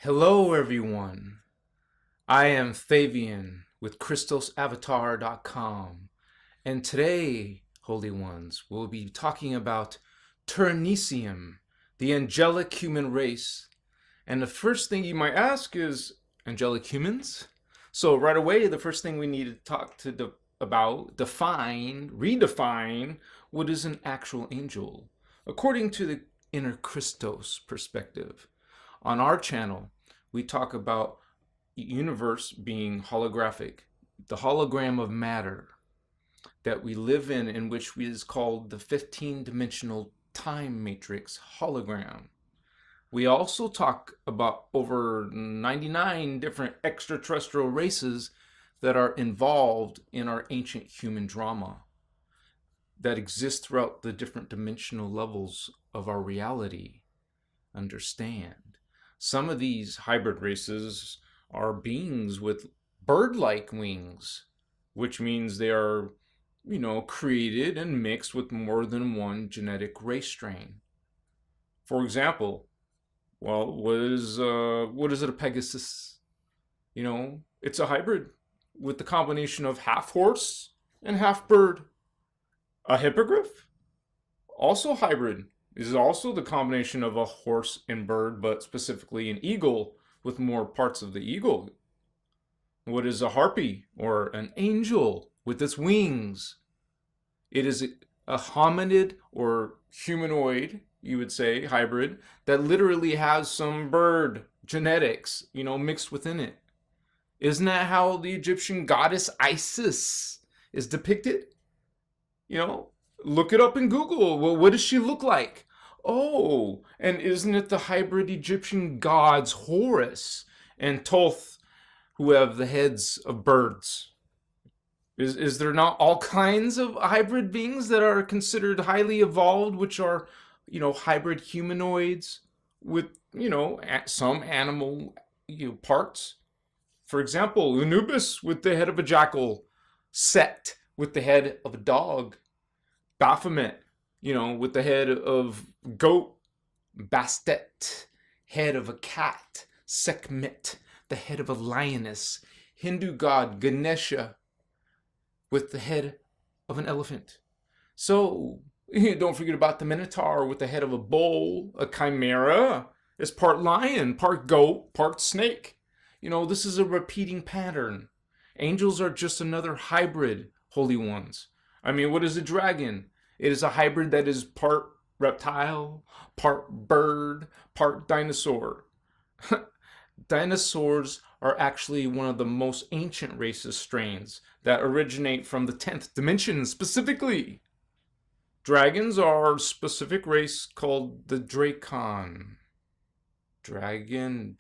Hello, everyone. I am Fabian with ChristosAvatar.com, and today, Holy Ones, we'll be talking about Turnesium, the angelic human race. And the first thing you might ask is, angelic humans? So right away, the first thing we need to talk about, redefine what is an actual angel, according to the inner Christos perspective. On our channel, we talk about universe being holographic, the hologram of matter that we live in which is called the 15-dimensional time matrix hologram. We also talk about over 99 different extraterrestrial races that are involved in our ancient human drama that exist throughout the different dimensional levels of our reality. Understand. Some of these hybrid races are beings with bird-like wings, which means they are, created and mixed with more than one genetic race strain. For example, what is it, a Pegasus? It's a hybrid with the combination of half horse and half bird. A hippogriff, also hybrid, is also the combination of a horse and bird, but specifically an eagle with more parts of the eagle. What is a harpy, or an angel with its wings? It is a hominid or humanoid, you would say, hybrid, that literally has some bird genetics, mixed within it. Isn't that how the Egyptian goddess Isis is depicted? Look it up in Google. Well, what does she look like? Oh, and isn't it the hybrid Egyptian gods Horus and Thoth who have the heads of birds? Is there not all kinds of hybrid beings that are considered highly evolved, which are, hybrid humanoids with, some animal, parts? For example, Anubis with the head of a jackal, Set with the head of a dog, Baphomet, with the head of goat, Bastet, head of a cat, Sekhmet, the head of a lioness, Hindu god Ganesha, with the head of an elephant. So, don't forget about the Minotaur with the head of a bull, a chimera, is part lion, part goat, part snake. This is a repeating pattern. Angels are just another hybrid, holy ones. What is a dragon? It is a hybrid that is part reptile, part bird, part dinosaur. Dinosaurs are actually one of the most ancient races strains that originate from the 10th dimension specifically. Dragons are a specific race called the Dracon. Dracon,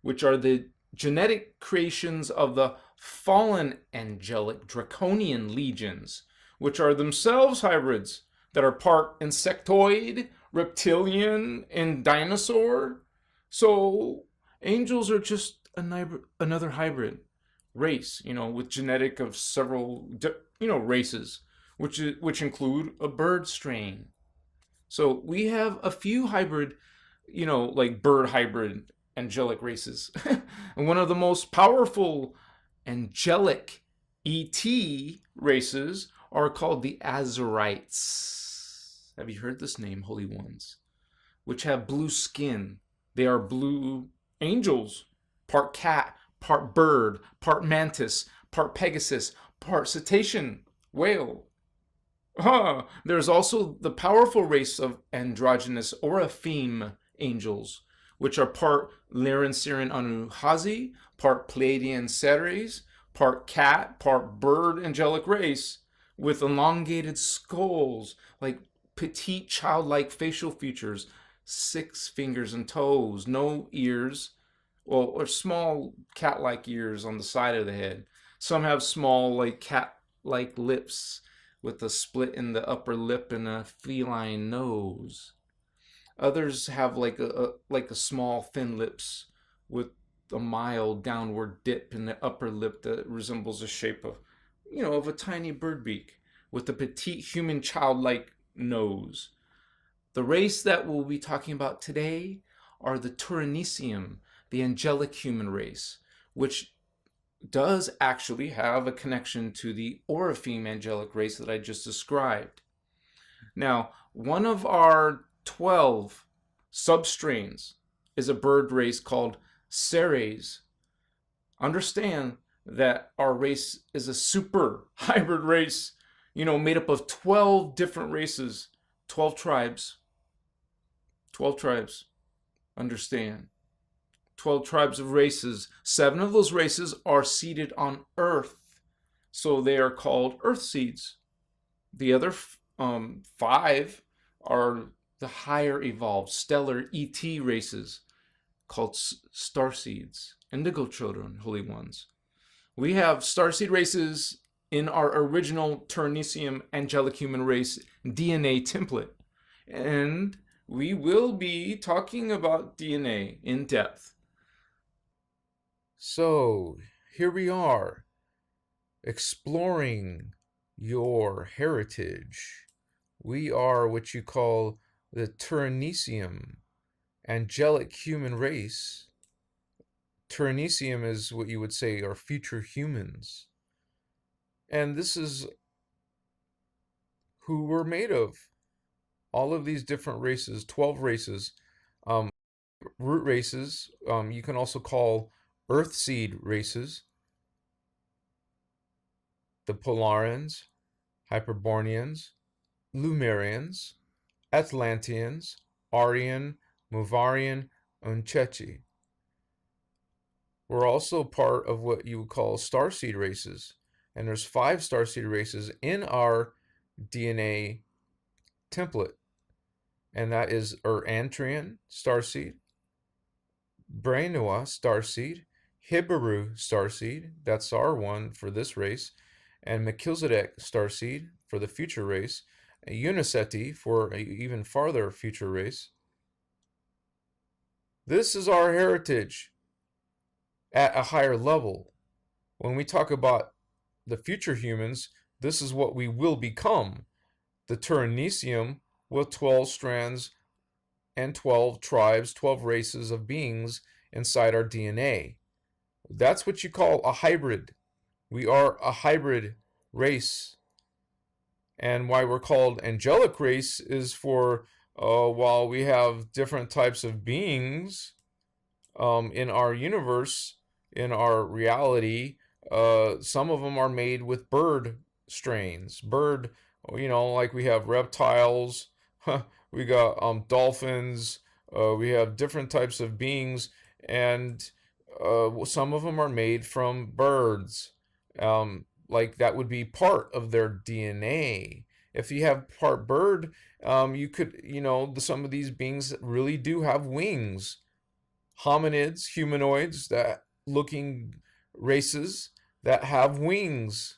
which are the genetic creations of the fallen angelic draconian legions, which are themselves hybrids that are part insectoid, reptilian, and dinosaur. So angels are just another hybrid race, with genetic of several, races, which include a bird strain. So we have a few hybrid, like bird hybrid angelic races. And one of the most powerful angelic ET races are called the Azarites. Have you heard this name, Holy Ones? Which have blue skin. They are blue angels, part cat, part bird, part mantis, part Pegasus, part cetacean, whale. There's also the powerful race of androgynous Oraphim angels, which are part Lyran Siren Anuhazi, part Pleiadian Ceres, part cat, part bird angelic race, with elongated skulls, like petite childlike facial features, 6 fingers and toes, no ears, or small cat-like ears on the side of the head. Some have small, like cat-like lips with a split in the upper lip and a feline nose. Others have like a small thin lips with a mild downward dip in the upper lip that resembles the shape of, of a tiny bird beak with a petite human childlike nose. The race that we'll be talking about today are the Turanicium, the angelic human race, which does actually have a connection to the Orapheme angelic race that I just described. Now, one of our 12 substrains is a bird race called Ceres. Understand that our race is a super hybrid race, made up of 12 different races, 12 tribes. 12 tribes. Understand. 12 tribes of races. 7 of those races are seeded on Earth. So they are called Earth seeds. The other 5 are the higher evolved stellar ET races called star seeds, indigo children, holy ones. We have starseed races in our original Turanicium angelic human race DNA template. And we will be talking about DNA in depth. So, here we are, exploring your heritage. We are what you call the Turanicium angelic human race. Turanicium is what you would say are future humans. And this is who we're made of. All of these different races, 12 races, root races, you can also call earthseed races, the Polarians, Hyperboreans, Lemurians, Atlanteans, Aryan, Movarian, and Chechi. We're also part of what you would call starseed races. And there's 5 starseed races in our DNA template. And that is Antrian starseed, Brainua starseed, Hibaru starseed, that's our one for this race, and Melchizedek starseed for the future race, and Uniceti for an even farther future race. This is our heritage at a higher level. When we talk about the future humans, this is what we will become. The Turanicium with 12 strands and 12 tribes, 12 races of beings inside our DNA. That's what you call a hybrid. We are a hybrid race. And why we're called angelic race is for while we have different types of beings in our universe, in our reality, some of them are made with bird strains. Bird, like we have reptiles, we got dolphins, we have different types of beings, and some of them are made from birds. Like that would be part of their DNA. If you have part bird, you could, some of these beings really do have wings. Hominids, humanoids, that looking races that have wings.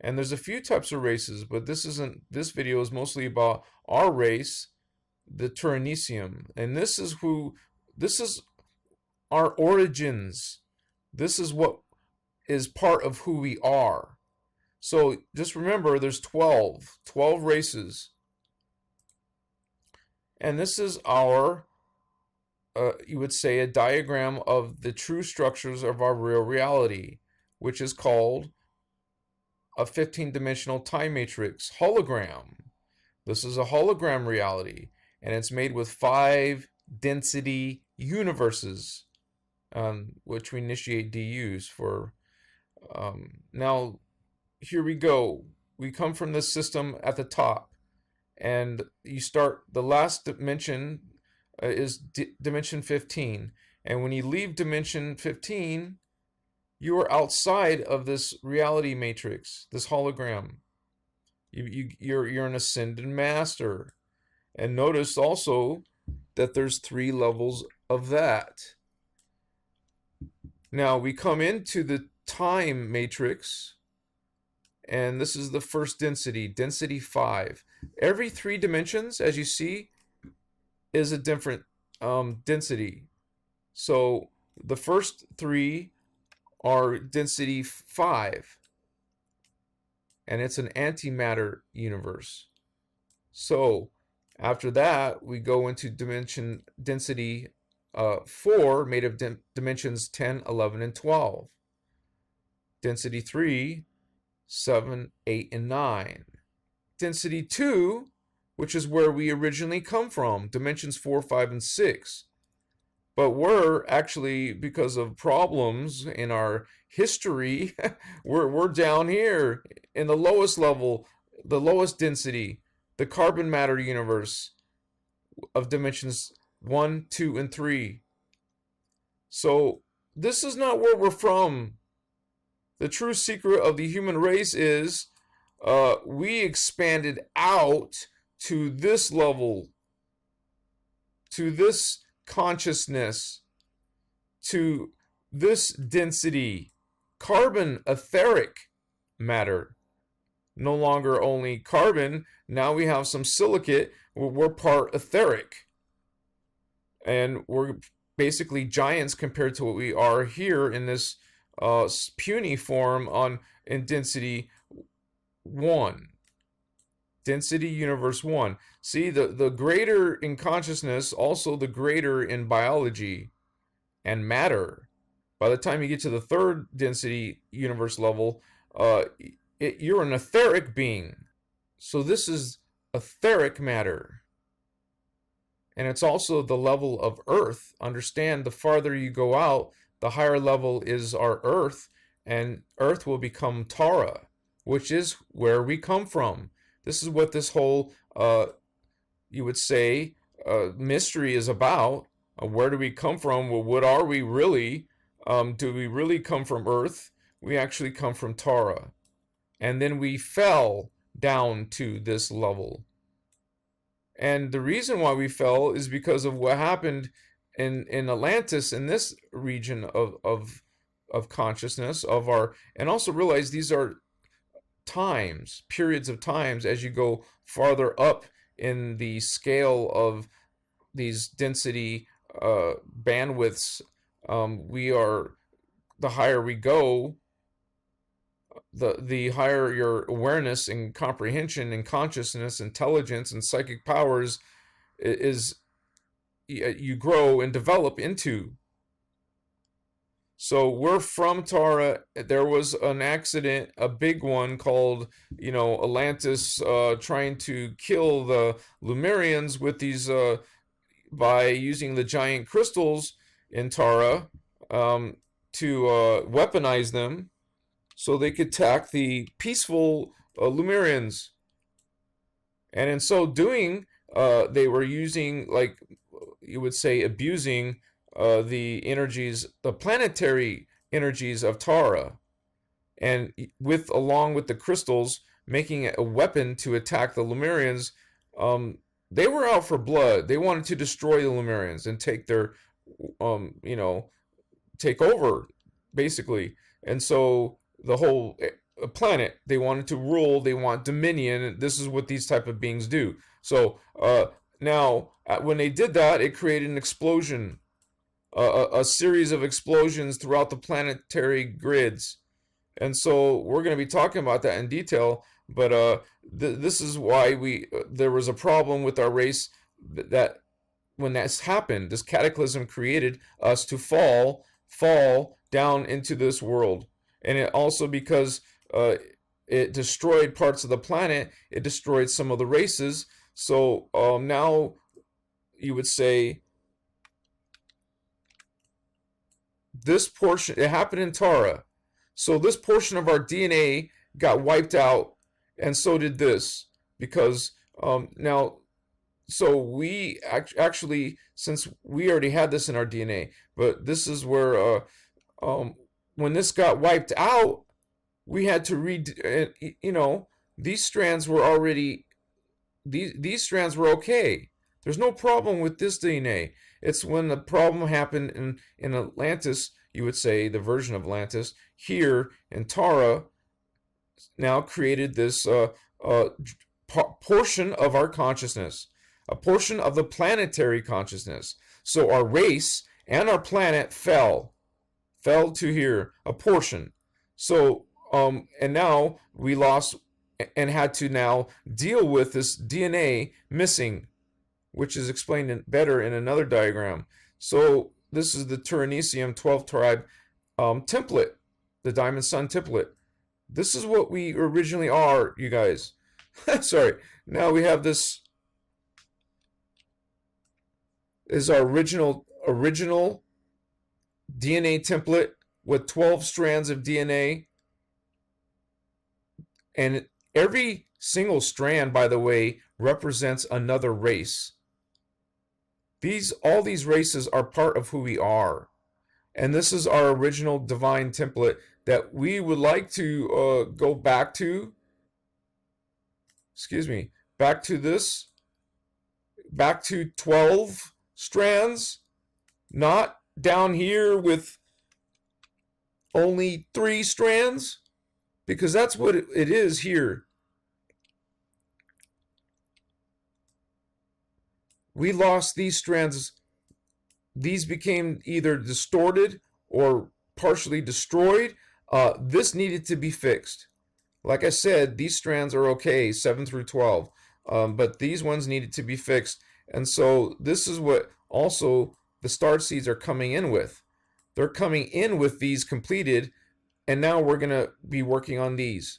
And there's a few types of races, but this video is mostly about our race, the Turanicium. And this is our origins. This is what is part of who we are. So just remember, there's 12 races. And this is our, you would say, a diagram of the true structures of our real reality, which is called a 15-dimensional time matrix hologram. This is a hologram reality, and it's made with 5 density universes, which we initiate DUs for. Now, here we go. We come from this system at the top, and you start, the last dimension is dimension 15. And when you leave dimension 15, you are outside of this reality matrix, this hologram. You're an ascended master. And notice also that there's 3 levels of that. Now we come into the time matrix, and this is the first density, density 5. Every 3 dimensions, as you see, is a different density. So the first 3 are density 5, and it's an antimatter universe. So after that, we go into density 4 made of dimensions 10, 11, and 12. Density 3, 7, 8, and 9. Density 2, which is where we originally come from, dimensions 4, 5, and 6. But we're actually, because of problems in our history, we're down here in the lowest level, the lowest density, the carbon matter universe of dimensions 1, 2, and 3. So this is not where we're from. The true secret of the human race is we expanded out to this level, to this consciousness, to this density. Carbon, etheric matter. No longer only carbon, now we have some silicate. We're part etheric. And we're basically giants compared to what we are here in this puny form in density 1. Density universe 1. See, the greater in consciousness, also the greater in biology and matter. By the time you get to the 3rd density universe level, you're an etheric being. So this is etheric matter. And it's also the level of Earth. Understand, the farther you go out, the higher level is our Earth, and Earth will become Tara, which is where we come from. This is what this whole, you would say, mystery is about. Where do we come from? Well, what are we really? Do we really come from Earth? We actually come from Tara. And then we fell down to this level. And the reason why we fell is because of what happened in Atlantis, in this region of consciousness, and also realize these are times, periods of times, as you go farther up in the scale of these density bandwidths. The higher we go, the higher your awareness and comprehension and consciousness, intelligence, and psychic powers is you grow and develop into. So we're from Tara. There was an accident, a big one, called, Atlantis trying to kill the Lemurians with these by using the giant crystals in Tara to weaponize them so they could attack the peaceful Lemurians. And in so doing, they were using, like you would say, abusing the energies, the planetary energies of Tara, and along with the crystals, making it a weapon to attack the Lemurians. They were out for blood. They wanted to destroy the Lemurians and take their, take over, basically. And so the whole planet, they wanted to rule. They want dominion. This is what these type of beings do. So now, when they did that, it created an explosion. A series of explosions throughout the planetary grids. And so we're going to be talking about that in detail, but this is why there was a problem with our race, that when that's happened, this cataclysm created us to fall down into this world. And it also, because it destroyed parts of the planet, it destroyed some of the races. So now you would say, this portion, it happened in Tara. So this portion of our DNA got wiped out, and so did this. Because now, so we actually, since we already had this in our DNA, but this is where, when this got wiped out, we had to these strands were already, these strands were okay. There's no problem with this DNA. It's when the problem happened in Atlantis, you would say, the version of Atlantis, here in Tara, now created this portion of our consciousness, a portion of the planetary consciousness. So our race and our planet fell to here, a portion. So, and now we lost and had to now deal with this DNA missing, which is explained better in another diagram. So this is the Tyrannium 12 tribe template, the Diamond Sun template. This is what we originally are, you guys. Sorry. Now we have this is our original DNA template with 12 strands of DNA. And every single strand, by the way, represents another race. All these races are part of who we are. And this is our original divine template that we would like to go back to. Excuse me. Back to this. Back to 12 strands. Not down here with only 3 strands. Because that's what it is here. We lost these strands. These became either distorted or partially destroyed. This needed to be fixed. Like I said, these strands are okay, 7 through 12. But these ones needed to be fixed. And so this is what also the star seeds are coming in with. They're coming in with these completed. And now we're going to be working on these.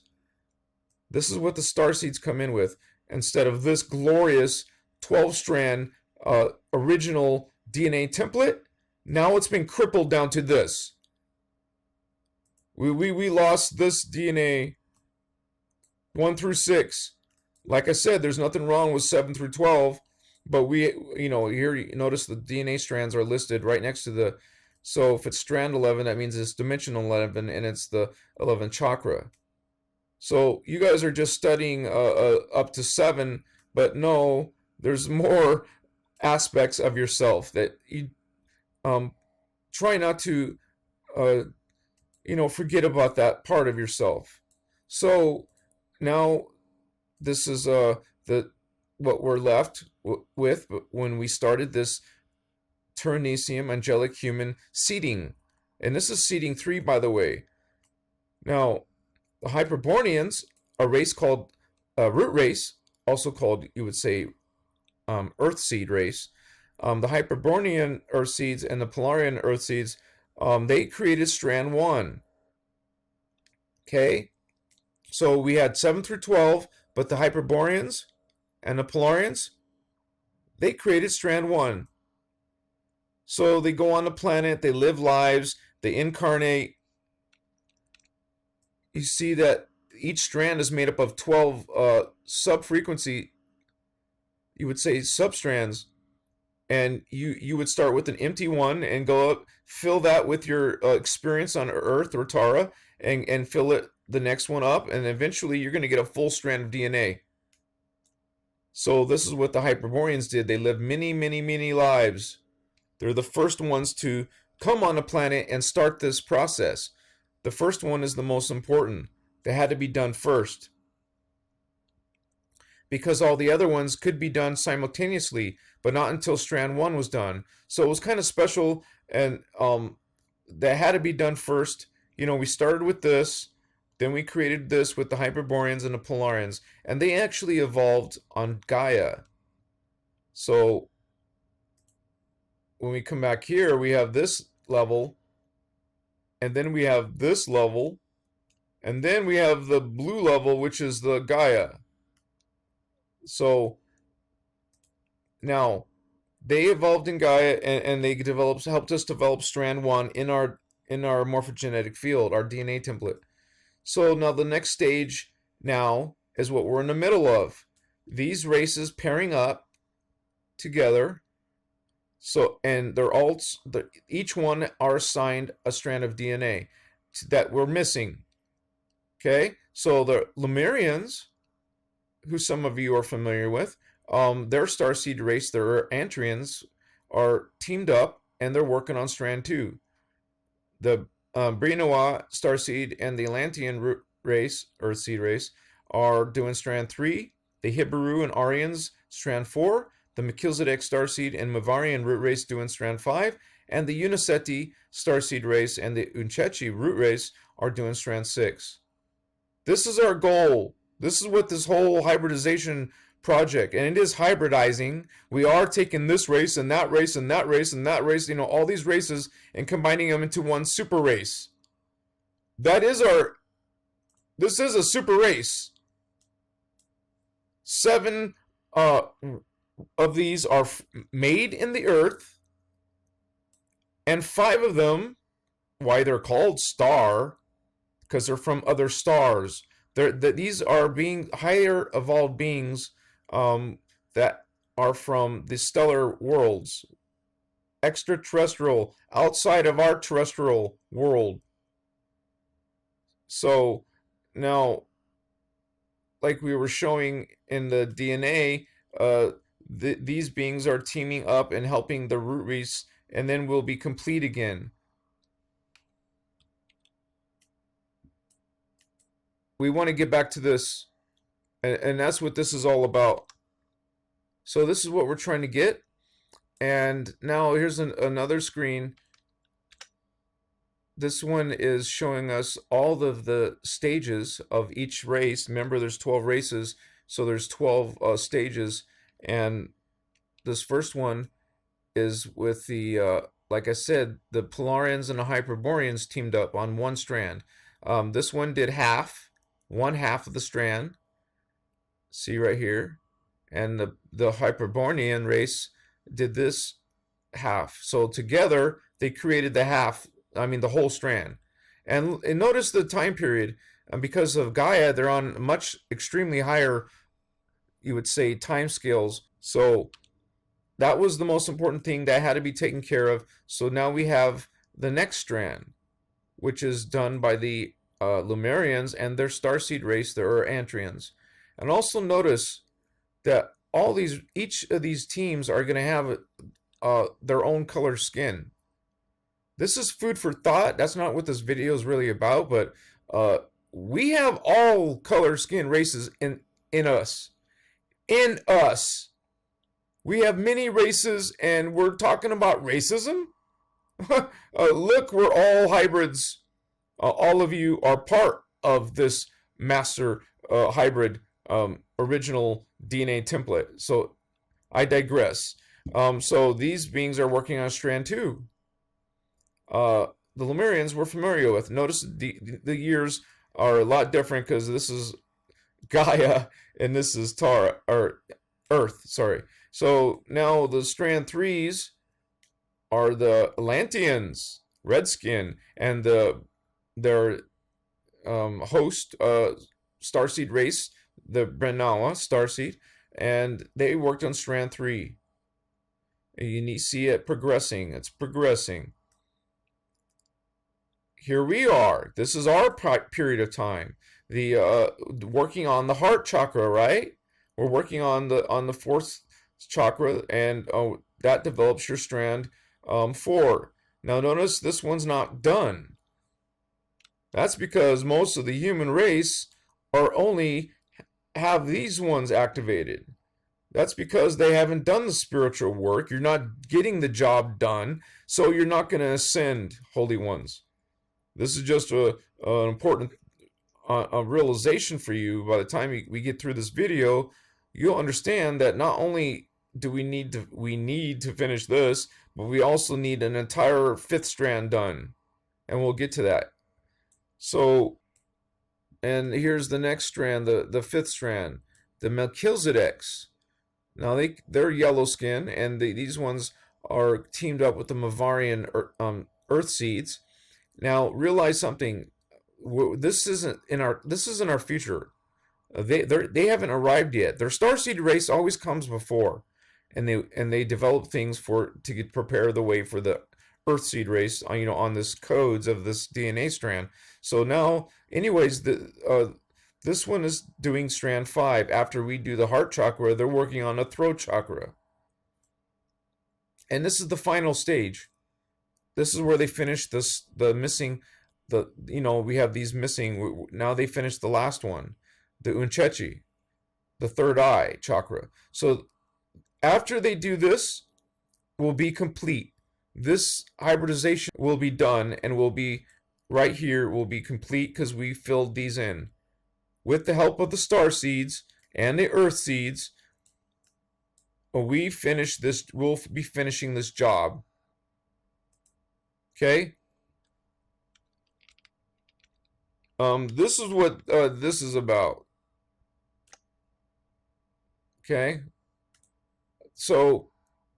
This is what the star seeds come in with. Instead of this glorious 12-strand original DNA template, now it's been crippled down to this. We lost this DNA 1 through 6. Like I said, there's nothing wrong with 7 through 12. But here you notice the DNA strands are listed right next to the. So if it's strand 11, that means it's dimensional 11, and it's the 11th chakra. So you guys are just studying up to 7, but no, there's more aspects of yourself that you try not to, forget about that part of yourself. So now this is what we're left with when we started this Tyrannium angelic human seeding. And this is seeding 3, by the way. Now, the Hyperboreans, a race called root race, also called, you would say, earth seed race. The Hyperborean earth seeds and the Polarian earth seeds, they created strand 1. Okay? So we had 7 through 12, but the Hyperboreans and the Polarians, they created strand 1. So they go on the planet, they live lives, they incarnate. You see that each strand is made up of 12 sub-frequency, you would say substrands. And you would start with an empty one and go up, fill that with your experience on Earth or Tara, and fill it the next one up, and eventually you're going to get a full strand of DNA. So this is what the Hyperboreans did. They lived many, many, many lives. They're the first ones to come on the planet and start this process. The first one is the most important. They had to be done first. Because all the other ones could be done simultaneously, but not until strand 1 was done. So it was kind of special, and that had to be done first. We started with this, then we created this with the Hyperboreans and the Polarians, and they actually evolved on Gaia. So when we come back here, we have this level, and then we have this level, and then we have the blue level, which is the Gaia. So now they evolved in Gaia, and they helped us develop strand 1 in our morphogenetic field, our DNA template. So now the next stage now is what we're in the middle of. These races pairing up together. So, and each one are assigned a strand of DNA that we're missing. Okay, so the Lemurians, who some of you are familiar with, their starseed race, their Antrians, are teamed up and they're working on strand 2. The Brinoa starseed and the Atlantean race, earthseed race, are doing strand 3. The Hibiru and Aryans, strand 4. The Melchizedek starseed and Mavarian root race doing strand 5, and the Uniseti starseed race and the Unchechi root race are doing strand 6. This is our goal. This is what this whole hybridization project, and it is hybridizing. We are taking this race and that race and that race and that race, all these races, and combining them into one super race. This is a super race. 7 of these are made in the Earth, and 5 of them, why they're called star, because they're from other stars. These are higher evolved beings that are from the stellar worlds, extraterrestrial, outside of our terrestrial world. So now, like we were showing in the DNA, these beings are teaming up and helping the root race, and then we'll be complete again. We want to get back to this, and that's what this is all about. So this is what we're trying to get, and now here's another screen. This one is showing us all of the stages of each race. Remember, there's 12 races, so there's 12 stages, and this first one is with the, like I said, the Polarians and the Hyperboreans teamed up on one strand. This one did one half of the strand, see right here, and the Hyperborean race did this half. So together they created the whole strand. And notice the time period, because of Gaia, they're on extremely higher, you would say, time scales. So that was the most important thing that had to be taken care of. So now we have the next strand, which is done by the Lemurians and their starseed race, the Ur-Antrians. And also notice that each of these teams are going to have their own color skin. This is food for thought. That's not what this video is really about, but we have all color skin races in us. In us. We have many races, and we're talking about racism? Look, we're all hybrids. All of you are part of this master hybrid original DNA template. So I digress. So these beings are working on strand 2. The Lemurians we're familiar with. Notice the years are a lot different because this is Gaia and this is Earth. Sorry. So now the strand 3s are the Atlanteans, Redskin, and their host starseed race, the Brenawa starseed, and they worked on strand 3. And you see it progressing. It's progressing. Here we are. This is our period of time. The working on the heart chakra, right? We're working on the 4th chakra, and that develops your strand 4. Now notice this one's not done. That's because most of the human race are only have these ones activated. That's because they haven't done the spiritual work. You're not getting the job done, so you're not going to ascend, holy ones. This is just an important realization for you. By the time we get through this video, you'll understand that not only do we need to finish this, but we also need an entire 5th strand done, and we'll get to that. So, and here's the next strand, the 5th strand, the Melchizedeks. Now they're yellow skin, and these ones are teamed up with the Mavarian Earth seeds. Now realize something. This isn't our future. They haven't arrived yet. Their starseed race always comes before, and they develop things to prepare the way for the Earthseed race. On this codes of this DNA strand. So now, anyways, this one is doing strand 5. After we do the heart chakra, they're working on the throat chakra, and this is the final stage. This is where they finish we have these missing. Now they finish the last one, the Unchechi, the 3rd eye chakra. So after they do this, we'll be complete. This hybridization will be done, and will be right here. Will be complete because we filled these in with the help of the star seeds and the earth seeds. we'll be finishing this job. Okay? This is what this is about. Okay? So,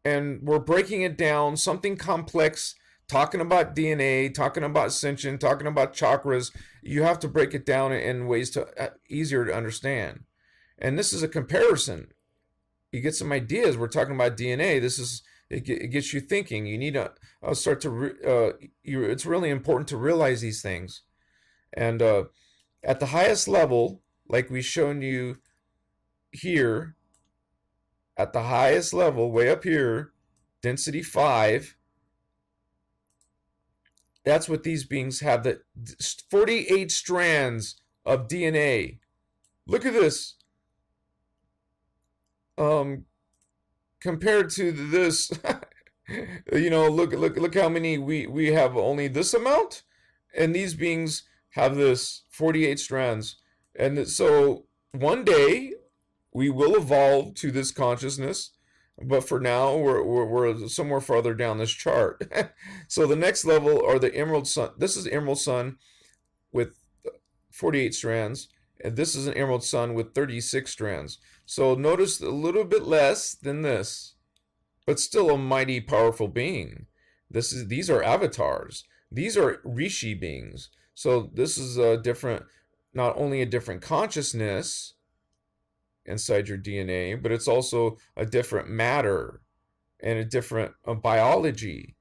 and we're breaking it down, something complex, talking about DNA, talking about ascension, talking about chakras. You have to break it down in ways to easier to understand. And this is a comparison. You get some ideas. We're talking about DNA. It gets you thinking. You need to start to it's really important to realize these things. And at the highest level, like we've shown you here, at the highest level, way up here, density 5, that's what these beings have, the 48 strands of DNA. Look at this. Compared to this, look how many we have, only this amount, and these beings have this 48 strands. And so one day we will evolve to this consciousness, but for now we're somewhere farther down this chart. So the next level are the Emerald Sun. This is Emerald Sun with 48 strands, and this is an Emerald Sun with 36 strands. So notice a little bit less than this, but still a mighty powerful being. These are avatars. These are Rishi beings. So this is a different, not only a different consciousness inside your DNA, but it's also a different matter and a different biology.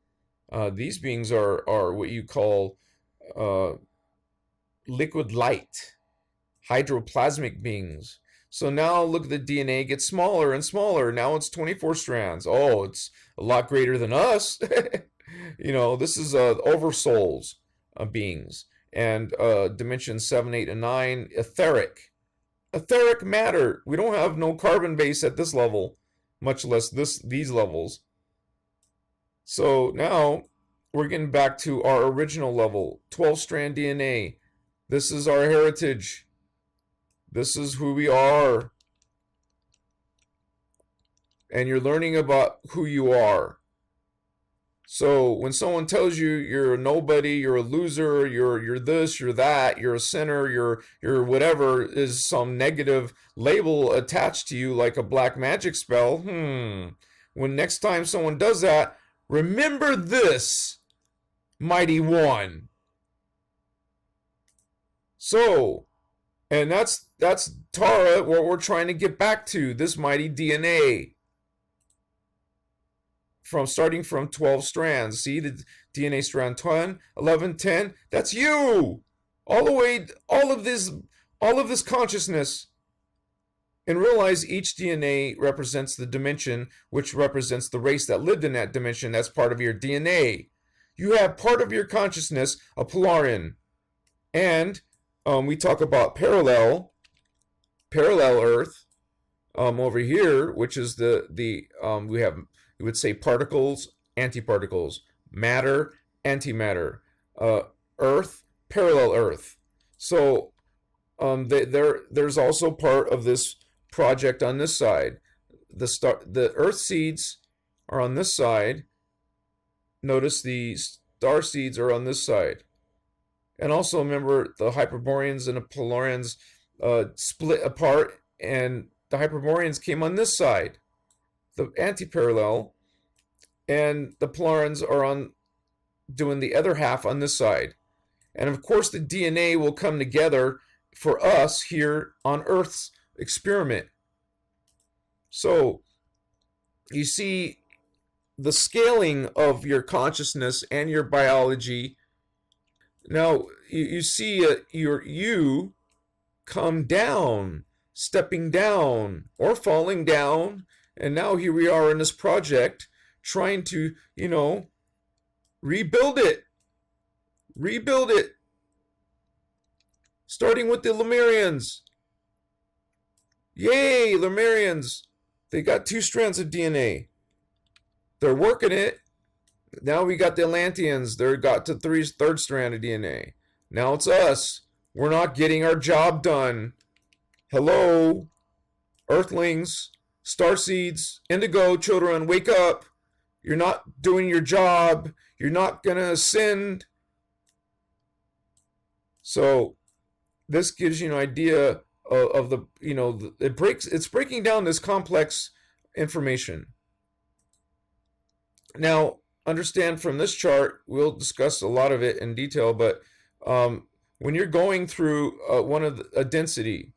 These beings are what you call liquid light, hydroplasmic beings. So now look, the DNA gets smaller and smaller. Now it's 24 strands. Oh, it's a lot greater than us. This is oversouls beings. And dimensions 7, 8, and 9, etheric matter. We don't have no carbon base at this level, much less these levels. So now we're getting back to our original level, 12-strand DNA. This is our heritage. This is who we are. And you're learning about who you are. So when someone tells you you're a nobody, you're a loser, you're this, you're that, you're a sinner, you're whatever, is some negative label attached to you like a black magic spell, when next time someone does that, remember this, mighty one. So, and that's Tara, what we're trying to get back to, this mighty DNA. Starting from 12 strands. See the DNA strand 10, 11, 10. That's you. All the way, all of this consciousness. And realize each DNA represents the dimension, which represents the race that lived in that dimension. That's part of your DNA. You have part of your consciousness, a Polarian. And we talk about parallel Earth over here, which is we have, we would say, particles, antiparticles, matter, antimatter, Earth, parallel Earth. So there's also part of this project on this side. The Earth seeds are on this side. Notice the star seeds are on this side. And also remember, the Hyperboreans and the Polarians split apart, and the Hyperboreans came on this side, the anti-parallel, and the Polarians are on doing the other half on this side. And of course the DNA will come together for us here on Earth's experiment. So you see the scaling of your consciousness and your biology. Now you see you come down, stepping down or falling down. And now here we are in this project trying to, rebuild it. Starting with the Lemurians. Yay, Lemurians. They got 2 strands of DNA. They're working it. Now we got the Atlanteans. They got to 3rd strand of DNA. Now it's us. We're not getting our job done. Hello, Earthlings. star seeds, indigo children, wake up. You're not doing your job. You're not going to ascend. So this gives you an idea of the, it's breaking down this complex information. Now, understand from this chart, we'll discuss a lot of it in detail, but when you're going through a density,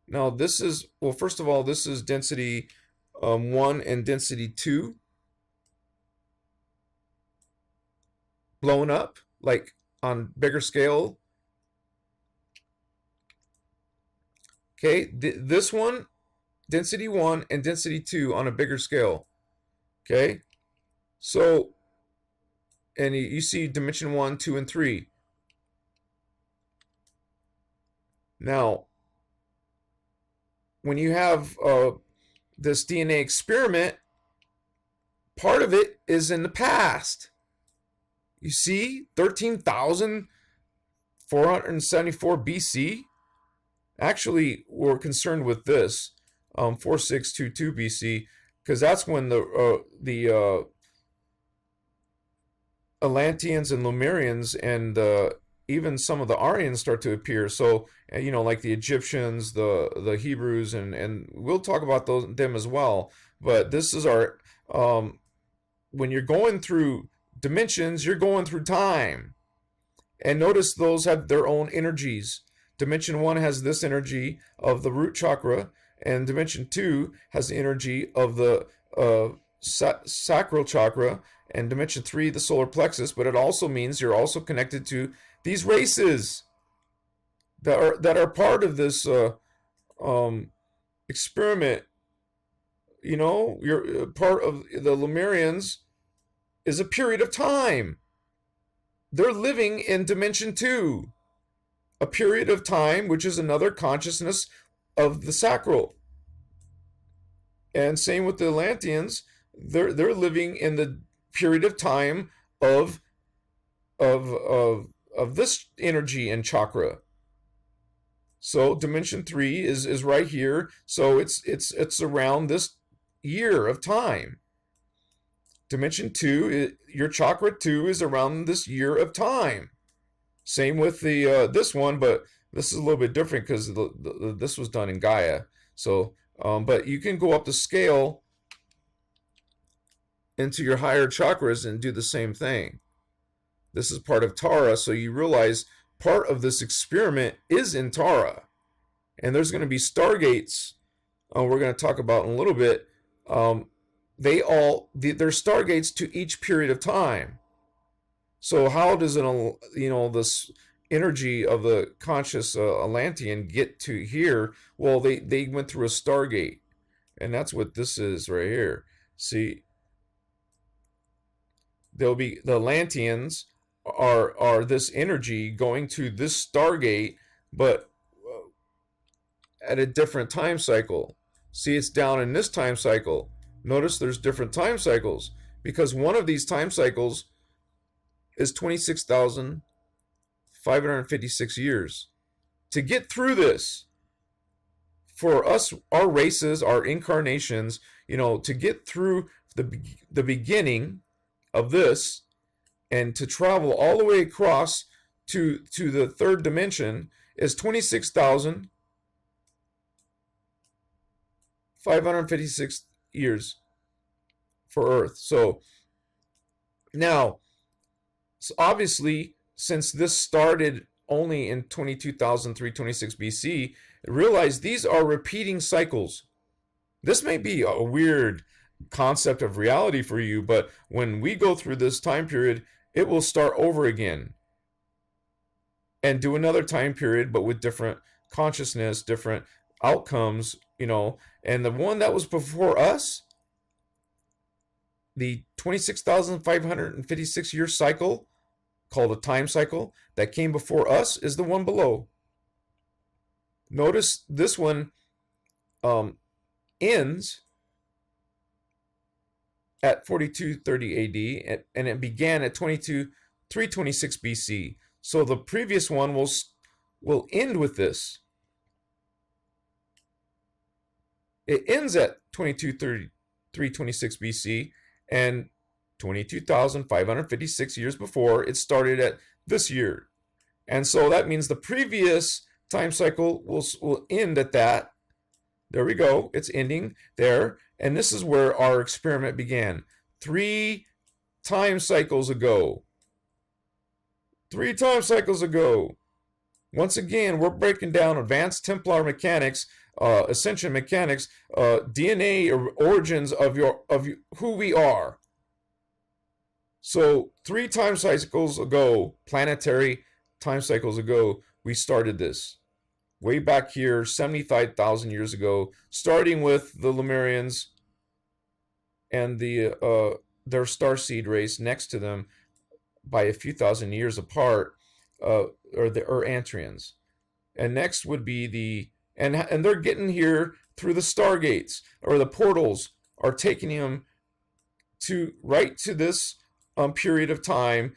now this is, well, first of all, this is density 1 and density 2 blown up, like on bigger scale. Okay, this one, density 1 and density 2 on a bigger scale. Okay, so, and you see dimension 1, 2, and 3. Now, when you have this DNA experiment, part of it is in the past. You see, 13,474 BC. Actually, we're concerned with this, 4622 BC, because that's when the Atlanteans and Lemurians and even some of the Aryans start to appear. So, like the Egyptians, the Hebrews, and we'll talk about them as well. But this is our, when you're going through dimensions, you're going through time. And notice those have their own energies. Dimension 1 has this energy of the root chakra, and dimension 2 has the energy of the sacral chakra, and dimension 3 the solar plexus. But it also means you're also connected to these races that are part of this experiment. You're part of the Lemurians is a period of time. They're living in dimension 2, a period of time which is another consciousness of the sacral. And same with the Atlanteans, they're living in the period of time of this energy and chakra. So dimension 3 is right here. So it's around this year of time. Dimension 2, your chakra 2 is around this year of time. Same with the this one, but this is a little bit different because this was done in Gaia. So, but you can go up the scale into your higher chakras and do the same thing. This is part of Tara, so you realize part of this experiment is in Tara. And there's going to be stargates, we're going to talk about in a little bit. They're stargates to each period of time. So how does this energy of the conscious Atlantean get to here? Well, they went through a stargate, and that's what this is right here. See, there'll be the Atlanteans are this energy going to this stargate, but at a different time cycle. See, it's down in this time cycle. Notice there's different time cycles because one of these time cycles is 26,556 years. To get through this, for us, our races, our incarnations, to get through the beginning of this and to travel all the way across to the third dimension is 26,556 years for Earth. So now, obviously, since this started only in 22,326 BC, realize these are repeating cycles. This may be a weird concept of reality for you, but when we go through this time period, it will start over again and do another time period, but with different consciousness, different outcomes, and the one that was before us, the 26,556 year cycle called a time cycle that came before us is the one below. Notice this one ends at 4230 AD and it began at 326 BC. So the previous one will end with this. It ends at 223326 BC, and 22,556 years before, it started at this year. And so that means the previous time cycle will end at that. There we go. It's ending there. And this is where our experiment began. 3 time cycles ago. 3 time cycles ago. Once again, we're breaking down advanced Templar mechanics, ascension mechanics, DNA origins of who we are. So 3 time cycles ago, planetary time cycles ago, we started this. Way back here, 75,000 years ago, starting with the Lemurians and their starseed race next to them by a few thousand years apart, or the Antrians. And next would be and they're getting here through the stargates, or the portals are taking them right to this period of time,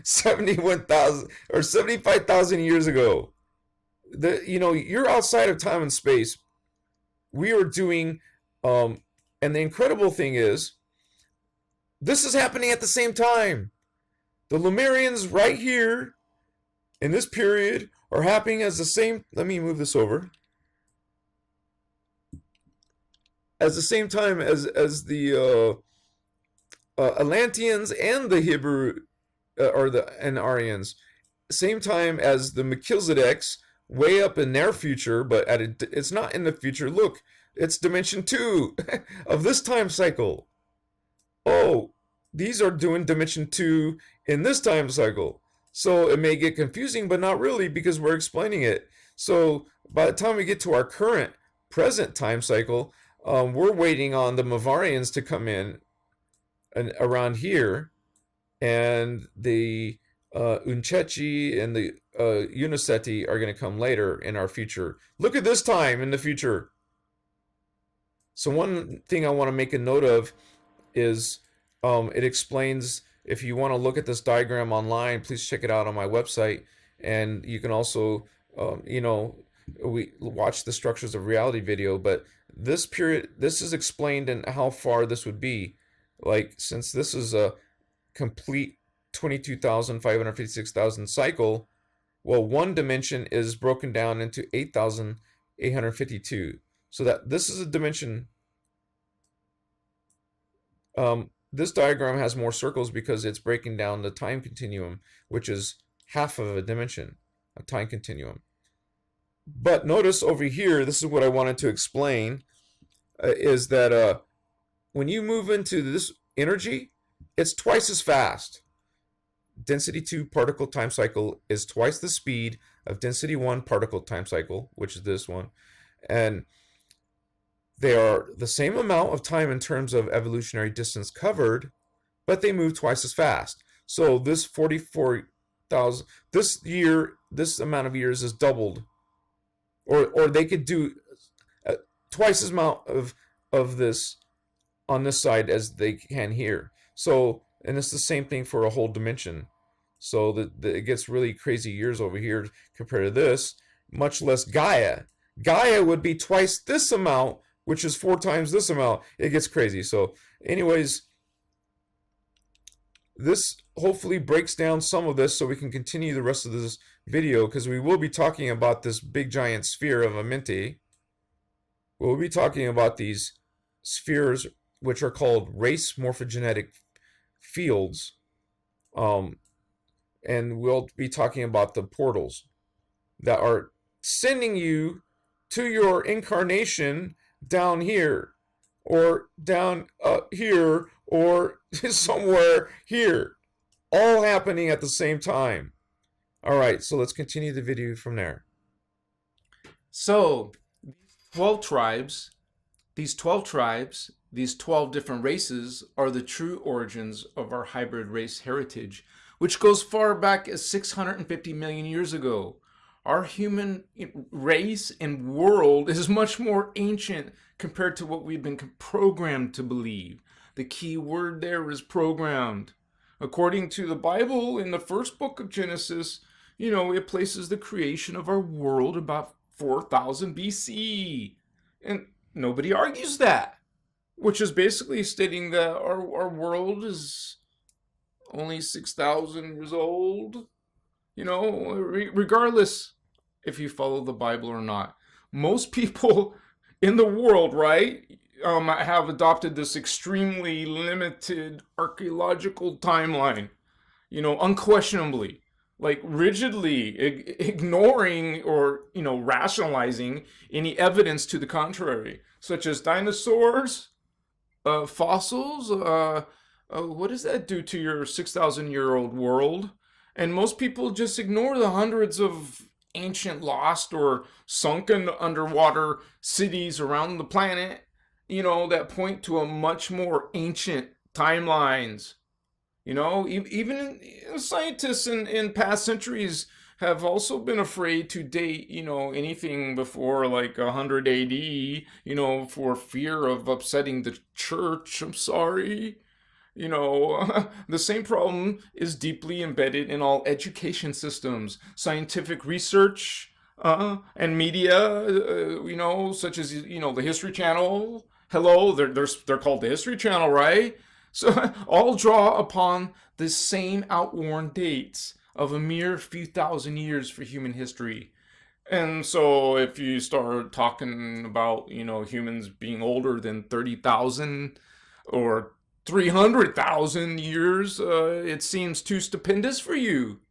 71,000 or 75,000 years ago. You're outside of time and space. We are doing, and the incredible thing is, this is happening at the same time. The Lemurians right here in this period are happening as the same. Let me move this over. As the same time as the Atlanteans and the Hebrew and Aryans, same time as the Melchizedeks, way up in their future, but it's not in the future. Look, it's dimension 2 of this time cycle. Oh, these are doing dimension 2 in this time cycle. So it may get confusing, but not really, because we're explaining it. So by the time we get to our current present time cycle, we're waiting on the Mavarians to come in and around here, and the Unchechi and the Uniseti are going to come later in our future. Look at this time in the future. So one thing I want to make a note of is it explains, if you want to look at this diagram online, please check it out on my website. And you can also, we watch the Structures of Reality video, but this period, this is explained in how far this would be. Like, since this is a complete 22,556,000 cycle, well, one dimension is broken down into 8,852. So that this is a dimension. This diagram has more circles because it's breaking down the time continuum, which is half of a dimension, a time continuum. But notice over here, this is what I wanted to explain, is that when you move into this energy, it's twice as fast. Density 2 particle time cycle is twice the speed of density 1 particle time cycle, which is this one. And they are the same amount of time in terms of evolutionary distance covered, but they move twice as fast. So this 44,000, this year, this amount of years is doubled. Or they could do twice as amount of this on this side as they can here. So, and it's the same thing for a whole dimension. So it gets really crazy years over here compared to this, much less Gaia. Gaia would be twice this amount, which is 4 times this amount. It gets crazy. So anyways, this hopefully breaks down some of this so we can continue the rest of this video, because we will be talking about this big giant sphere of Amenti. We'll be talking about these spheres, which are called race morphogenetic fields. And we'll be talking about the portals that are sending you to your incarnation down here, or down here, or somewhere here, all happening at the same time. All right, so let's continue the video from there. So, 12 tribes, these 12 different races are the true origins of our hybrid race heritage, which goes far back as 650 million years ago. Our human race and world is much more ancient compared to what we've been programmed to believe. The key word there is programmed. According to the Bible, in the first book of Genesis, it places the creation of our world about 4,000 BC. And nobody argues that, which is basically stating that our world is only 6,000 years old. Regardless if you follow the Bible or not, most people in the world, right, have adopted this extremely limited archaeological timeline, unquestionably, like rigidly ignoring or, rationalizing any evidence to the contrary, such as dinosaurs, fossils. What does that do to your 6,000-year-old world? And most people just ignore the hundreds of ancient lost or sunken underwater cities around the planet, that point to a much more ancient timelines. Even scientists in past centuries have also been afraid to date, anything before like 100 AD, for fear of upsetting the church. I'm sorry. The same problem is deeply embedded in all education systems, scientific research, and media, such as, the History Channel. Hello, they're called the History Channel, right? So all draw upon the same outworn dates of a mere few thousand years for human history. And so if you start talking about, humans being older than 30,000 or 300,000 years, it seems too stupendous for you.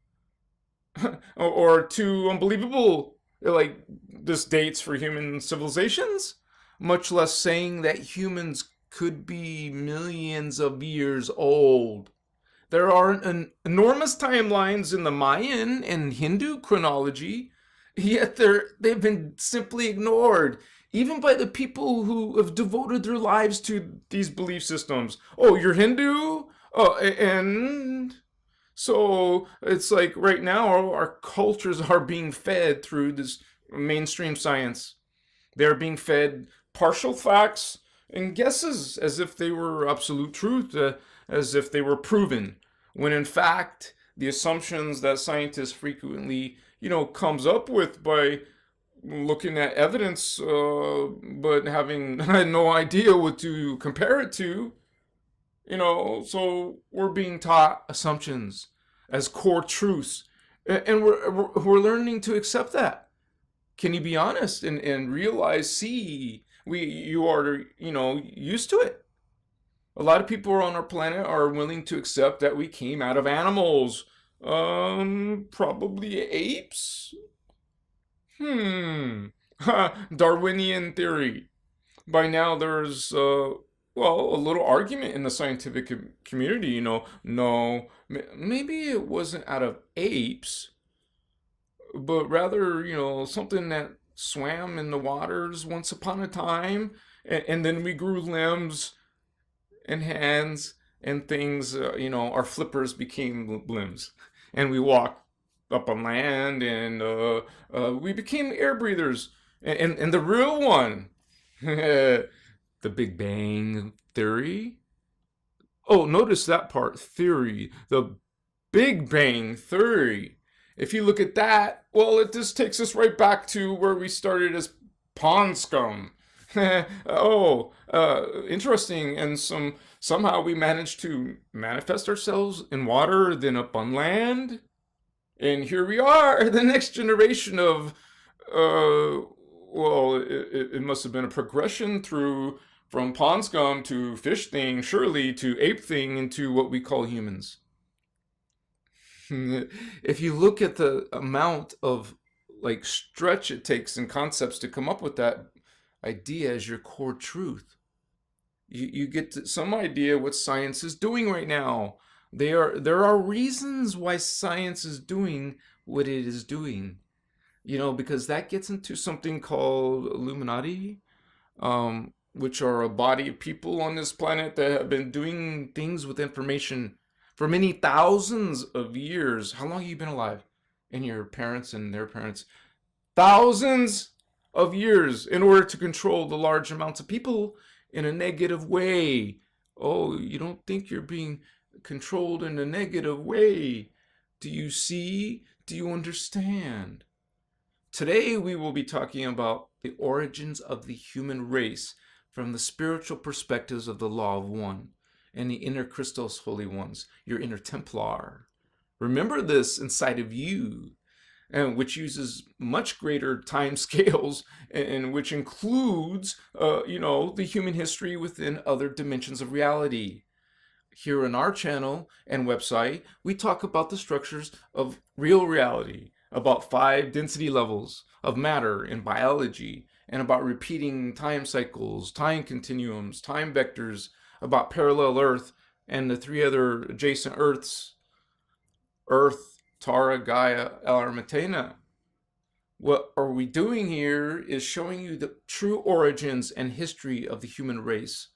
Or too unbelievable, like this dates for human civilizations, much less saying that humans could be millions of years old. There are enormous timelines in the Mayan and Hindu chronology, yet they've been simply ignored, even by the people who have devoted their lives to these belief systems. Oh, you're Hindu? And so it's like right now our cultures are being fed through this mainstream science. They're being fed partial facts and guesses as if they were absolute truth, as if they were proven, when in fact the assumptions that scientists frequently, comes up with by looking at evidence, but having no idea what to compare it to, so we're being taught assumptions as core truths, and we're learning to accept that. Can you be honest and realize, see, you are, used to it? A lot of people on our planet are willing to accept that we came out of animals. Probably apes? Darwinian theory. By now there's, a little argument in the scientific community, no, maybe it wasn't out of apes, but rather, something that swam in the waters once upon a time, and then we grew limbs and hands and things, our flippers became limbs, and we walked up on land, and we became air breathers. And the real one, the Big Bang Theory. Oh, notice that part, theory. The Big Bang Theory. If you look at that, well, it just takes us right back to where we started as pond scum. Interesting. And somehow we managed to manifest ourselves in water, then up on land. And here we are, the next generation of, it must have been a progression from pond scum to fish thing, surely to ape thing, into what we call humans. If you look at the amount of stretch it takes in concepts to come up with that idea as your core truth, you get some idea what science is doing right now. There are reasons why science is doing what it is doing, because that gets into something called Illuminati, which are a body of people on this planet that have been doing things with information for many thousands of years. How long have you been alive? And your parents and their parents? Thousands of years, in order to control the large amounts of people in a negative way. Oh, you don't think you're being controlled in a negative way? Do you see? Do you understand? Today we will be talking about the origins of the human race from the spiritual perspectives of the law of one and the inner Christos holy ones, your inner Templar. Remember this inside of you, and which uses much greater time scales, and which includes, the human history within other dimensions of reality. Here on our channel and website, we talk about the structures of real reality, about 5 density levels of matter in biology, and about repeating time cycles, time continuums, time vectors, about parallel Earth and the 3 other adjacent Earths, Earth, Tara, Gaia, Armatena. What are we doing here is showing you the true origins and history of the human race,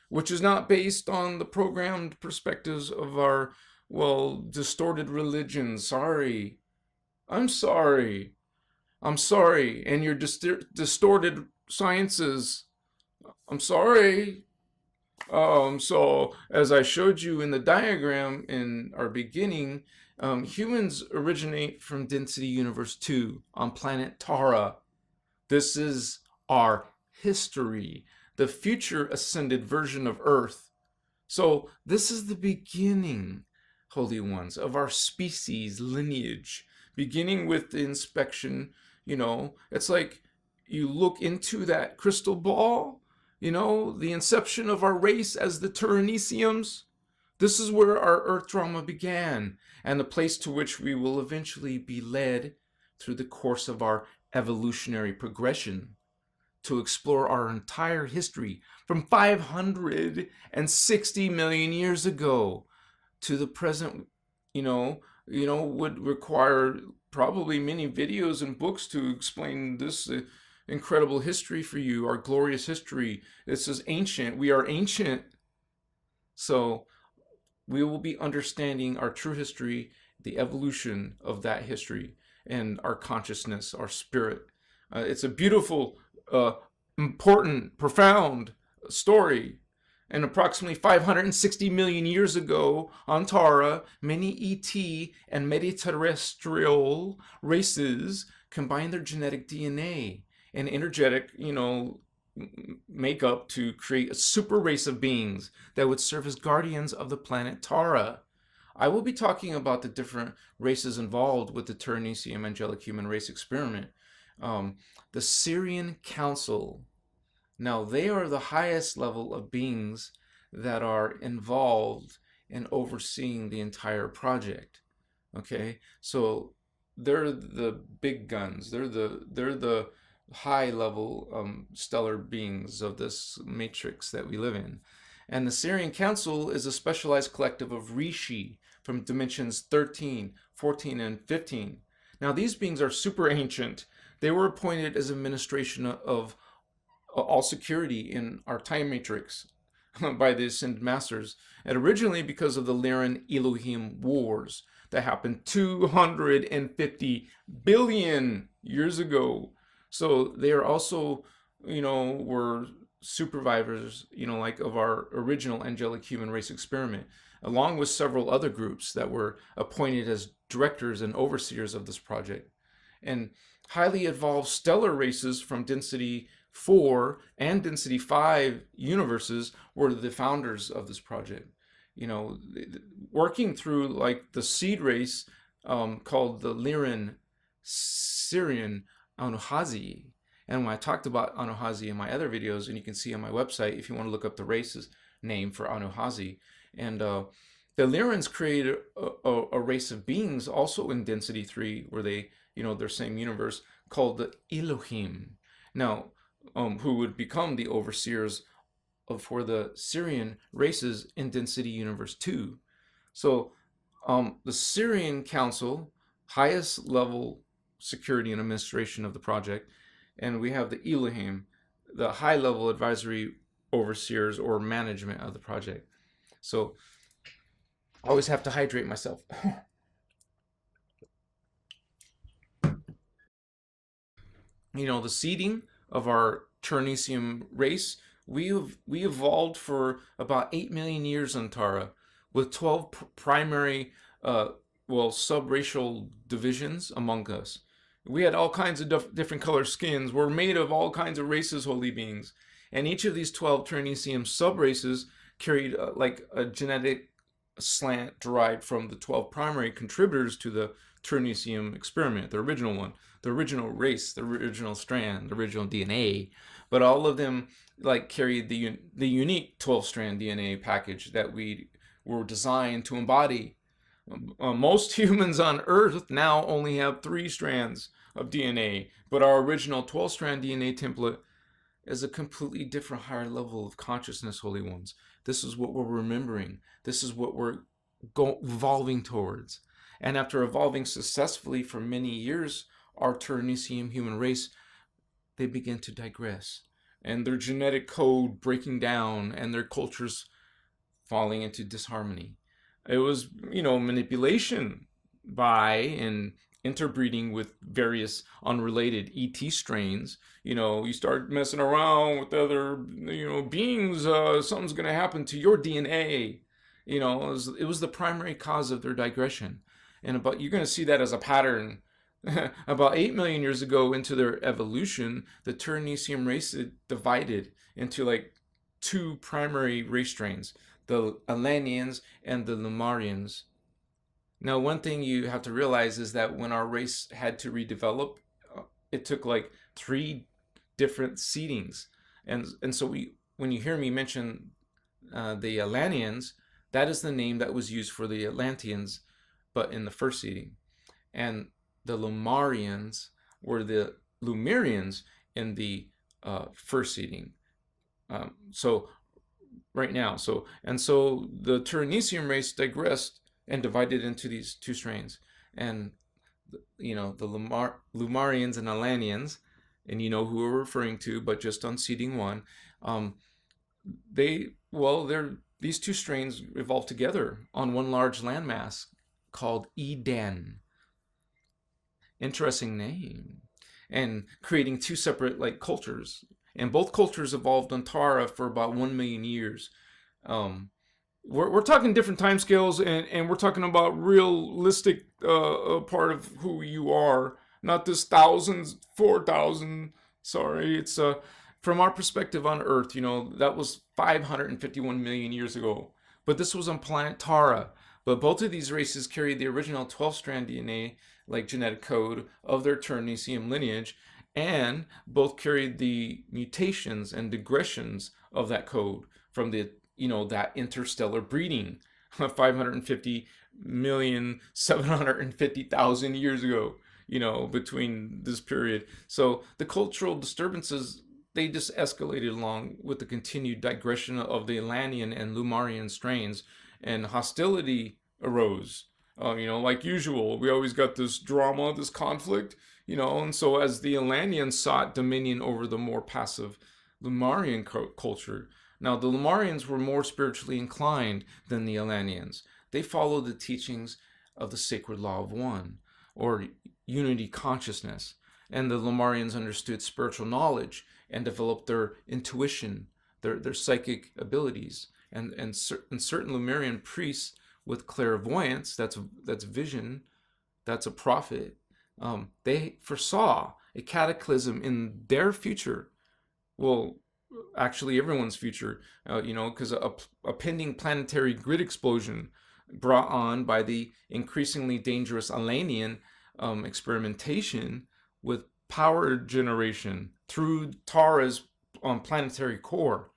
which is not based on the programmed perspectives of our, distorted religions. Sorry. I'm sorry. I'm sorry. And your distorted sciences. I'm sorry. So, as I showed you in the diagram in our beginning, humans originate from Density Universe 2 on planet Tara. This is our history, the future ascended version of Earth. So this is the beginning, Holy Ones, of our species lineage, beginning with the inspection. It's like you look into that crystal ball, the inception of our race as the Turanesiums. This is where our Earth drama began, and the place to which we will eventually be led through the course of our evolutionary progression to explore our entire history from 560 million years ago to the present. Would require probably many videos and books to explain this incredible history for you, our glorious history. This is ancient. We are ancient. So we will be understanding our true history, the evolution of that history, and our consciousness, our spirit. It's a beautiful, important, profound story. And approximately 560 million years ago on Tara, many ET and Mediterrestrial races combined their genetic DNA and energetic, makeup to create a super race of beings that would serve as guardians of the planet Tara. I will be talking about the different races involved with the Turanesium angelic human race experiment. The Syrian Council. Now, they are the highest level of beings that are involved in overseeing the entire project. Okay, so they're the big guns. They're the high level stellar beings of this matrix that we live in. And the Syrian Council is a specialized collective of Rishi from dimensions 13, 14, and 15. Now, these beings are super ancient. They were appointed as administration of all security in our time matrix by the Ascended Masters, and originally because of the Lyran Elohim Wars that happened 250 billion years ago. So they are also, were supervisors, of our original angelic human race experiment, along with several other groups that were appointed as directors and overseers of this project. And highly evolved stellar races from Density 4 and Density 5 universes were the founders of this project. Working through like the seed race called the Lyran Syrian Anuhazi. And when I talked about Anuhazi in my other videos, and you can see on my website if you want to look up the race's name for Anuhazi. And the Lyrans created a race of beings also in Density 3, where they, their same universe, called the Elohim. Now, who would become the overseers for the Syrian races in Density Universe 2. So the Syrian Council, highest level security and administration of the project, and we have the Elohim, the high level advisory overseers or management of the project. So I always have to hydrate myself. The seeding of our Turanesium race, we evolved for about 8 million years on Tara, with 12 primary, subracial divisions among us. We had all kinds of different color skins. We're made of all kinds of races, holy beings. And each of these 12 Ternesium subraces carried like a genetic slant derived from the 12 primary contributors to the Ternesium experiment, the original one, the original race, the original strand, the original DNA. But all of them like carried the unique 12-strand DNA package that we were designed to embody. Most humans on Earth now only have 3 strands of DNA, but our original 12-strand DNA template is a completely different, higher level of consciousness, holy ones. This is what we're remembering. This is what we're evolving towards. And after evolving successfully for many years, our Ternesium human race, they begin to digress. And their genetic code breaking down and their cultures falling into disharmony. It was, manipulation by and interbreeding with various unrelated ET strains. You start messing around with other, beings, something's going to happen to your DNA. It was the primary cause of their digression. And you're going to see that as a pattern. About 8 million years ago into their evolution, the Ternesium race divided into like 2 primary race strains, the Alanians and the Lumarians. Now, one thing you have to realize is that when our race had to redevelop, it took like 3 different seedings. And so when you hear me mention the Alanians, that is the name that was used for the Atlanteans, but in the first seeding. And the Lumarians were the Lemurians in the first seeding. So right now, so the Ternesium race digressed and divided into these 2 strains, and the Lumarians and Alanians, and you know who we're referring to, but just on seeding 1, these 2 strains evolved together on one large landmass called Eden. Interesting name. And creating 2 separate like cultures. And both cultures evolved on Tara for about 1 million years. We're talking different timescales, and we're talking about realistic part of who you are, not this thousands, 4,000. Sorry, it's from our perspective on Earth. That was 551 million years ago. But this was on planet Tara. But both of these races carried the original 12-strand DNA, like genetic code, of their Ternesium lineage, and both carried the mutations and digressions of that code from the, that interstellar breeding 550,750,000 years ago, between this period. So the cultural disturbances, they just escalated along with the continued digression of the Alanian and Lumarian strains, and hostility arose. Like usual, we always got this drama, this conflict, and so as the Alanians sought dominion over the more passive Lumarian culture. Now, the Lumarians were more spiritually inclined than the Alanians. They followed the teachings of the sacred law of one, or unity consciousness, and the Lumarians understood spiritual knowledge and developed their intuition, their psychic abilities. And certain Lemurian priests with clairvoyance, that's vision, that's a prophet, they foresaw a cataclysm in their future. Well, actually everyone's future, because a pending planetary grid explosion brought on by the increasingly dangerous Alanian experimentation with power generation through Tara's planetary core.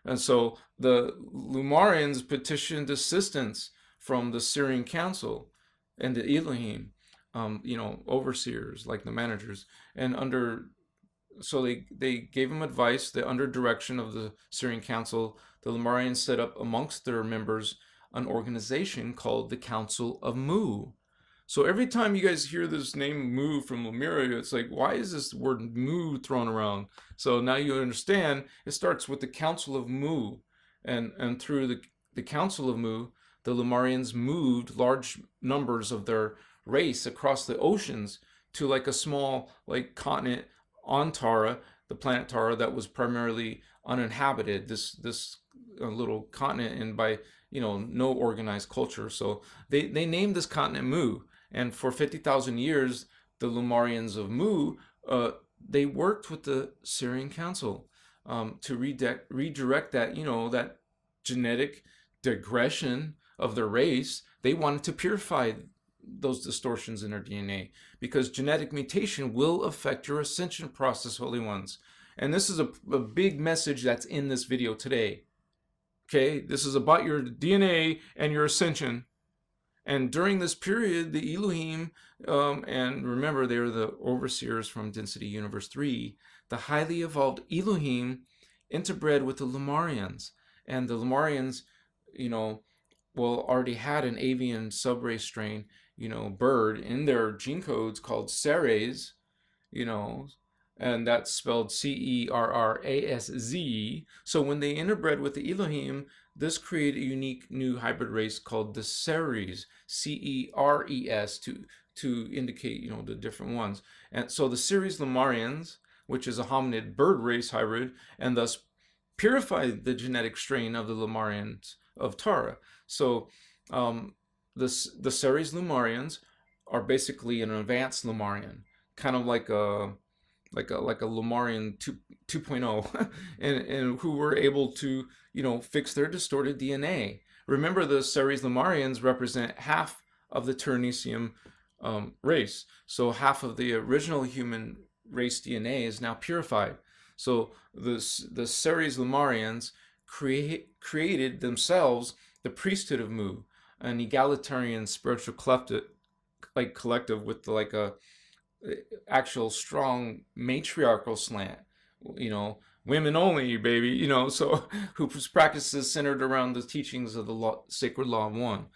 And so the Lumarians petitioned assistance from the Syrian Council and the Elohim, overseers, like the managers. And so they gave them advice that under direction of the Syrian Council, the Lumarians set up amongst their members an organization called the Council of Mu. So every time you guys hear this name Mu from Lemuria, it's like, why is this word Mu thrown around? So now you understand, it starts with the Council of Mu. And through the Council of Mu, the Lumarians moved large numbers of their race across the oceans to like a small continent on Tara, the planet Tara, that was primarily uninhabited, this little continent, and by no organized culture. So they named this continent Mu. And for 50,000 years, the Lumarians of Mu, they worked with the Syrian Council to redirect that, that genetic digression of their race. They wanted to purify those distortions in their DNA, because genetic mutation will affect your ascension process, Holy Ones. And this is a big message that's in this video today. Okay, this is about your DNA and your ascension. And during this period, the Elohim, and remember, they were the overseers from Density Universe 3, the highly evolved Elohim interbred with the Lumarians. And the Lumarians, already had an avian subrace strain, bird in their gene codes called Ceres, and that's spelled Cerraszz. So when they interbred with the Elohim, this created a unique new hybrid race called the Ceres, Ceres, to indicate, the different ones. And so the Ceres Lumarians, which is a hominid bird race hybrid, and thus purified the genetic strain of the Lumarians of Tara. So the Ceres Lumarians are basically an advanced Lumarian, kind of like a Lumarian 2.0, and who were able to, fix their distorted DNA. Remember, the Ceres Lumarians represent half of the Ternesium race. So half of the original human race DNA is now purified. So the Ceres Lumarians created themselves the priesthood of Mu, an egalitarian spiritual collective with a actual strong matriarchal slant, women only, baby, so who practices centered around the teachings of the sacred law of one,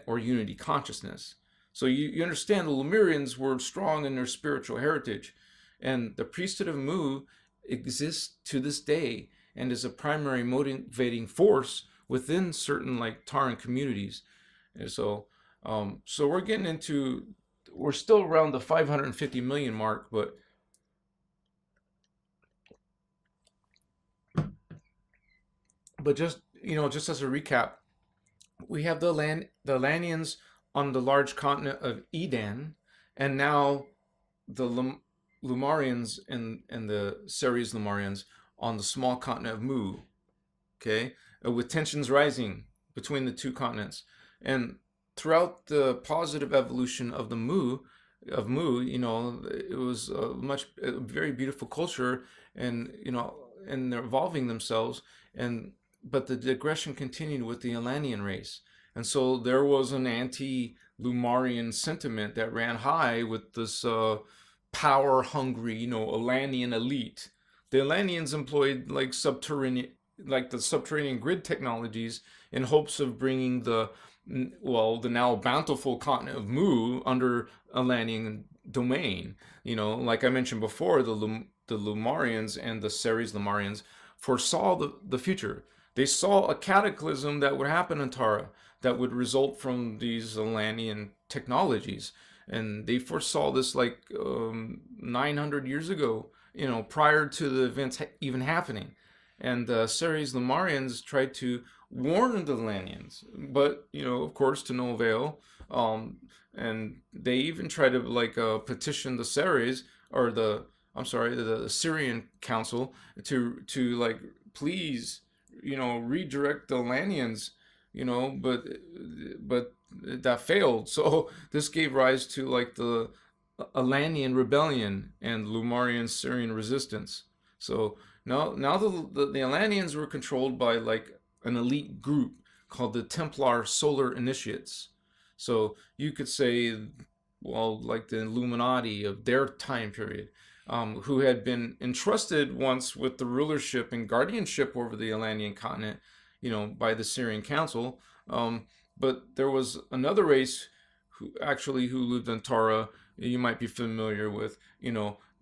or unity consciousness. So you understand the Lemurians were strong in their spiritual heritage, and the priesthood of Mu exists to this day and is a primary motivating force within certain Taran communities. And so we're still around the 550 million mark, but just as a recap, we have the Lanians on the large continent of Eden, and now the Lumarians and the Ceres Lumarians on the small continent of Mu. Okay, with tensions rising between the two continents, and throughout the positive evolution of Mu, it was a very beautiful culture, and and they're evolving themselves, but the digression continued with the Elanian race, and so there was an anti-Lumarian sentiment that ran high with this power-hungry, Elanian elite. The Elanians employed the subterranean grid technologies in hopes of bringing the now bountiful continent of Mu under Elanian domain. Like I mentioned before, the Lumarians and the Ceres Lumarians foresaw the future. They saw a cataclysm that would happen in Tara that would result from these Elanian technologies, and they foresaw this 900 years ago, prior to the events even happening. And the Ceres Lumarians tried to warn the Elanians, but of course, to no avail. And they even tried to petition the Ceres, or the Syrian Council, to please redirect the Elanians, but that failed. So this gave rise to the Elanian rebellion and Lumarian Syrian resistance. So now the Elanians were controlled by an elite group called the Templar Solar Initiates. So you could say, the Illuminati of their time period, who had been entrusted once with the rulership and guardianship over the Elanian continent, by the Syrian Council. But there was another race who lived in Tara, you might be familiar with,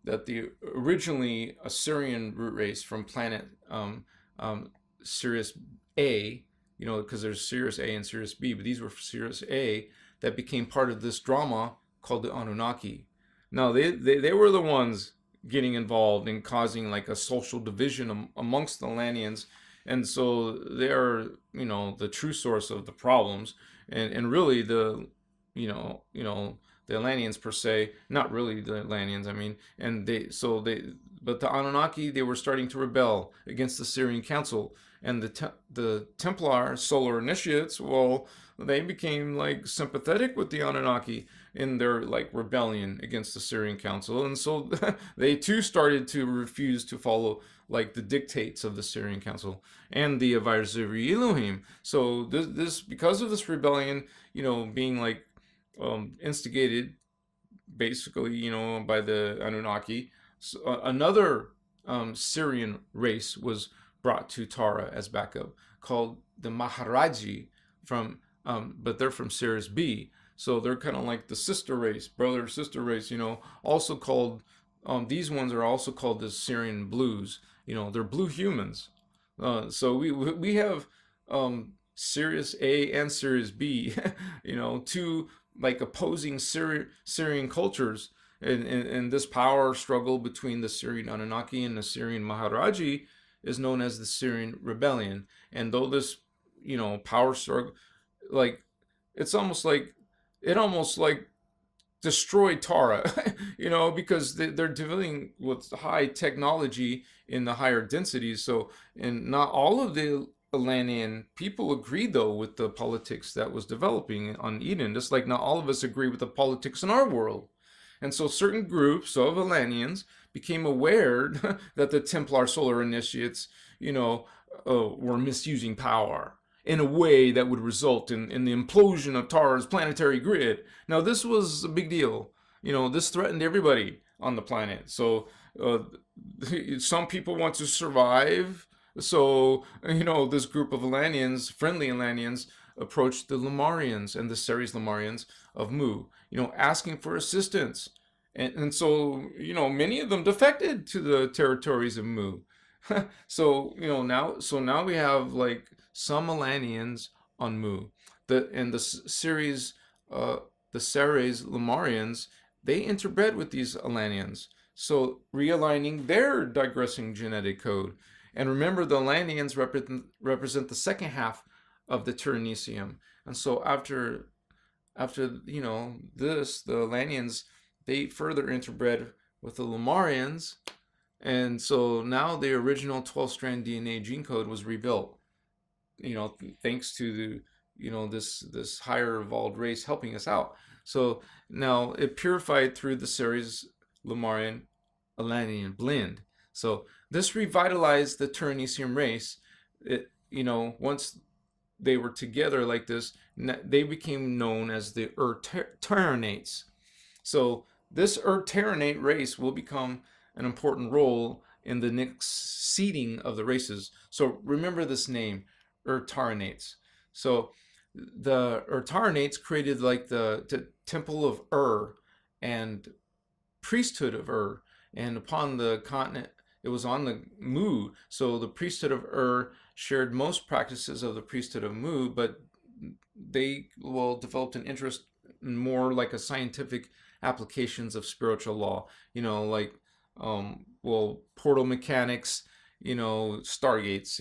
that the originally Assyrian root race from planet Sirius A, because there's Sirius A and Sirius B, but these were Sirius A that became part of this drama called the Anunnaki. Now they were the ones getting involved in causing a social division amongst the Lanians, and so they are the true source of the problems, and really the the Atlanteans per se, not really the Atlanteans, I mean, but the Anunnaki, they were starting to rebel against the Syrian Council, and the Templar solar initiates, well, they became like sympathetic with the Anunnaki in their like rebellion against the Syrian Council, and so they too started to refuse to follow like the dictates of the Syrian Council and the Avir Zuri Elohim. So this because of this rebellion, being like instigated basically, by the Anunnaki, so, another Syrian race was brought to Tara as backup, called the Maharaji, but they're from Sirius B. So they're kind of like the sister race, brother sister race, also called, these ones are also called the Syrian Blues. They're blue humans. So we have Sirius A and Sirius B, two like opposing Syrian cultures. And this power struggle between the Syrian Anunnaki and the Syrian Maharaji is known as the Syrian Rebellion. And though this, power struggle, like, it almost like destroyed Tara, because they're dealing with high technology in the higher densities. So, and not all of the Atlantean people agreed, though, with the politics that was developing on Eden, just like not all of us agree with the politics in our world. And so certain groups of Atlanteans became aware that the Templar solar initiates, were misusing power in a way that would result in the implosion of Tara's planetary grid. Now, this was a big deal. This threatened everybody on the planet. So some people want to survive. So, this group of Atlanteans, friendly Atlanteans, approached the Lemurians and the Ceres Lemurians of Mu, asking for assistance. And so, many of them defected to the territories of Mu. So, now we have like some Atlanteans on Mu. The Ceres Lemurians, they interbred with these Atlanteans. So realigning their digressing genetic code. And remember, the Atlanteans represent the second half of the Tyrannium. And so after this, the Atlanteans, they further interbred with the Lemurians. And so now the original 12-strand DNA gene code was rebuilt, thanks to this higher evolved race helping us out. So now it purified through the Ceres Lemurian Atlantean blend. So this revitalized the Tyrannium race. Once they were together like this, they became known as the Terranates. So this Terranate race will become an important role in the next seeding of the races. So remember this name, Terranates. So the Terranates created like the temple of and priesthood of and upon the continent, it was on the Mu. So the priesthood of shared most practices of the priesthood of Mu, but they developed an interest in more like a scientific applications of spiritual law, like portal mechanics, stargates,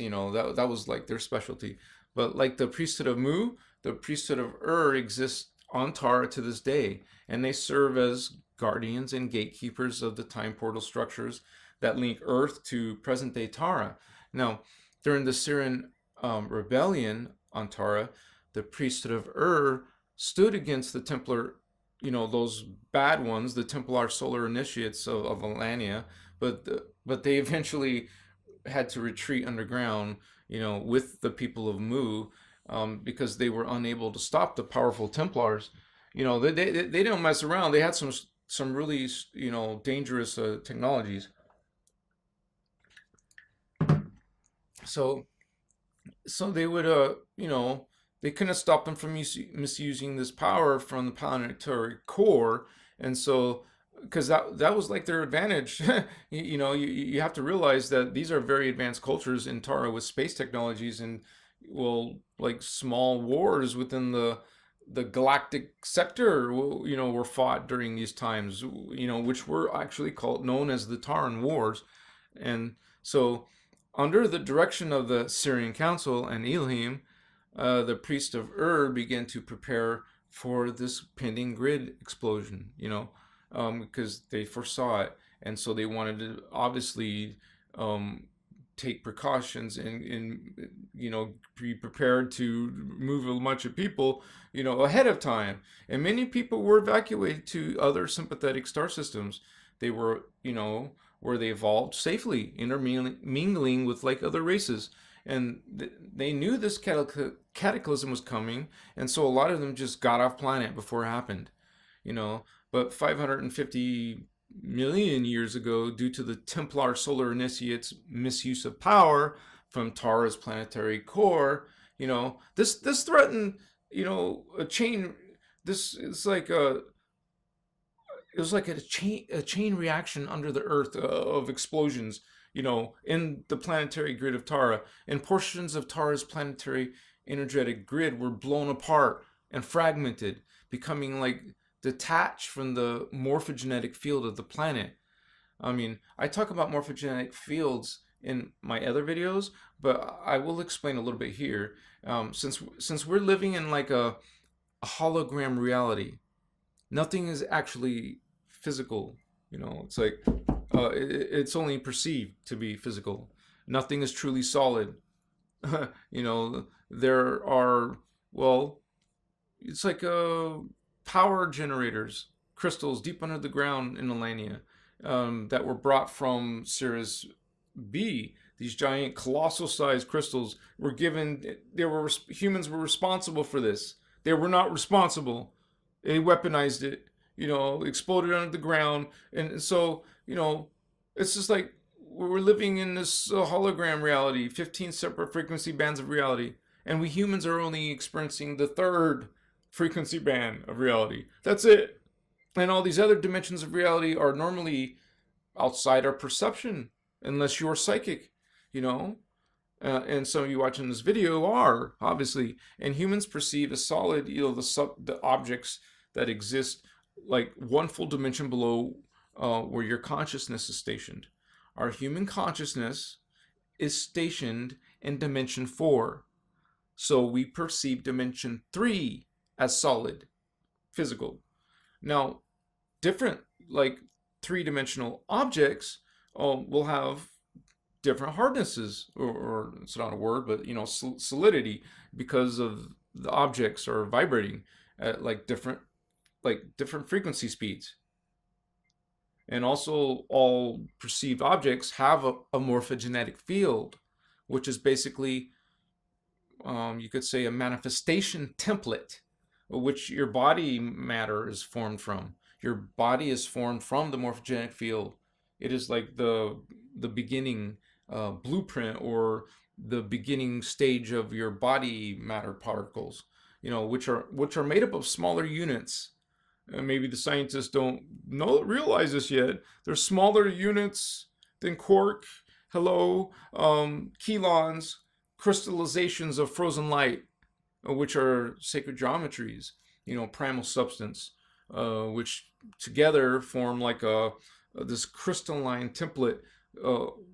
that was like their specialty. But like the priesthood of Mu, the priesthood of exists on Tara to this day, and they serve as guardians and gatekeepers of the time portal structures that link Earth to present-day Tara. Now, during the Syrian rebellion on Tara, the priesthood of stood against the Templar, those bad ones, the Templar solar initiates of Alania, but they eventually had to retreat underground, with the people of Mu, because they were unable to stop the powerful Templars. They didn't mess around. They had some really, dangerous technologies. So they would, they couldn't stop them from misusing this power from the planetary core. And so, because that was like their advantage, you have to realize that these are very advanced cultures in Tara with space technologies, and like small wars within the galactic sector, were fought during these times, which were actually known as the Taran Wars. And so, under the direction of the Syrian Council and Elohim, the priest of began to prepare for this pending grid explosion, because they foresaw it. And so they wanted to obviously um, take precautions and be prepared to move a bunch of people ahead of time. And many people were evacuated to other sympathetic star systems. They were where they evolved safely, intermingling with like other races. And they knew this cataclysm was coming, and so a lot of them just got off planet before it happened. But 550 million years ago, due to the Templar solar initiates' misuse of power from Tara's planetary core, this threatened, a chain. This is like a it was like a chain reaction under the Earth of explosions, in the planetary grid of Tara, and portions of Tara's planetary energetic grid were blown apart and fragmented, becoming like detached from the morphogenetic field of the planet. I mean, I talk about morphogenetic fields in my other videos, but I will explain a little bit here. Since we're living in like a hologram reality, nothing is actually physical. It's like it's only perceived to be physical. Nothing is truly solid. There are, well, it's like power generators, crystals deep under the ground in Alania, that were brought from Sirius B. These giant, colossal sized crystals were given. Humans were responsible for this. They were not responsible. They weaponized it. Exploded under the ground, and so it's just like we're living in this hologram reality, 15 separate frequency bands of reality, and we humans are only experiencing the third frequency band of reality. That's it. And all these other dimensions of reality are normally outside our perception, unless you're psychic, and some of you watching this video are, obviously. And humans perceive as solid, the objects that exist like one full dimension below where your consciousness is stationed. Our human consciousness is stationed in dimension 4. So we perceive dimension 3 as solid, physical. Now, different like three-dimensional objects will have different hardnesses, or it's not a word, but solidity, because of the objects are vibrating at different frequency speeds. And also, all perceived objects have a morphogenetic field, which is basically, you could say, a manifestation template, which your body matter is formed from. Your body is formed from the morphogenetic field. It is like the beginning blueprint, or the beginning stage of your body matter particles, which are made up of smaller units. Maybe the scientists don't realize this yet. They're smaller units than quark, kelons, crystallizations of frozen light, which are sacred geometries, primal substance, which together form like this crystalline template,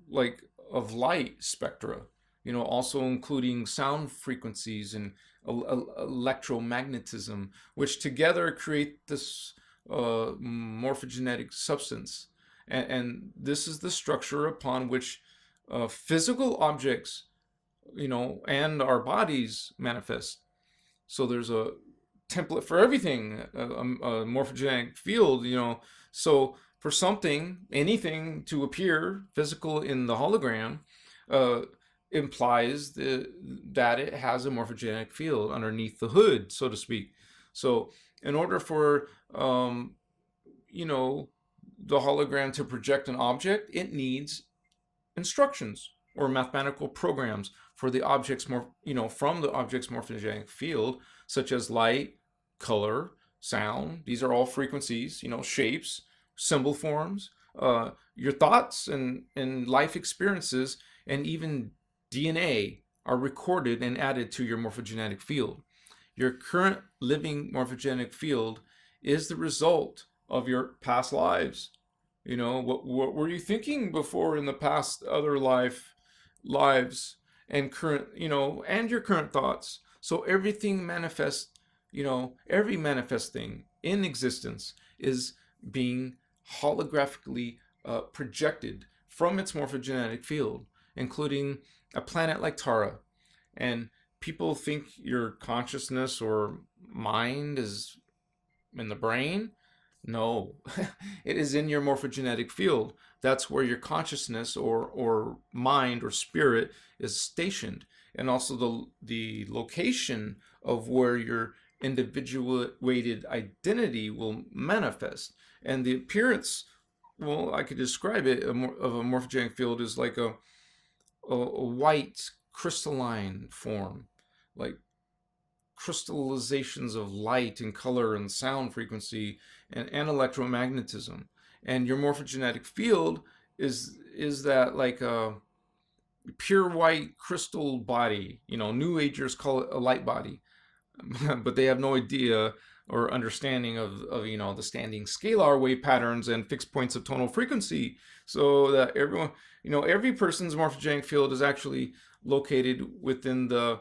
like of light spectra, also including sound frequencies and electromagnetism, which together create this morphogenetic substance. And this is the structure upon which physical objects, and our bodies manifest. So there's a template for everything, a morphogenetic field, So for anything to appear physical in the hologram, implies that it has a morphogenetic field underneath the hood, so to speak. So in order for the hologram to project an object, it needs instructions or mathematical programs for the objects from the object's morphogenetic field, such as light, color, sound. These are all frequencies, shapes, symbol forms, your thoughts and life experiences, and even DNA are recorded and added to your morphogenetic field. Your current living morphogenetic field is the result of your past lives. What were you thinking before in the past other lives, and current, and your current thoughts. So everything manifests every manifest thing in existence is being holographically projected from its morphogenetic field, including a planet like Tara. And people think your consciousness or mind is in the brain. No, it is in your morphogenetic field. That's where your consciousness or mind or spirit is stationed, and also the location of where your individuated identity will manifest. And the appearance, well, I could describe it of a morphogenic field is like a white crystalline form, like crystallizations of light and color and sound frequency and electromagnetism. And your morphogenetic field is that like a pure white crystal body. New Agers call it a light body, but they have no idea or understanding of the standing scalar wave patterns and fixed points of tonal frequency. So that everyone, every person's morphogenic field is actually located within the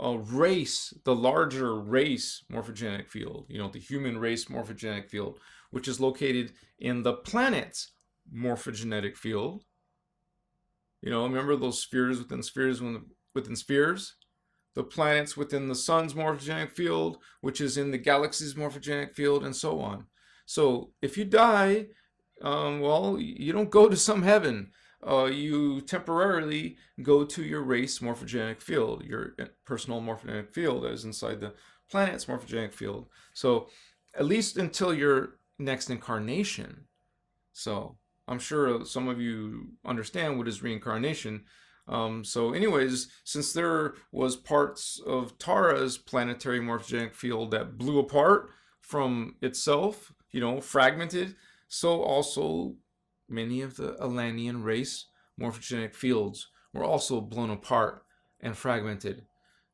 race, the larger race morphogenic field, the human race morphogenic field, which is located in the planet's morphogenetic field. Remember those spheres within spheres within spheres? The planets within the sun's morphogenic field, which is in the galaxy's morphogenic field, and so on. So if you die, well, you don't go to some heaven. You temporarily go to your race morphogenic field, your personal morphogenic field that is inside the planet's morphogenic field. So at least until your next incarnation. So I'm sure some of you understand what is reincarnation. So anyways, since there was parts of Tara's planetary morphogenic field that blew apart from itself, fragmented, so also many of the Atlantean race morphogenic fields were also blown apart and fragmented.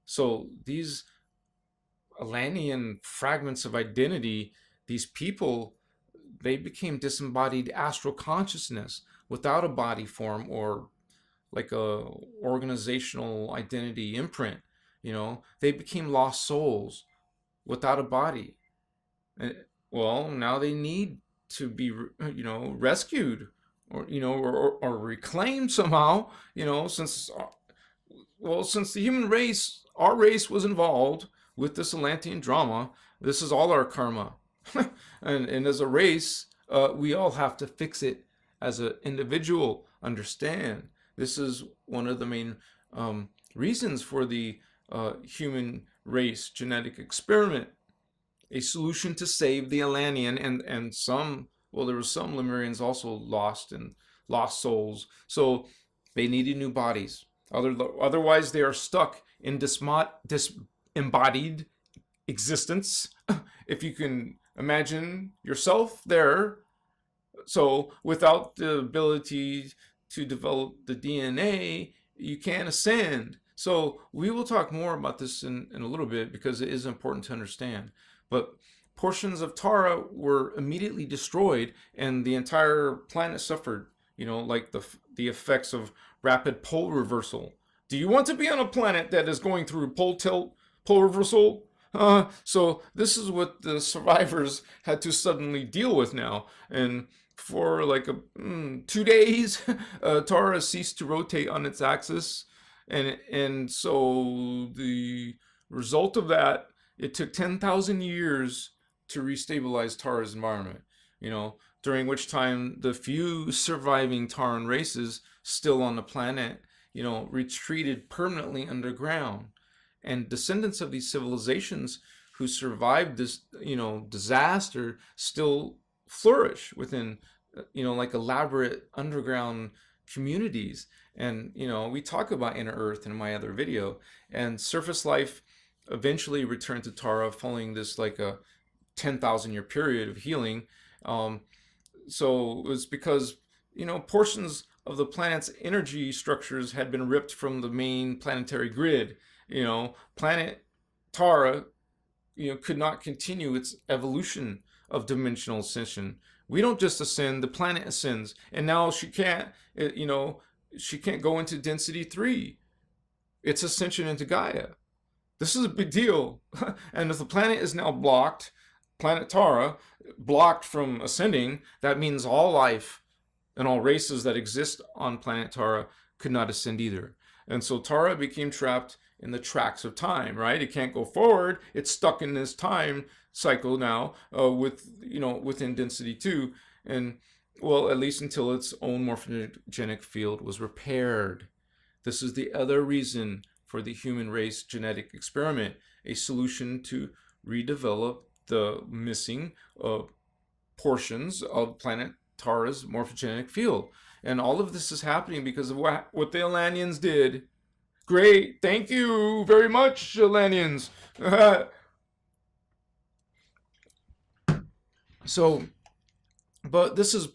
So these Atlantean fragments of identity, these people, they became disembodied astral consciousness without a body form or like a organizational identity imprint. They became lost souls without a body. Well, now they need to be rescued or reclaimed somehow, since the human race, our race, was involved with this Atlantean drama. This is all our karma. and as a race, we all have to fix it as an individual. Understand, this is one of the main reasons for the human race genetic experiment, a solution to save the Atlantean and some. Well, there were some Lemurians also lost souls, so they needed new bodies. Otherwise, they are stuck in disembodied existence. If you can imagine yourself there. So without the ability to develop the DNA, you can't ascend. So we will talk more about this in a little bit because it is important to understand. But portions of Tara were immediately destroyed and the entire planet suffered, like the effects of rapid pole reversal. Do you want to be on a planet that is going through pole tilt, pole reversal? So this is what the survivors had to suddenly deal with now. And for like 2 days, Tara ceased to rotate on its axis. And so the result of that, it took 10,000 years to restabilize Tara's environment, during which time the few surviving Taran races still on the planet, retreated permanently underground. And descendants of these civilizations who survived this, disaster still flourish within, like elaborate underground communities. And, we talk about Inner Earth in my other video. And surface life eventually returned to Tara following this like a 10,000 year period of healing. So it was because, portions of the planet's energy structures had been ripped from the main planetary grid. Planet Tara, could not continue its evolution of dimensional ascension. We don't just ascend, the planet ascends. And now she can't go into density 3. It's ascension into Gaia. This is a big deal. And if the planet is now blocked, planet Tara, blocked from ascending, that means all life and all races that exist on planet Tara could not ascend either. And so Tara became trapped in the tracks of time, right? It can't go forward. It's stuck in this time cycle now within density 2. And, well, at least until its own morphogenic field was repaired. This is the other reason for the human race genetic experiment, a solution to redevelop the missing portions of planet Tara's morphogenic field. And all of this is happening because of what the Alanians did. Great, thank you very much, Alanians. So, but this is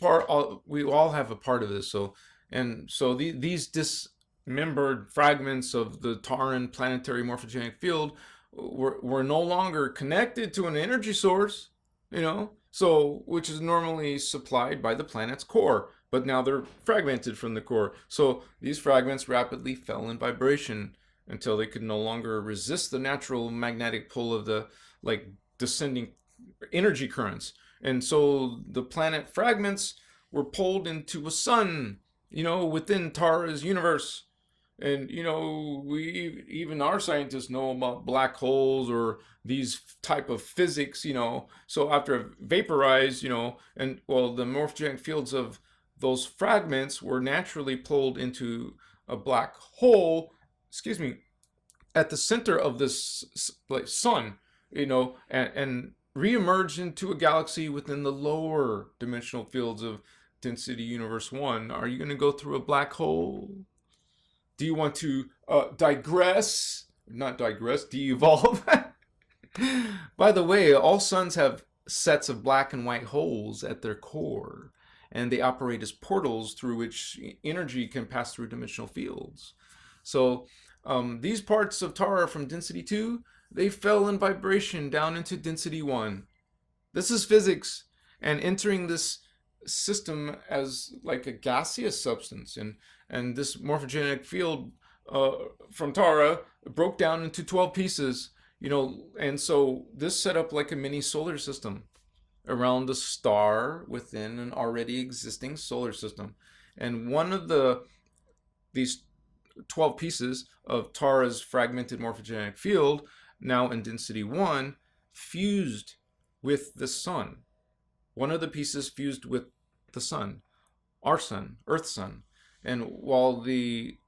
we all have a part of this. So these dismembered fragments of the Taran planetary morphogenic field were no longer connected to an energy source, which is normally supplied by the planet's core, but now they're fragmented from the core. So these fragments rapidly fell in vibration until they could no longer resist the natural magnetic pull of the descending energy currents. And so the planet fragments were pulled into a sun, within Tara's universe. And, even our scientists know about black holes or these type of physics, So after it vaporized, the morphogenic fields of those fragments were naturally pulled into a black hole, at the center of this sun, and reemerged into a galaxy within the lower dimensional fields of density universe 1. Are you going to go through a black hole? Do you want to digress? Not digress, de-evolve. By the way, all suns have sets of black and white holes at their core, and they operate as portals through which energy can pass through dimensional fields. So these parts of Tara from density 2, they fell in vibration down into density 1. This is physics, and entering this system as like a gaseous substance, and this morphogenic field from Tara broke down into 12 pieces, and so this set up like a mini solar system around a star within an already existing solar system. And one of these 12 pieces of Tara's fragmented morphogenic field, now in density 1, fused with the sun. One of the pieces fused with the sun, our sun, Earth's sun. And while the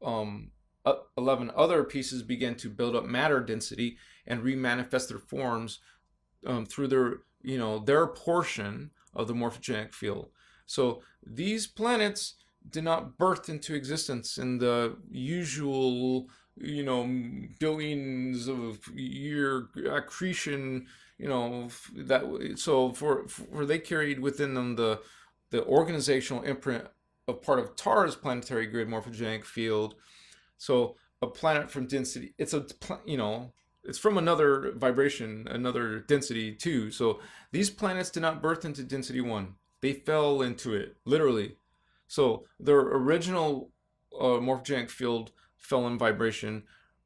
11 other pieces began to build up matter density and remanifest their forms through their portion of the morphogenic field. So these planets did not birth into existence in the usual, billions of year accretion, for they carried within them the organizational imprint of part of Tara's planetary grid morphogenic field. So a planet from density, it's from another vibration, another density too. So these planets did not birth into density 1. They fell into it, literally. So their original morphogenic field fell in vibration,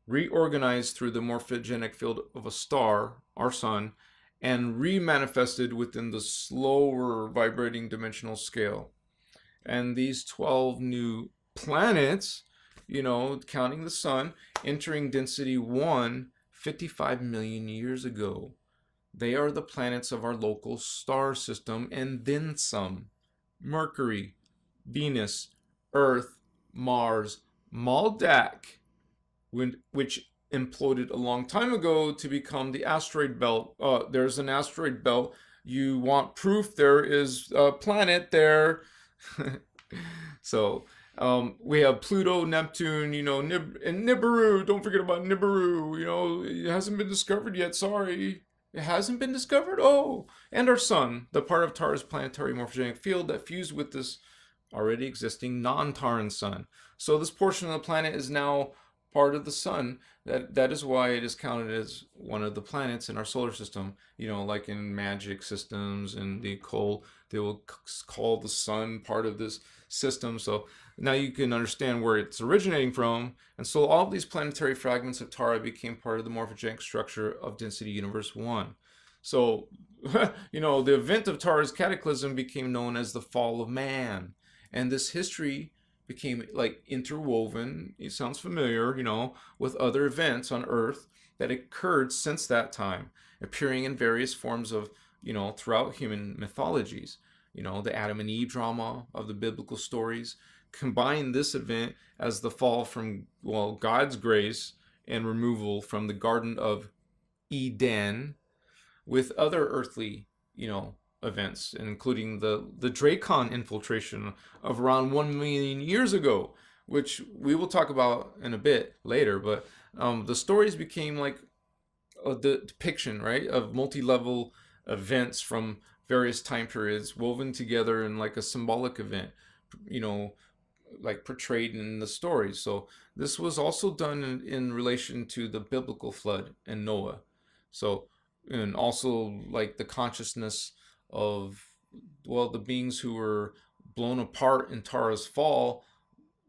reorganized through the morphogenic field of a star, our sun, and remanifested within the slower vibrating dimensional scale. And these 12 new planets, counting the sun, entering density 1 55 million years ago. They are the planets of our local star system, and then some. Mercury, Venus, Earth, Mars, Maldak, which imploded a long time ago to become the asteroid belt. There's an asteroid belt. You want proof there is a planet there. So we have Pluto, Neptune, and Nibiru. Don't forget about Nibiru. It hasn't been discovered yet. Sorry. It hasn't been discovered? Oh. And our sun, the part of Tara's planetary morphogenic field that fused with this already existing non-Taran sun. So this portion of the planet is now part of the sun. That is why it is counted as one of the planets in our solar system. Like in magic systems and the occult, they will call the sun part of this system. So now you can understand where it's originating from. And so all of these planetary fragments of Tara became part of the morphogenic structure of Density Universe 1. So, the event of Tara's cataclysm became known as the fall of man. And this history became like interwoven, it sounds familiar, with other events on Earth that occurred since that time, appearing in various forms of, throughout human mythologies. The Adam and Eve drama of the biblical stories combine this event as the fall from, God's grace and removal from the Garden of Eden with other earthly, events, including the Dracon infiltration of around 1 million years ago, which we will talk about in a bit later. But the stories became like the depiction, right, of multi-level events from various time periods woven together in like a symbolic event, like portrayed in the stories. So this was also done in relation to the biblical flood and Noah. So, and also like the consciousness of, the beings who were blown apart in Tara's fall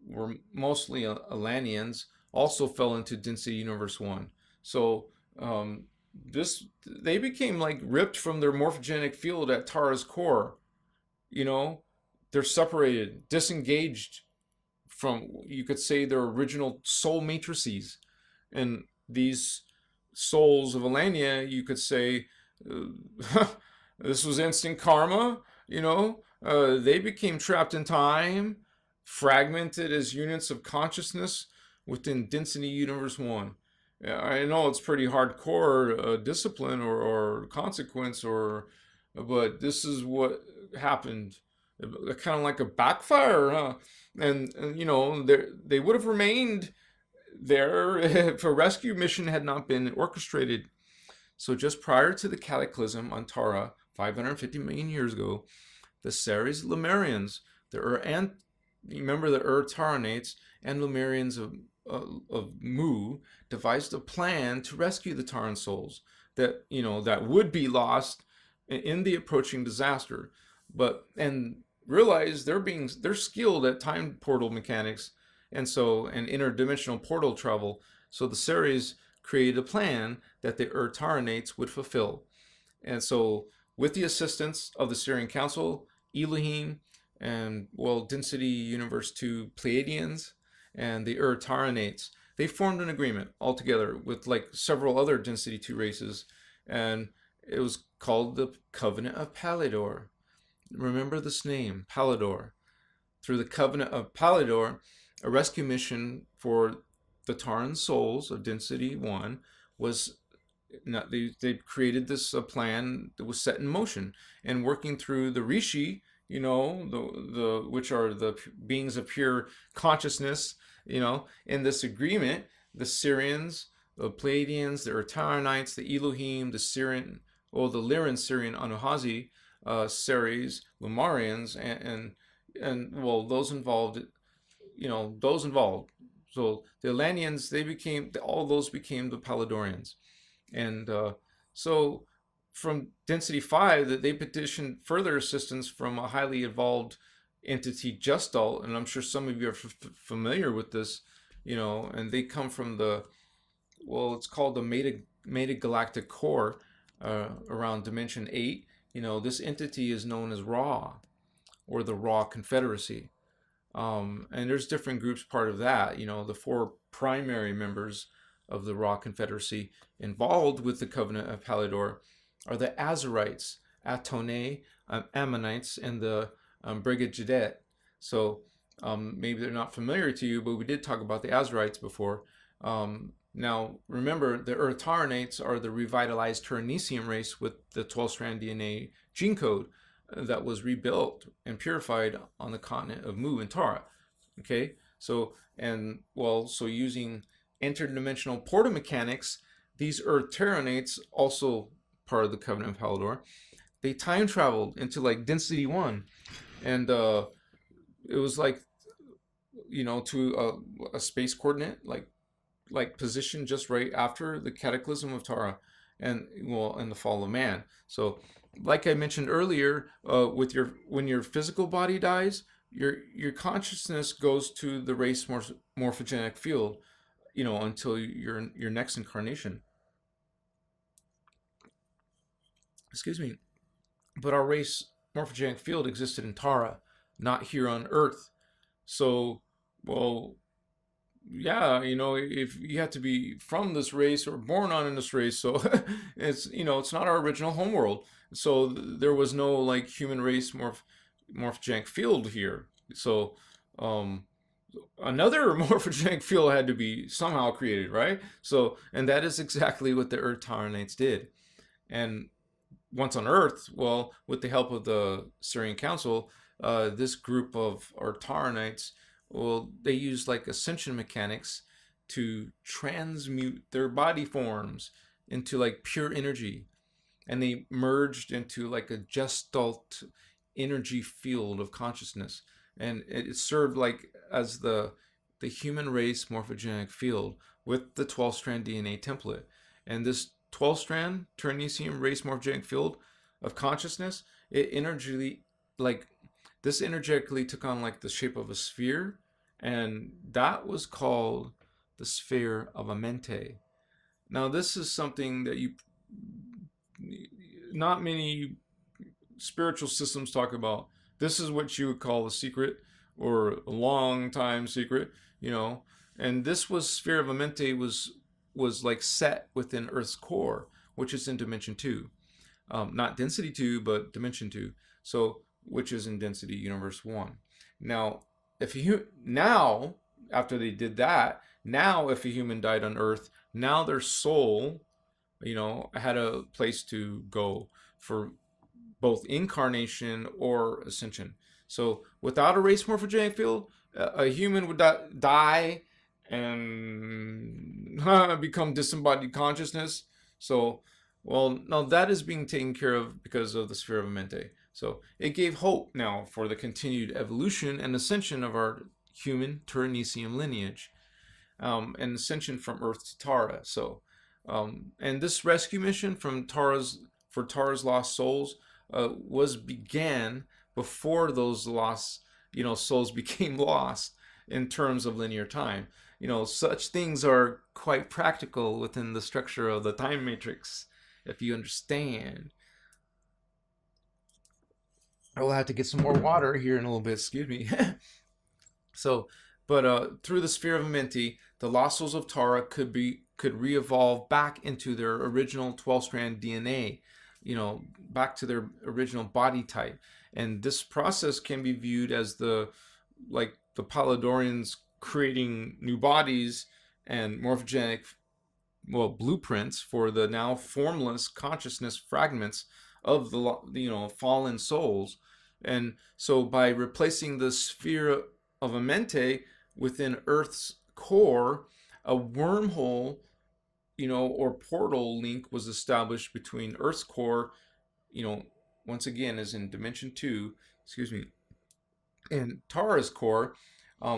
were mostly Alanians, also fell into Density Universe 1. So they became like ripped from their morphogenic field at Tara's core. They're separated, disengaged from, you could say, their original soul matrices. And these souls of Alania, you could say, this was instant karma, they became trapped in time, fragmented as units of consciousness within Density Universe 1. I know it's pretty hardcore discipline or consequence, but this is what happened. Kind of like a backfire, huh? And they would have remained there if a rescue mission had not been orchestrated. So just prior to the cataclysm on Tara, 550 million years ago, the Ceres Lemurians, remember the Taranates and Lemurians of Mu, devised a plan to rescue the Taran souls that would be lost in the approaching disaster, and realize they're skilled at time portal mechanics and interdimensional portal travel. So the Ceres created a plan that the Taranates would fulfill. And so, with the assistance of the Syrian Council, Elohim, and Density Universe 2 Pleiadians, and the Taranates, they formed an agreement altogether with like several other Density 2 races, and it was called the Covenant of Pallador. Remember this name, Pallador. Through the Covenant of Pallador, a rescue mission for the Taran souls of Density 1 was not, they created this plan that was set in motion, and working through the Rishi, the which are the beings of pure consciousness, in this agreement, the Syrians, the Pleiadians, the Taranites, the Elohim, the Syrian, the Lyran Syrian Anuhazi, Ceres, Lemurians, and those involved, So the Alanians, all those became the Palladorians. And so from Density 5, that they petitioned further assistance from a highly evolved entity, Gestalt, and I'm sure some of you are familiar with this, and they come from it's called the Metagalactic Core around Dimension 8. This entity is known as Ra, or the Ra Confederacy. And there's different groups part of that. The 4 primary members of the Ra Confederacy involved with the Covenant of Pallador are the Azarites, Atone, Ammonites, and the Brigidae. So maybe they're not familiar to you, but we did talk about the Azarites before. Now, remember, the Taranates are the revitalized Turnesium race with the 12-strand DNA gene code that was rebuilt and purified on the continent of Mu and Tara. Okay, so using interdimensional portal mechanics, these Taranates, also part of the Covenant of Pallador, they time traveled into like Density 1, and it was like to a space coordinate like like positioned just right after the cataclysm of Tara, and well, and the fall of man. So, like I mentioned earlier, with your when your physical body dies, your consciousness goes to the race morphogenic field, until your next incarnation. Excuse me. But our race morphogenic field existed in Tara, not here on Earth. So, well, yeah, if you have to be from this race or born on in this race, so it's not our original homeworld. So there was no like human race morphogenic field here. So another morphogenic field had to be somehow created, right? So, and that is exactly what the Earth Taranites did. And once on Earth, well, with the help of the Syrian Council, this group of Taranites, well, they used like ascension mechanics to transmute their body forms into like pure energy, and they merged into like a gestalt energy field of consciousness, and it served like as the human race morphogenic field with the 12-strand DNA template. And this 12-strand Ternesium race morphogenic field of consciousness, it energetically took on like the shape of a sphere, and that was called the sphere of Amenti. Now, this is something that not many spiritual systems talk about. This is what you would call a secret, or a long time secret, and this sphere of Amenti was like set within Earth's core, which is in dimension 2. Not density 2, but dimension 2. So, which is in density universe 1. Now, after they did that, now if a human died on Earth, now their soul, had a place to go for both incarnation or ascension. So without a race morphogenic field, a human would die and become disembodied consciousness. So, well, now that is being taken care of because of the sphere of Amenti. So it gave hope now for the continued evolution and ascension of our human Ternesium lineage, and ascension from Earth to Tara. So, and this rescue mission for Tara's lost souls began before those lost, souls became lost in terms of linear time. Such things are quite practical within the structure of the time matrix, if you understand. I will have to get some more water here in a little bit, excuse me. So, but through the sphere of Amenti, the lost souls of Tara could re-evolve back into their original 12-strand DNA, back to their original body type. And this process can be viewed as the Palladorians creating new bodies and morphogenic, blueprints for the now formless consciousness fragments of the fallen souls. And so by replacing the sphere of Amenti within Earth's core, a wormhole, or portal link was established between Earth's core, once again is in dimension 2, and Tara's core,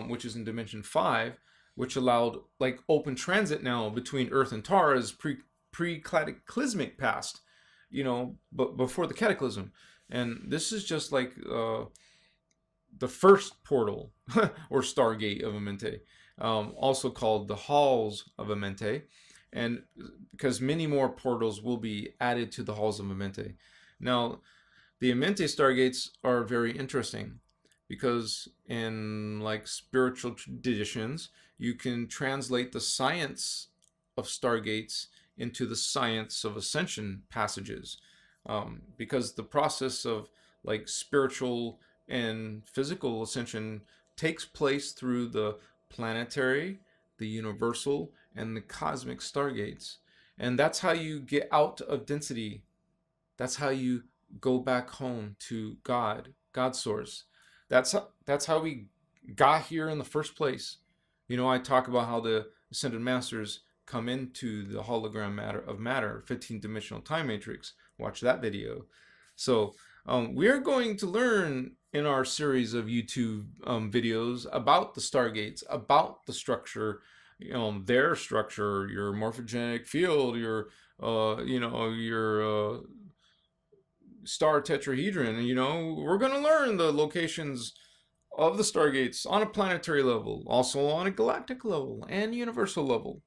which is in dimension 5, which allowed like open transit now between Earth and Tara's pre-cataclysmic past, but before the cataclysm. And this is just like the first portal or Stargate of Amenti, also called the Halls of Amenti, and because many more portals will be added to the Halls of Amenti. Now, the Amenti Stargates are very interesting because in like spiritual traditions, you can translate the science of Stargates into the science of ascension passages, because the process of like spiritual and physical ascension takes place through the planetary, the universal, and the cosmic stargates. And that's how you get out of density. That's how you go back home to God's source. That's how we got here in the first place. I talk about how the Ascended Masters come into the hologram matter, 15-dimensional time matrix. Watch that video. So we're going to learn in our series of YouTube videos about the Stargates, about the structure, their structure, your morphogenic field, your star tetrahedron. We're going to learn the locations of the stargates on a planetary level, also on a galactic level and universal level.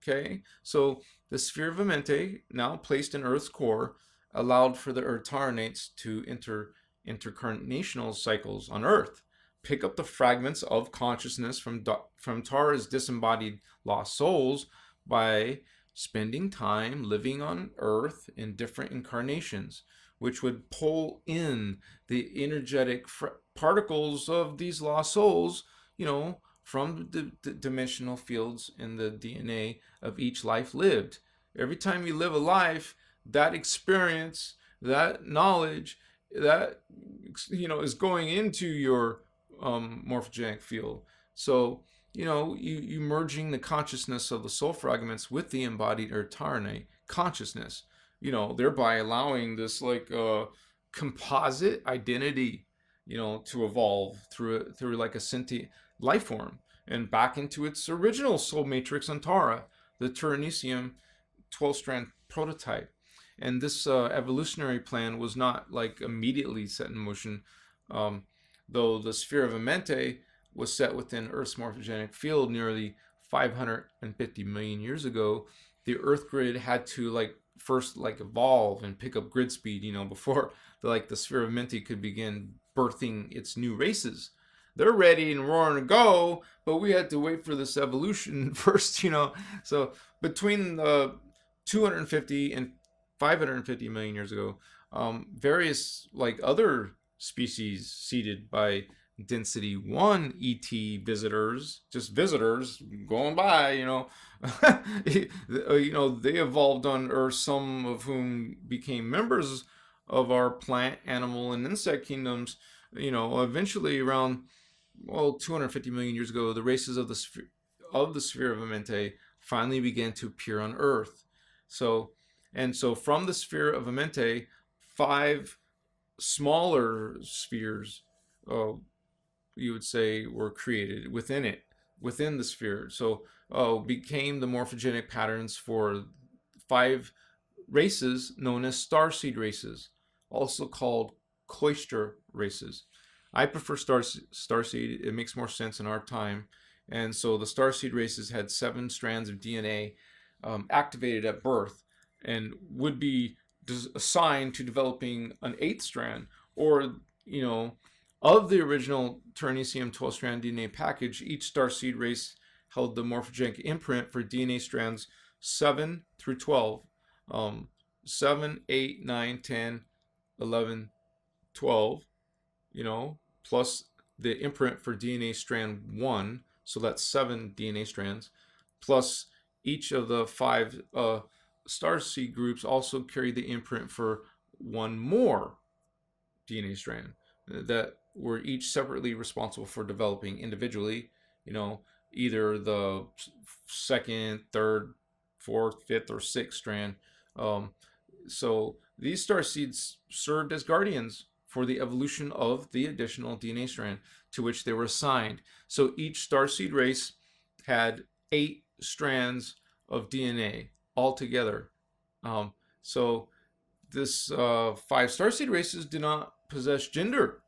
Okay, so the sphere of Amenti, now placed in Earth's core, allowed for the Ertarinates to enter intercarnational cycles on Earth, pick up the fragments of consciousness from Tara's disembodied lost souls by spending time living on Earth in different incarnations, which would pull in the energetic particles of these lost souls, from the dimensional fields in the DNA of each life lived. Every time you live a life, that experience, that knowledge, that is going into your morphogenic field. So you merging the consciousness of the soul fragments with the embodied Ertarine consciousness, thereby allowing this composite identity, to evolve through like a sentient life form and back into its original soul matrix on Tara, the Turnesium 12-strand prototype. And this evolutionary plan was not immediately set in motion, though the sphere of Amenti was set within Earth's morphogenic field nearly 550 million years ago. The Earth grid had to first evolve and pick up grid speed, before the sphere of Amenti could begin birthing its new races. They're ready and roaring to go, but we had to wait for this evolution first, So between the 250 and 550 million years ago, various other species seeded by density 1 ET visitors, just visitors going by, they evolved on Earth, some of whom became members of our plant, animal, and insect kingdoms. Eventually around 250 million years ago, the races of the sphere of Amenti finally began to appear on Earth. So from the sphere of Amenti, 5 smaller spheres, you would say, were created within the sphere. So became the morphogenic patterns for 5 races known as starseed races, also called cloister races. I prefer starseed. It makes more sense in our time. And so the starseed races had 7 strands of DNA activated at birth and would be assigned to developing an 8th strand, or of the original Turnesium 12-strand DNA package. Each starseed race held the morphogenic imprint for DNA strands 7 through 12, 7, 8, 9, 10, 11, 12, plus the imprint for DNA strand 1, so that's 7 DNA strands, plus each of the 5 starseed groups also carry the imprint for 1 more DNA strand that were each separately responsible for developing individually, either the 2nd, 3rd, 4th, 5th, or 6th strand. So these starseeds served as guardians for the evolution of the additional DNA strand to which they were assigned. So each starseed race had 8 strands of DNA altogether. So this 5 starseed races do not possess gender.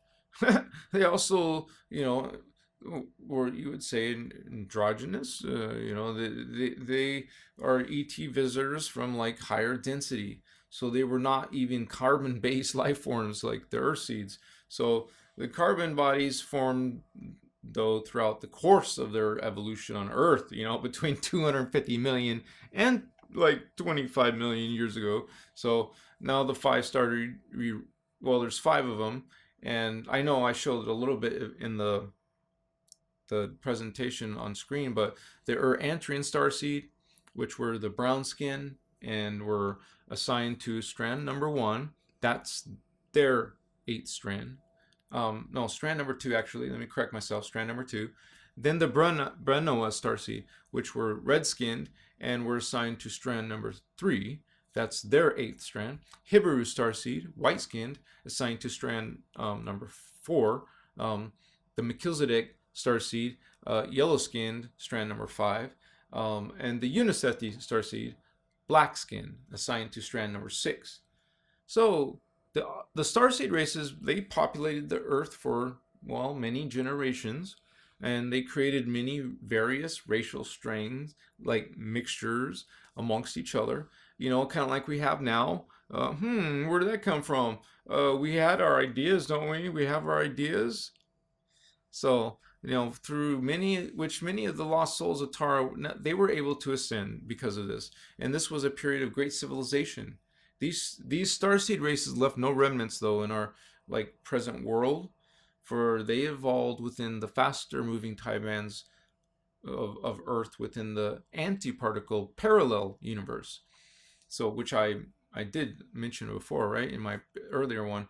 They also, or you would say androgynous. They are ET visitors from higher density. So they were not even carbon-based life forms like the Earthseeds. So the carbon bodies formed, though, throughout the course of their evolution on Earth, between 250 million and 25 million years ago. So now the 5 started, there's 5 of them. And I know I showed it a little bit in the presentation on screen, but the Antrian starseed, which were the brown skin and were assigned to strand number 1, that's their 8th strand. No, strand number 2, actually. Let me correct myself. Strand number 2. Then the Brenoa starseed, which were red-skinned and were assigned to strand number 3. That's their 8th strand. Hibaru starseed, white-skinned, assigned to strand number 4. The Melchizedek starseed, yellow-skinned, strand number 5. And the Uniceti starseed, black skin, assigned to strand number 6. So the starseed races, they populated the Earth for, well, many generations, and they created many various racial strains, like mixtures amongst each other. Kind of like we have now. Where did that come from? We had our ideas, don't we? We have our ideas. So, through many of the lost souls of Tara, they were able to ascend because of this. And this was a period of great civilization. These starseed races left no remnants, though, in our present world, for they evolved within the faster moving time bands of Earth within the antiparticle parallel universe. So, which I did mention before, right, in my earlier one.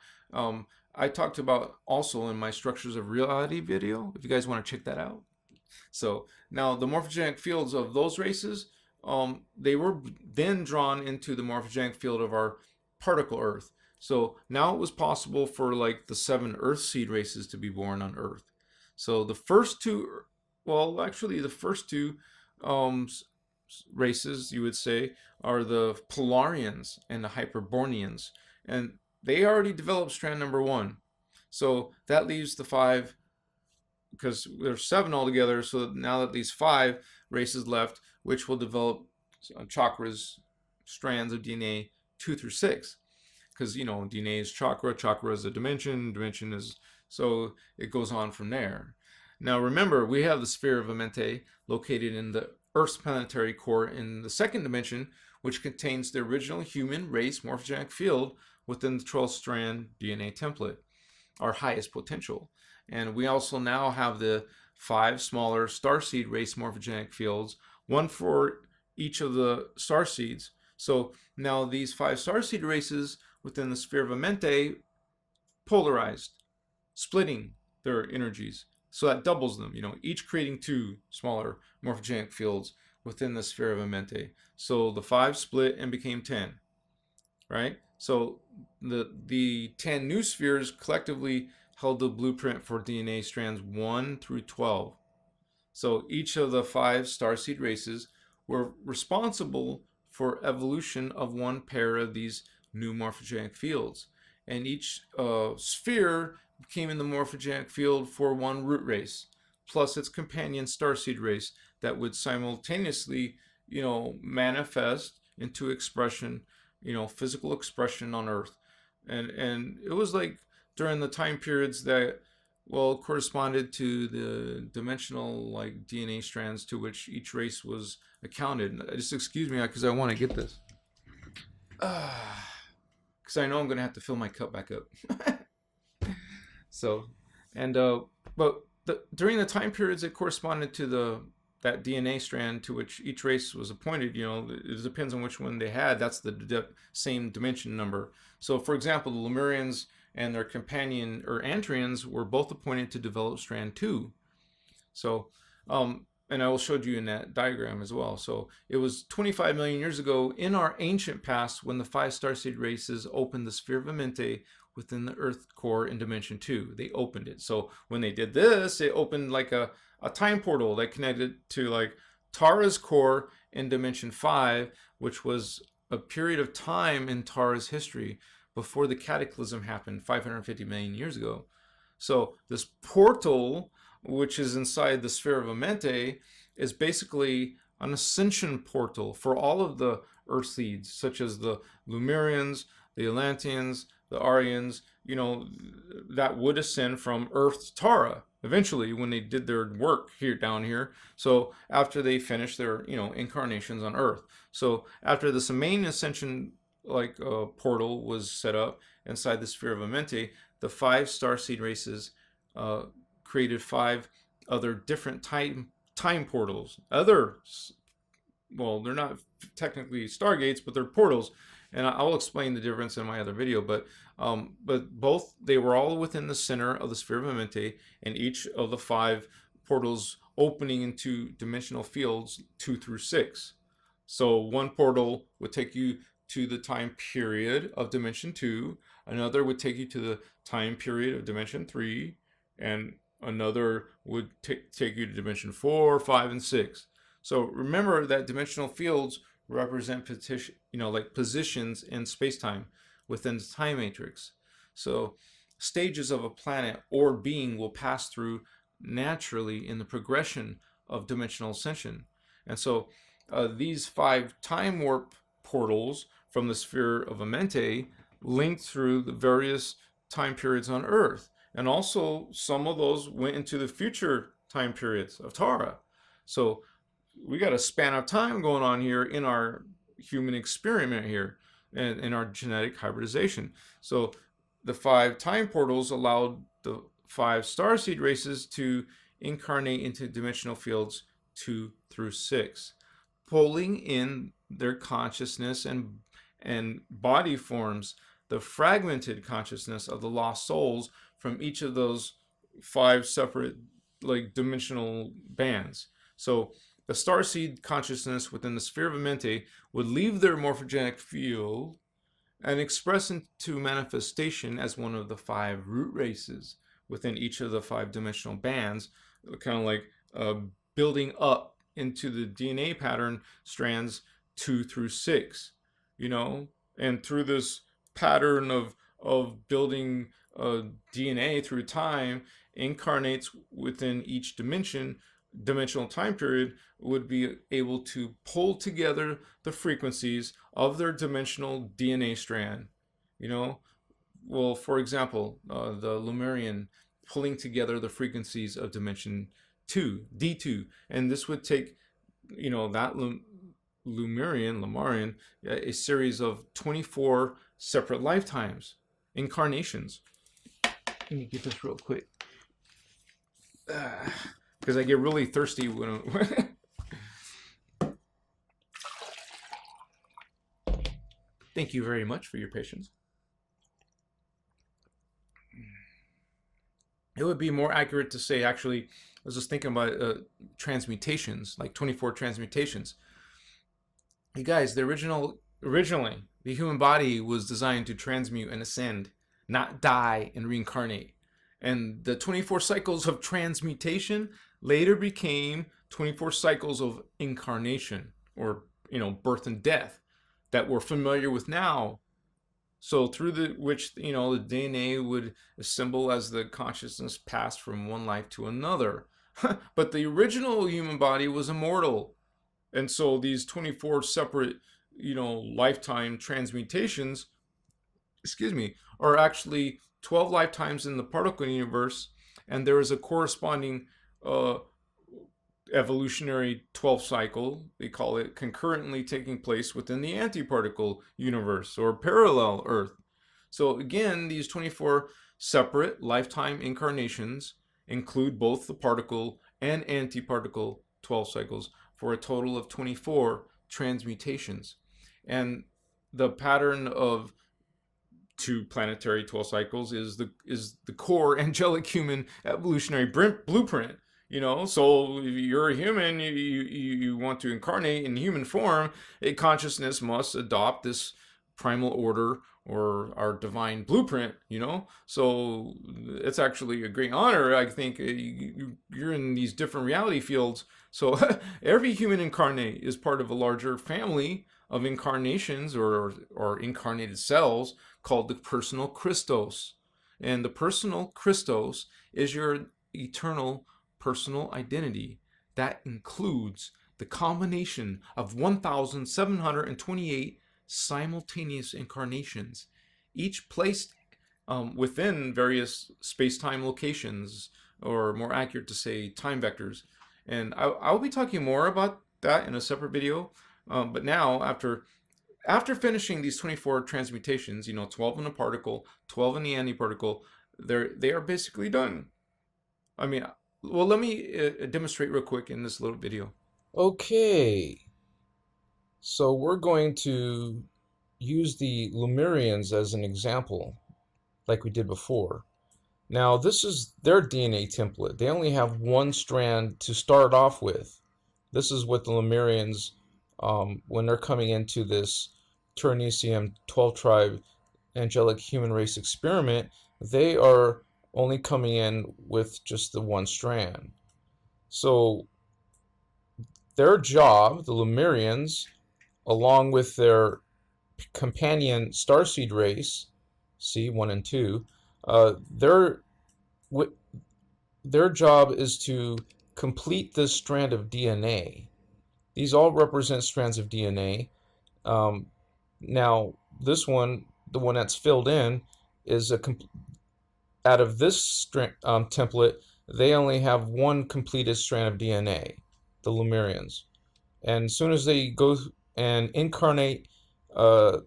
I talked about also in my Structures of Reality video, if you guys want to check that out. So now the morphogenic fields of those races, they were then drawn into the morphogenic field of our particle Earth. So now it was possible for the 7 Earth seed races to be born on Earth. So the first two, the first two races, you would say, are the Polarians and the Hyperboreans. And they already developed strand number 1. So that leaves the 5, because there's 7 altogether. So now that these 5 races left, which will develop chakras, strands of DNA 2 through 6. Because, DNA is chakra, chakra is a dimension is, so it goes on from there. Now remember, we have the sphere of Amenti located in the Earth's planetary core in the 2nd dimension, which contains the original human race morphogenic field within the 12-strand DNA template, our highest potential. And we also now have the 5 smaller starseed race morphogenic fields, one for each of the starseeds. So now these 5 starseed races within the sphere of Amenti polarized, splitting their energies. So that doubles them, each creating 2 smaller morphogenic fields within the sphere of Amenti. So the 5 split and became 10, right? So the 10 new spheres collectively held the blueprint for DNA strands 1 through 12. So each of the 5 starseed races were responsible for evolution of one pair of these new morphogenic fields. And each sphere became in the morphogenic field for one root race, plus its companion starseed race that would simultaneously, manifest into expression, physical expression on Earth. And it was during the time periods that, corresponded to the dimensional DNA strands to which each race was accounted. Just excuse me, because I want to get this. Because I know I'm going to have to fill my cup back up. So, and but during the time periods that corresponded to that DNA strand to which each race was appointed, it depends on which one they had. That's the same dimension number. So, for example, the Lemurians and their companion or Antrians were both appointed to develop strand 2. So, and I will show you in that diagram as well. So it was 25 million years ago in our ancient past when the 5 starseed races opened the sphere of Amenti within the Earth core in dimension 2. They opened it. So when they did this, it opened a time portal that connected to Tara's core in dimension 5, which was a period of time in Tara's history before the cataclysm happened 550 million years ago. So this portal, which is inside the sphere of Amenti, is basically an ascension portal for all of the Earth seeds, such as the Lemurians, the Atlanteans, the Aryans, that would ascend from Earth to Tara eventually when they did their work down here. So after they finished their, incarnations on Earth. So after this main ascension portal was set up inside the sphere of Amenti, the 5 starseed races created 5 other different time portals. They're not technically stargates, but they're portals, and I'll explain the difference in my other video. But both, they were all within the center of the sphere of Amenti, and each of the 5 portals opening into dimensional fields 2 through 6. So one portal would take you to the time period of dimension 2, another would take you to the time period of dimension 3, and another would take you to dimension 4, 5, and 6. So remember that dimensional fields represent like positions in space-time within the time matrix. So stages of a planet or being will pass through naturally in the progression of dimensional ascension. And so these 5 time warp portals from the sphere of Amente linked through the various time periods on Earth. And also, some of those went into the future time periods of Tara. So we got a span of time going on here in our human experiment here and in our genetic hybridization. So the 5 time portals allowed the 5 starseed races to incarnate into dimensional fields 2 through 6, pulling in their consciousness and body forms, the fragmented consciousness of the lost souls from each of those 5 separate like dimensional bands. So the starseed consciousness within the sphere of Amente would leave their morphogenic field and express into manifestation as one of the 5 root races within each of the 5 dimensional bands, kind of like building up into the DNA pattern strands 2 through 6, and through this pattern of building DNA through time incarnates within each dimensional time period would be able to pull together the frequencies of their dimensional DNA strand. Well, for example, the Lemurian pulling together the frequencies of dimension 2, D2, and this would take, that Lemurian, a series of 24 separate lifetimes, incarnations. Let me get this real quick. Because I get really thirsty when Thank you very much for your patience. It would be more accurate to say, actually, I was just thinking about transmutations, like 24 transmutations. You guys, originally, the human body was designed to transmute and ascend, not die and reincarnate. And the 24 cycles of transmutation later became 24 cycles of incarnation, or birth and death, that we're familiar with now. So through which the DNA would assemble as the consciousness passed from one life to another. But the original human body was immortal, and so these 24 separate lifetime transmutations, are actually 12 lifetimes in the particle universe, and there is a corresponding evolutionary 12th cycle, they call it, concurrently taking place within the antiparticle universe or parallel Earth. So again, these 24 separate lifetime incarnations include both the particle and antiparticle 12 cycles for a total of 24 transmutations. And the pattern of 2 planetary 12 cycles is the core angelic human evolutionary blueprint. So if you're a human, you want to incarnate in human form, a consciousness must adopt this primal order or our divine blueprint, So it's actually a great honor. I think you're in these different reality fields. So every human incarnate is part of a larger family of incarnations or incarnated cells called the personal Christos. And the personal Christos is your eternal personal identity that includes the combination of 1,728 simultaneous incarnations, each placed within various space-time locations, or more accurate to say, time vectors. And I'll be talking more about that in a separate video. But now, after finishing these 24 transmutations, 12 in the particle, 12 in the antiparticle, they are basically done. Well, let me demonstrate real quick in this little video. Okay, so we're going to use the Lemurians as an example, like we did before. Now, this is their DNA template. They only have 1 strand to start off with. This is what the Lemurians, when they're coming into this Ternesium 12-tribe angelic human race experiment, they are only coming in with just the 1 strand. So their job, the Lemurians, along with their companion starseed race, C1 and 2, their job is to complete this strand of DNA. These all represent strands of DNA. Now, this one, the one that's filled in, is out of this template, they only have one completed strand of DNA, the Lemurians. And as soon as they go and incarnate, well,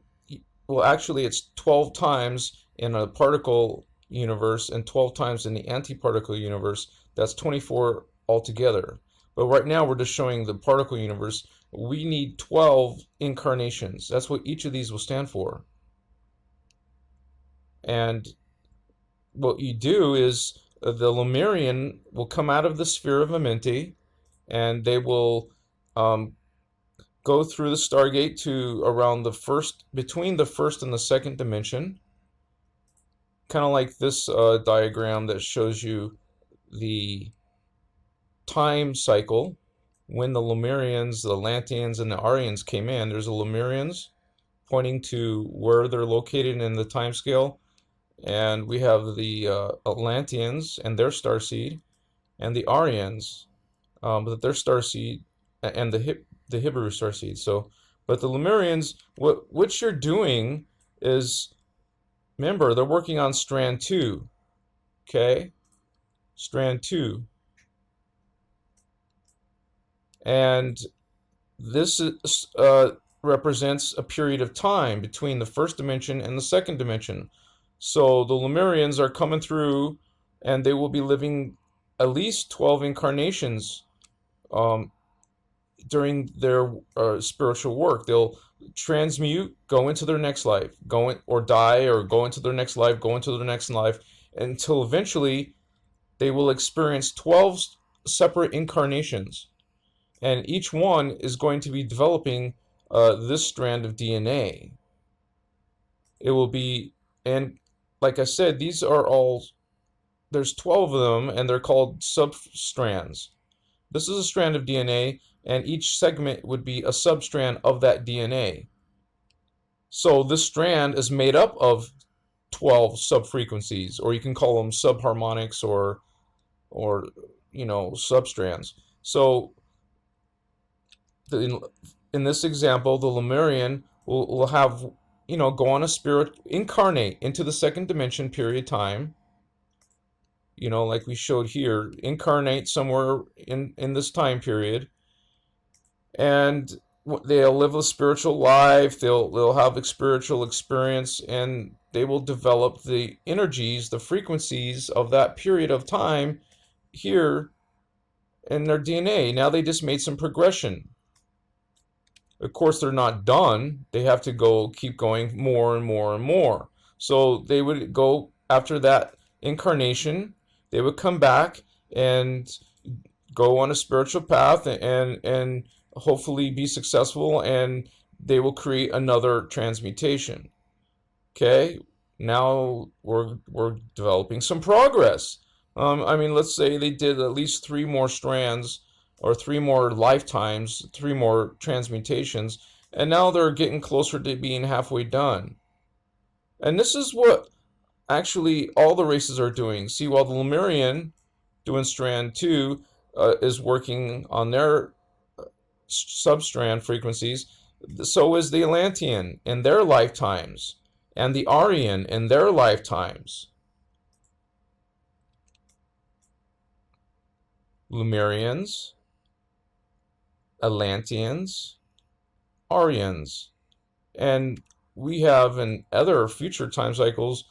actually, it's 12 times in a particle universe and 12 times in the antiparticle universe. That's 24 altogether. But right now, we're just showing the particle universe. We need 12 incarnations. That's what each of these will stand for. And what you do is the Lemurian will come out of the sphere of Amenti, and they will go through the Stargate to around between the first and the second dimension. Kind of like this diagram that shows you the time cycle when the Lemurians, the Atlanteans, and the Aryans came in. There's the Lemurians pointing to where they're located in the time scale, and we have the Atlanteans and their starseed, and the Aryans, but their starseed, and the Hibiru starseed. So, but the Lemurians, what you're doing is, remember, they're working on strand 2. Okay, strand 2. And this represents a period of time between the first dimension and the second dimension. So the Lemurians are coming through, and they will be living at least 12 incarnations during their spiritual work. They'll transmute, go into their next life, or die, or go into their next life, go into their next life, until eventually they will experience 12 separate incarnations. And each one is going to be developing this strand of DNA. It will be, and like I said, these are all, there's 12 of them, and they're called substrands. This is a strand of DNA, and each segment would be a substrand of that DNA. So this strand is made up of 12 subfrequencies, or you can call them subharmonics, or substrands. So in this example, the Lemurian will have, go on a spirit, incarnate into the second dimension period time, like we showed here, incarnate somewhere in this time period, and they'll live a spiritual life, they'll have a spiritual experience, and they will develop the energies, the frequencies of that period of time here in their DNA. Now they just made some progression. Of course, they're not done. They have to keep going more and more and more. So they would go after that incarnation. They would come back and go on a spiritual path and hopefully be successful, and they will create another transmutation. Okay, now we're developing some progress. Let's say they did at least 3 more strands, or 3 more lifetimes, 3 more transmutations, and now they're getting closer to being halfway done. And this is what actually all the races are doing. See, while the Lemurian, doing strand 2, is working on their substrand frequencies, so is the Atlantean in their lifetimes, and the Aryan in their lifetimes. Lemurians, Atlanteans, Aryans. And we have in other future time cycles,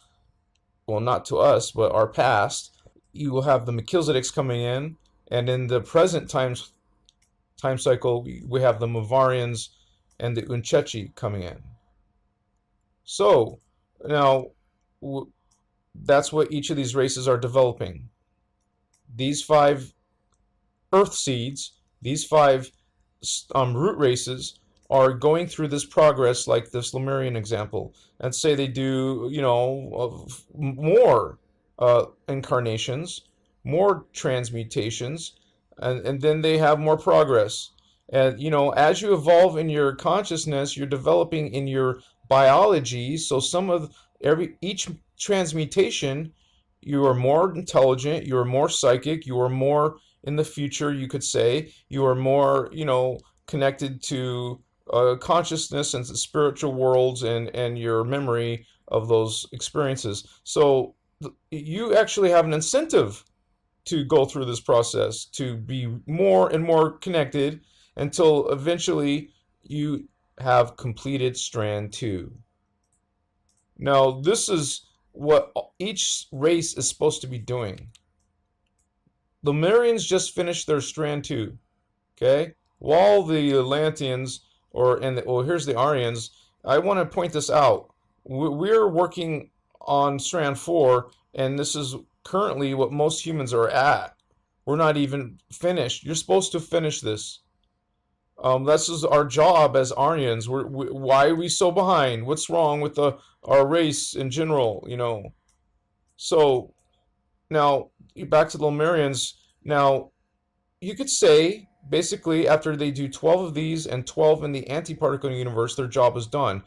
well, not to us, but our past, you will have the Melchizedeks coming in, and in the present time cycle, we have the Mavarians and the Unchechi coming in. So, now, that's what each of these races are developing. These 5 Earth seeds, these 5 root races, are going through this progress, like this Lemurian example, and say they do, more incarnations, more transmutations, and then they have more progress. And as you evolve in your consciousness, you're developing in your biology. So each transmutation, you are more intelligent, you are more psychic, you are more in the future, you could say. You are more, connected to consciousness and the spiritual worlds and your memory of those experiences. So you actually have an incentive to go through this process, to be more and more connected until eventually you have completed strand 2. Now, this is what each race is supposed to be doing. The Lemurians just finished their strand 2, okay? While the Atlanteans, here's the Aryans. I want to point this out. We're working on strand 4, and this is currently what most humans are at. We're not even finished. You're supposed to finish this. This is our job as Aryans. Why are we so behind? What's wrong with our race in general? So now back to the Lemurians. Now you could say basically after they do 12 of these and 12 in the antiparticle universe, their job is done,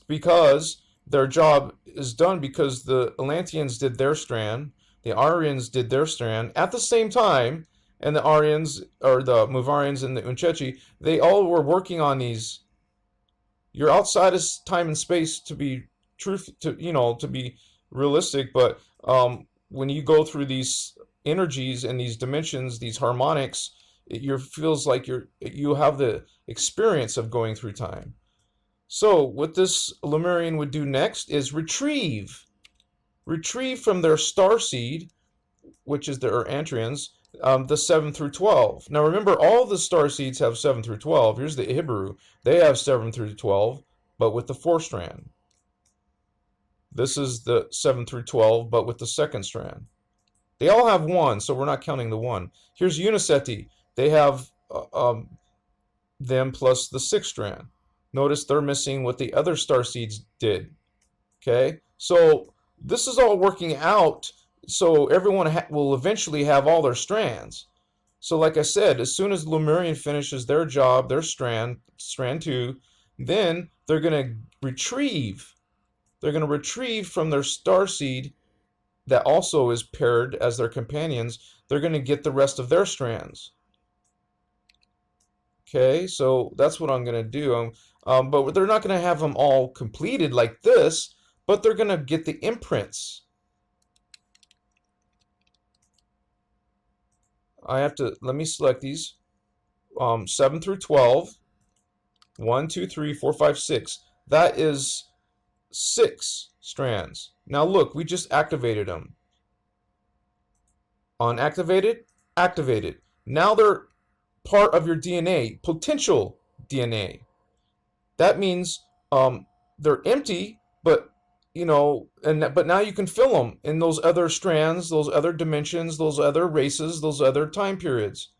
because their job is done because the Atlanteans did their strand, the Aryans did their strand at the same time, and the Aryans, or the Muvarians and the Unchechi, they all were working on these. You're outside of time and space to be to be realistic, but when you go through these energies and these dimensions, these harmonics, it feels like you have the experience of going through time. So what this Lemurian would do next is retrieve from their star seed, which is their Antrians, the 7 through 12. Now remember, all the star seeds have 7 through 12. Here's the Ibiru. They have 7 through 12, but with the 4th strand. This is the 7 through 12, but with the 2nd strand. They all have 1, so we're not counting the 1. Here's Uniceti. They have them plus the 6th strand. Notice they're missing what the other star seeds did. Okay, so this is all working out, so everyone will eventually have all their strands. So like I said, as soon as Lemurian finishes their job, their strand 2, then they're going to retrieve. They're going to retrieve from their star seed that also is paired as their companions. They're going to get the rest of their strands. Okay, so that's what I'm going to do. But they're not going to have them all completed like this, but they're going to get the imprints. Let me select these. 7 through 12. 1, 2, 3, 4, 5, 6. That is 6 strands. Now look, we just activated them. Unactivated, activated. Now they're part of your DNA, potential DNA. That means they're empty, but but now you can fill them in those other strands, those other dimensions, those other races, those other time periods.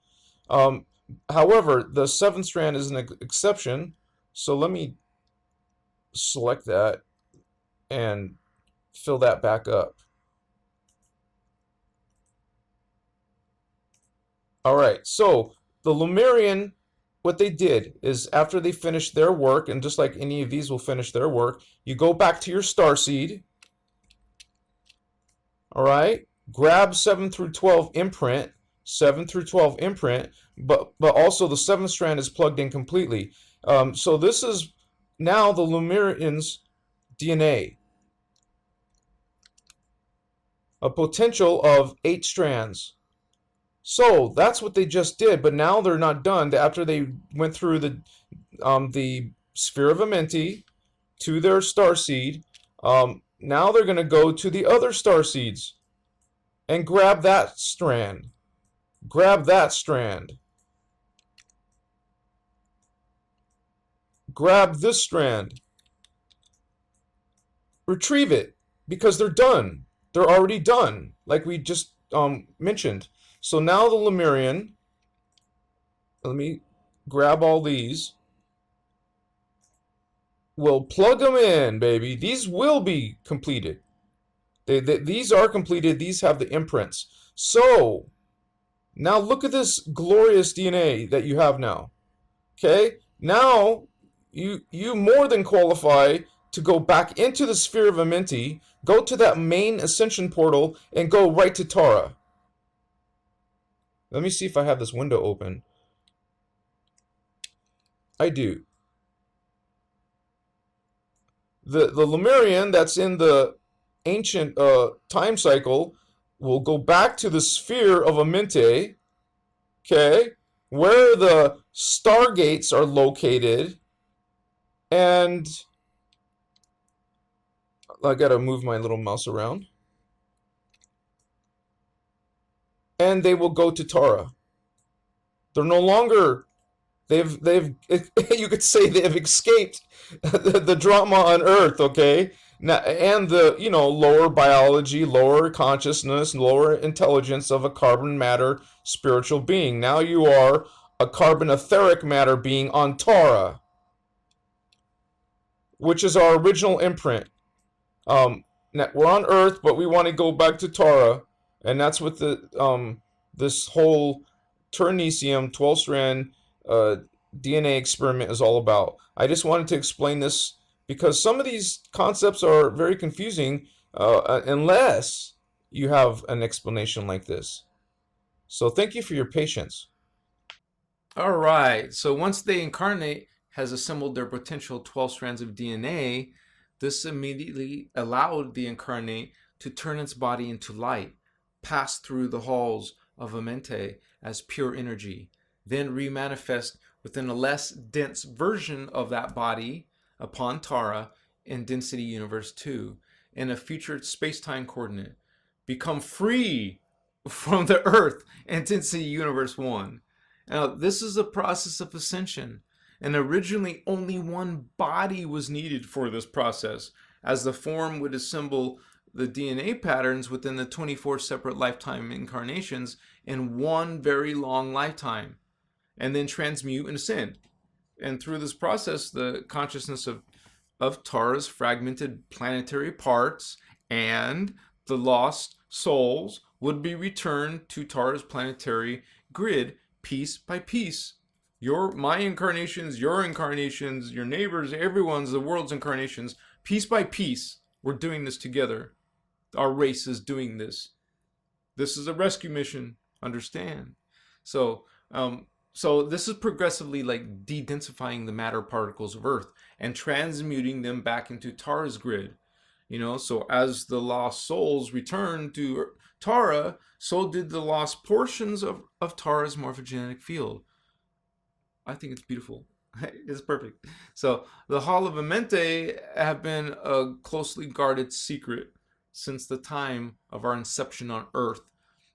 However, the 7th strand is an exception, so let me select that and fill that back up. All right, so the Lemurian, what they did is after they finished their work, and just like any of these will finish their work, you go back to your starseed. All right, grab 7 through 12 imprint, 7 through 12 imprint, but also the 7th strand is plugged in completely. So this is now the Lemurian's DNA. A potential of 8 strands. So that's what they just did, but now they're not done. After they went through the sphere of Amenti to their starseed, now they're going to go to the other starseeds and grab that strand. Grab that strand. Grab this strand. Retrieve it, because they're done. They're already done, like we just mentioned. So now the Lemurian, let me grab all these. We'll plug them in, baby. These will be completed. These are completed. These have the imprints. So now look at this glorious DNA that you have now. Okay, now you more than qualify to go back into the sphere of Amenti, go to that main ascension portal, and go right to Tara. Let me see if I have this window open. I do. The Lemurian that's in the ancient time cycle will go back to the sphere of Amenti, okay, where the stargates are located, and I gotta move my little mouse around. And they will go to Tara. They're no longer they've you could say they have escaped the drama on Earth, okay? Now, and the lower biology, lower consciousness, lower intelligence of a carbon matter spiritual being. Now you are a carbon etheric matter being on Tara, which is our original imprint. We're on Earth, but we want to go back to Tara, and that's what the this whole Turnesium 12-strand DNA experiment is all about. I just wanted to explain this because some of these concepts are very confusing unless you have an explanation like this. So thank you for your patience. All right. So once the incarnate has assembled their potential 12 strands of DNA, this immediately allowed the incarnate to turn its body into light, pass through the halls of Amenti as pure energy, then remanifest within a less dense version of that body upon Tara in Density Universe 2 in a future space-time coordinate, become free from the Earth in Density Universe 1. Now, this is a process of ascension, and originally only one body was needed for this process, as the form would assemble the DNA patterns within the 24 separate lifetime incarnations in one very long lifetime, and then transmute and ascend. And through this process, the consciousness of Tara's fragmented planetary parts and the lost souls would be returned to Tara's planetary grid piece by piece. My incarnations, your incarnations, your neighbors, everyone's, the world's incarnations, piece by piece, we're doing this together. Our race is doing this. This is a rescue mission, understand? So this is progressively like de-densifying the matter particles of Earth and transmuting them back into Tara's grid. So as the lost souls returned to Tara, so did the lost portions of Tara's morphogenetic field. I think it's beautiful. It's perfect. So the Hall of Amenti have been a closely guarded secret since the time of our inception on Earth.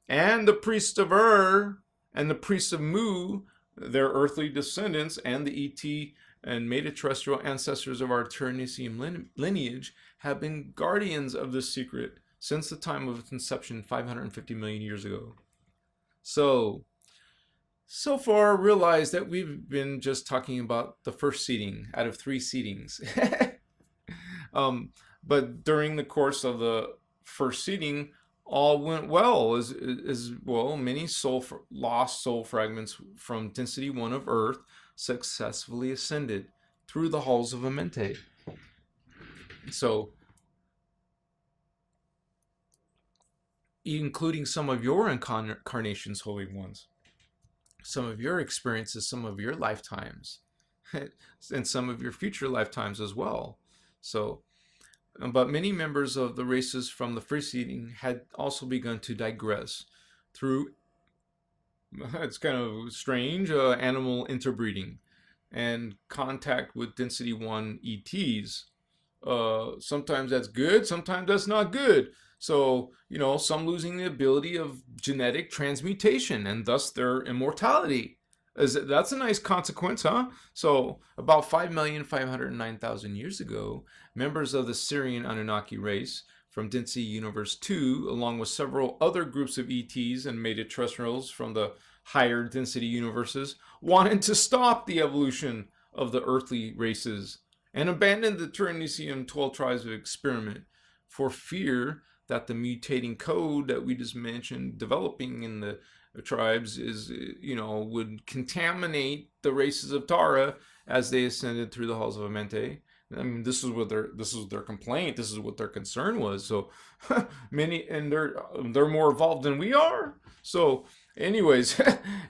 And the priests of Ur and the priests of Mu, their earthly descendants, and the ET and metaterrestrial ancestors of our Turnesium lineage have been guardians of this secret since the time of its inception 550 million years ago. So far, realize that we've been just talking about the first seeding out of 3 seedings. But during the course of the first seeding, all went well, as well. Many lost soul fragments from Density 1 of Earth successfully ascended through the halls of Amenti. So, including some of your incarnations, Holy Ones, some of your experiences, some of your lifetimes, and some of your future lifetimes as well. So, but many members of the races from the first seeding had also begun to digress through, it's kind of strange, animal interbreeding and contact with Density 1 ETs. Sometimes that's good, sometimes that's not good. So, some losing the ability of genetic transmutation and thus their immortality. That's a nice consequence, huh? So, about 5,509,000 years ago, members of the Syrian Anunnaki race from Density Universe 2, along with several other groups of ETs and metaterrestrials from the higher density universes, wanted to stop the evolution of the earthly races and abandoned the Turnesium 12 tribes of experiment for fear that the mutating code that we just mentioned developing in the tribes would contaminate the races of Tara as they ascended through the halls of Amente. I mean, this is their complaint. This is what their concern was. So many, and they're more evolved than we are. So, anyways,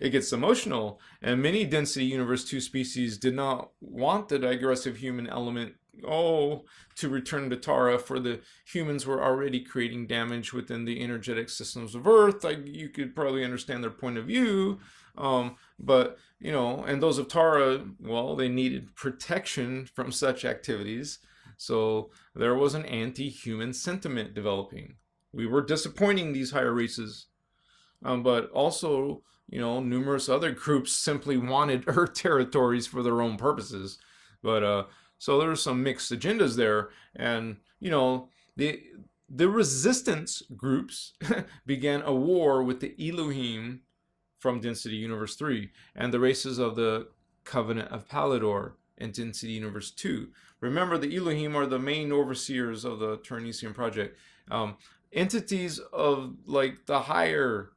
it gets emotional. And many density universe 2 species did not want the digressive human element to return to Tara, for the humans were already creating damage within the energetic systems of Earth. Like, you could probably understand their point of view. But, and those of Tara, well, they needed protection from such activities. So there was an anti-human sentiment developing. We were disappointing these higher races. But also, numerous other groups simply wanted Earth territories for their own purposes. But, so there's some mixed agendas there. And, the resistance groups began a war with the Elohim from Density Universe 3 and the races of the Covenant of Palador in Density Universe 2. Remember, the Elohim are the main overseers of the Ternesian project. Entities of like the higher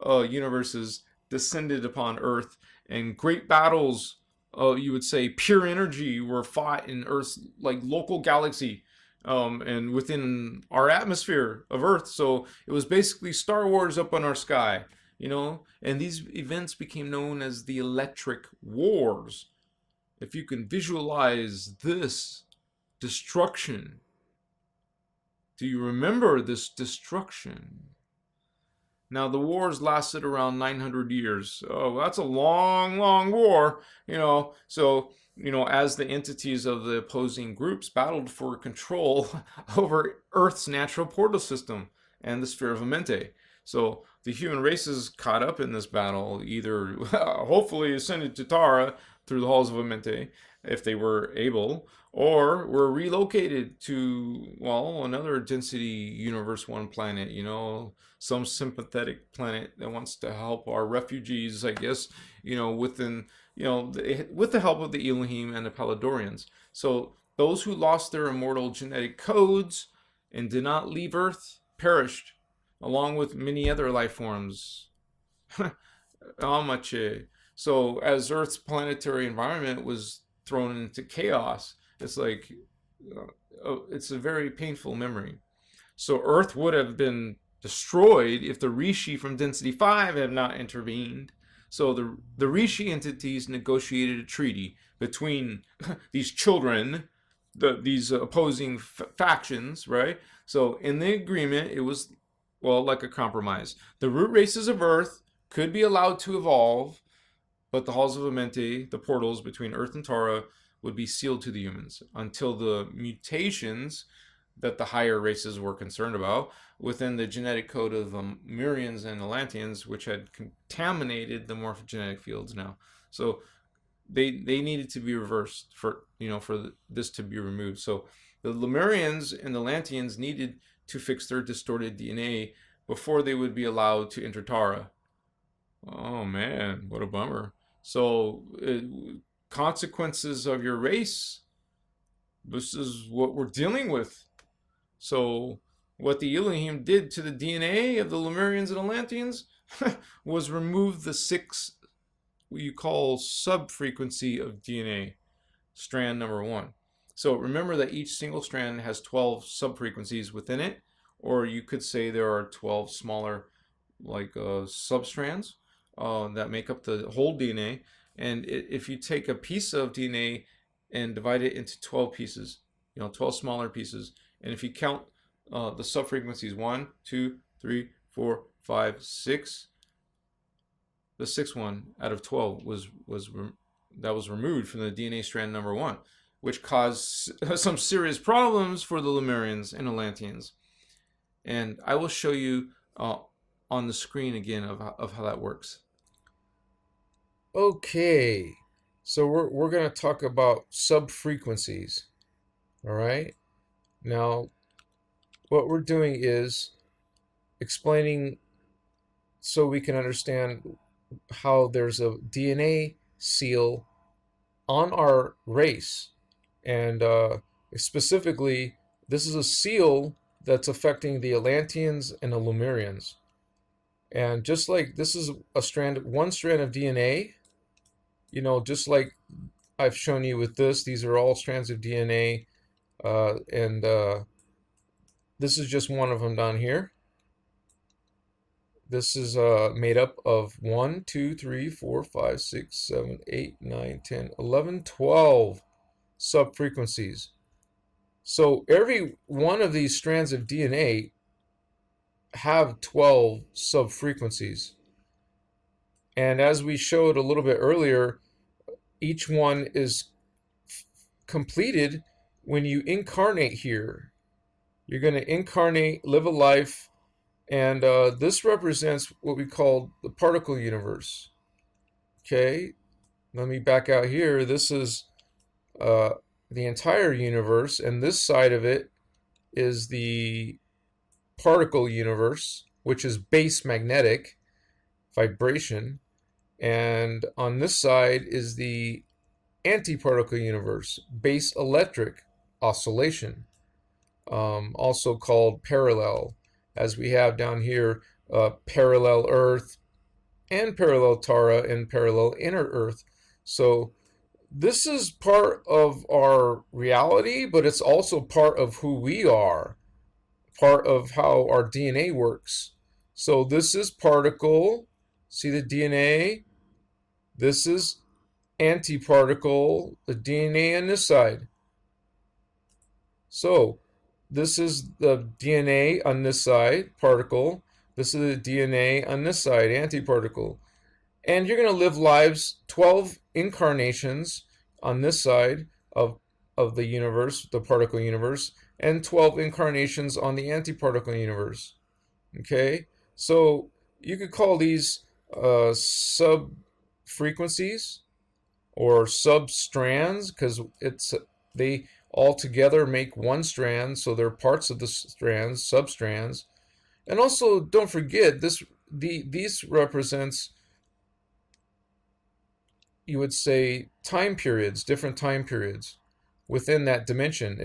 universes descended upon Earth, and great battles, you would say pure energy, were fought in Earth's like local galaxy, and within our atmosphere of Earth. So it was basically Star Wars up on our sky, and these events became known as the Electric Wars. If you can visualize this destruction, do you remember this destruction? Now, the wars lasted around 900 years. Oh, that's a long, long war, So, as the entities of the opposing groups battled for control over Earth's natural portal system and the sphere of Amente. So, the human races caught up in this battle, either hopefully ascended to Tara through the halls of Amente, if they were able, or were relocated to, another Density Universe 1 planet, some sympathetic planet that wants to help our refugees, I guess, within, with the help of the Elohim and the Paladorians. So those who lost their immortal genetic codes and did not leave Earth perished, along with many other life forms. So as Earth's planetary environment was thrown into chaos, it's like, it's a very painful memory. So Earth would have been destroyed if the Rishi from Density 5 had not intervened. So the Rishi entities negotiated a treaty between these children, these opposing factions, right? So in the agreement, it was, like a compromise. The root races of Earth could be allowed to evolve, but the halls of Amente, the portals between Earth and Tara, would be sealed to the humans until the mutations that the higher races were concerned about within the genetic code of the Murians and Atlanteans, which had contaminated the morphogenetic fields now. So they needed to be reversed for this to be removed. So the Lemurians and the Atlanteans needed to fix their distorted DNA before they would be allowed to enter Tara. Oh man, what a bummer. So consequences of your race, this is what we're dealing with. So what the Elohim did to the DNA of the Lemurians and Atlanteans was remove the 6, what you call sub-frequency of DNA, strand number 1. So remember that each single strand has 12 sub-frequencies within it, or you could say there are 12 smaller substrands that make up the whole DNA. And if you take a piece of DNA and divide it into 12 pieces, 12 smaller pieces, and if you count the sub-frequencies 1, 2, 3, 4, 5, 6, the 6th one out of 12 was removed from the DNA strand number 1, which caused some serious problems for the Lemurians and Atlanteans. And I will show you on the screen again of how that works. Okay, so we're going to talk about sub-frequencies. All right. Now, what we're doing is explaining so we can understand how there's a DNA seal on our race. And specifically, this is a seal that's affecting the Atlanteans and the Lemurians. And just like this is one strand of DNA, just like I've shown you with this, these are all strands of DNA, and this is just one of them down here. This is made up of 1, 2, 3, 4, 5, 6, 7, 8, 9, 10, 11, 12 subfrequencies. So every one of these strands of DNA have 12 subfrequencies. And as we showed a little bit earlier, each one is completed when you incarnate here. You're going to incarnate, live a life, and this represents what we call the particle universe. Okay, let me back out here. This is the entire universe, and this side of it is the particle universe, which is base magnetic vibration, and on this side is the antiparticle universe, base electric oscillation, also called parallel, as we have down here parallel Earth and parallel Tara and parallel inner Earth. So this is part of our reality, but it's also part of who we are, part of how our DNA works. So this is particle, see the DNA? This is antiparticle, the DNA on this side. So this is the DNA on this side, particle. This is the DNA on this side, antiparticle. And you're going to live lives, 12 incarnations on this side of the universe, the particle universe, and 12 incarnations on the antiparticle universe. Okay? So you could call these sub-frequencies or sub-strands, because they all together make one strand, so they're parts of the strands, sub-strands. And also, don't forget, these represents, you would say, time periods, different time periods within that dimension.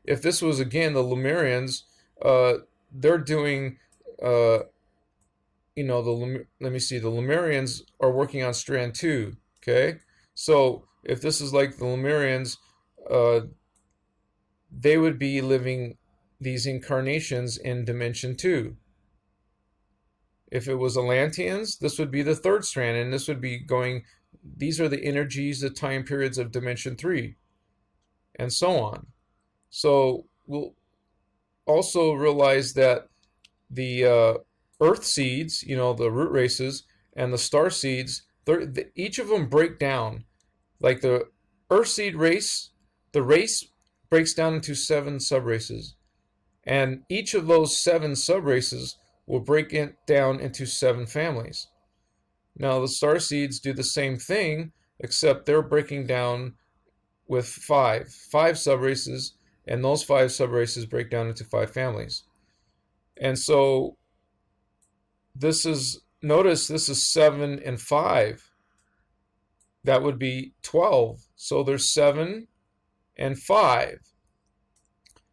If this was, again, the Lemurians, they're doing, let me see, the Lemurians are working on strand 2, okay? So if this is like the Lemurians, they would be living these incarnations in dimension 2. If it was Atlanteans, this would be the 3rd strand, and this would be going, these are the energies, the time periods of dimension 3, and so on. So we'll also realize that the Earth seeds, the root races, and the star seeds, each of them break down. Like the Earth seed race, the race breaks down into 7 subraces. And each of those 7 subraces will break it down into 7 families. Now the star seeds do the same thing, except they're breaking down with 5 subraces, and those 5 subraces break down into 5 families. And so notice this is 7 and 5. That would be 12. So there's 7 and 5.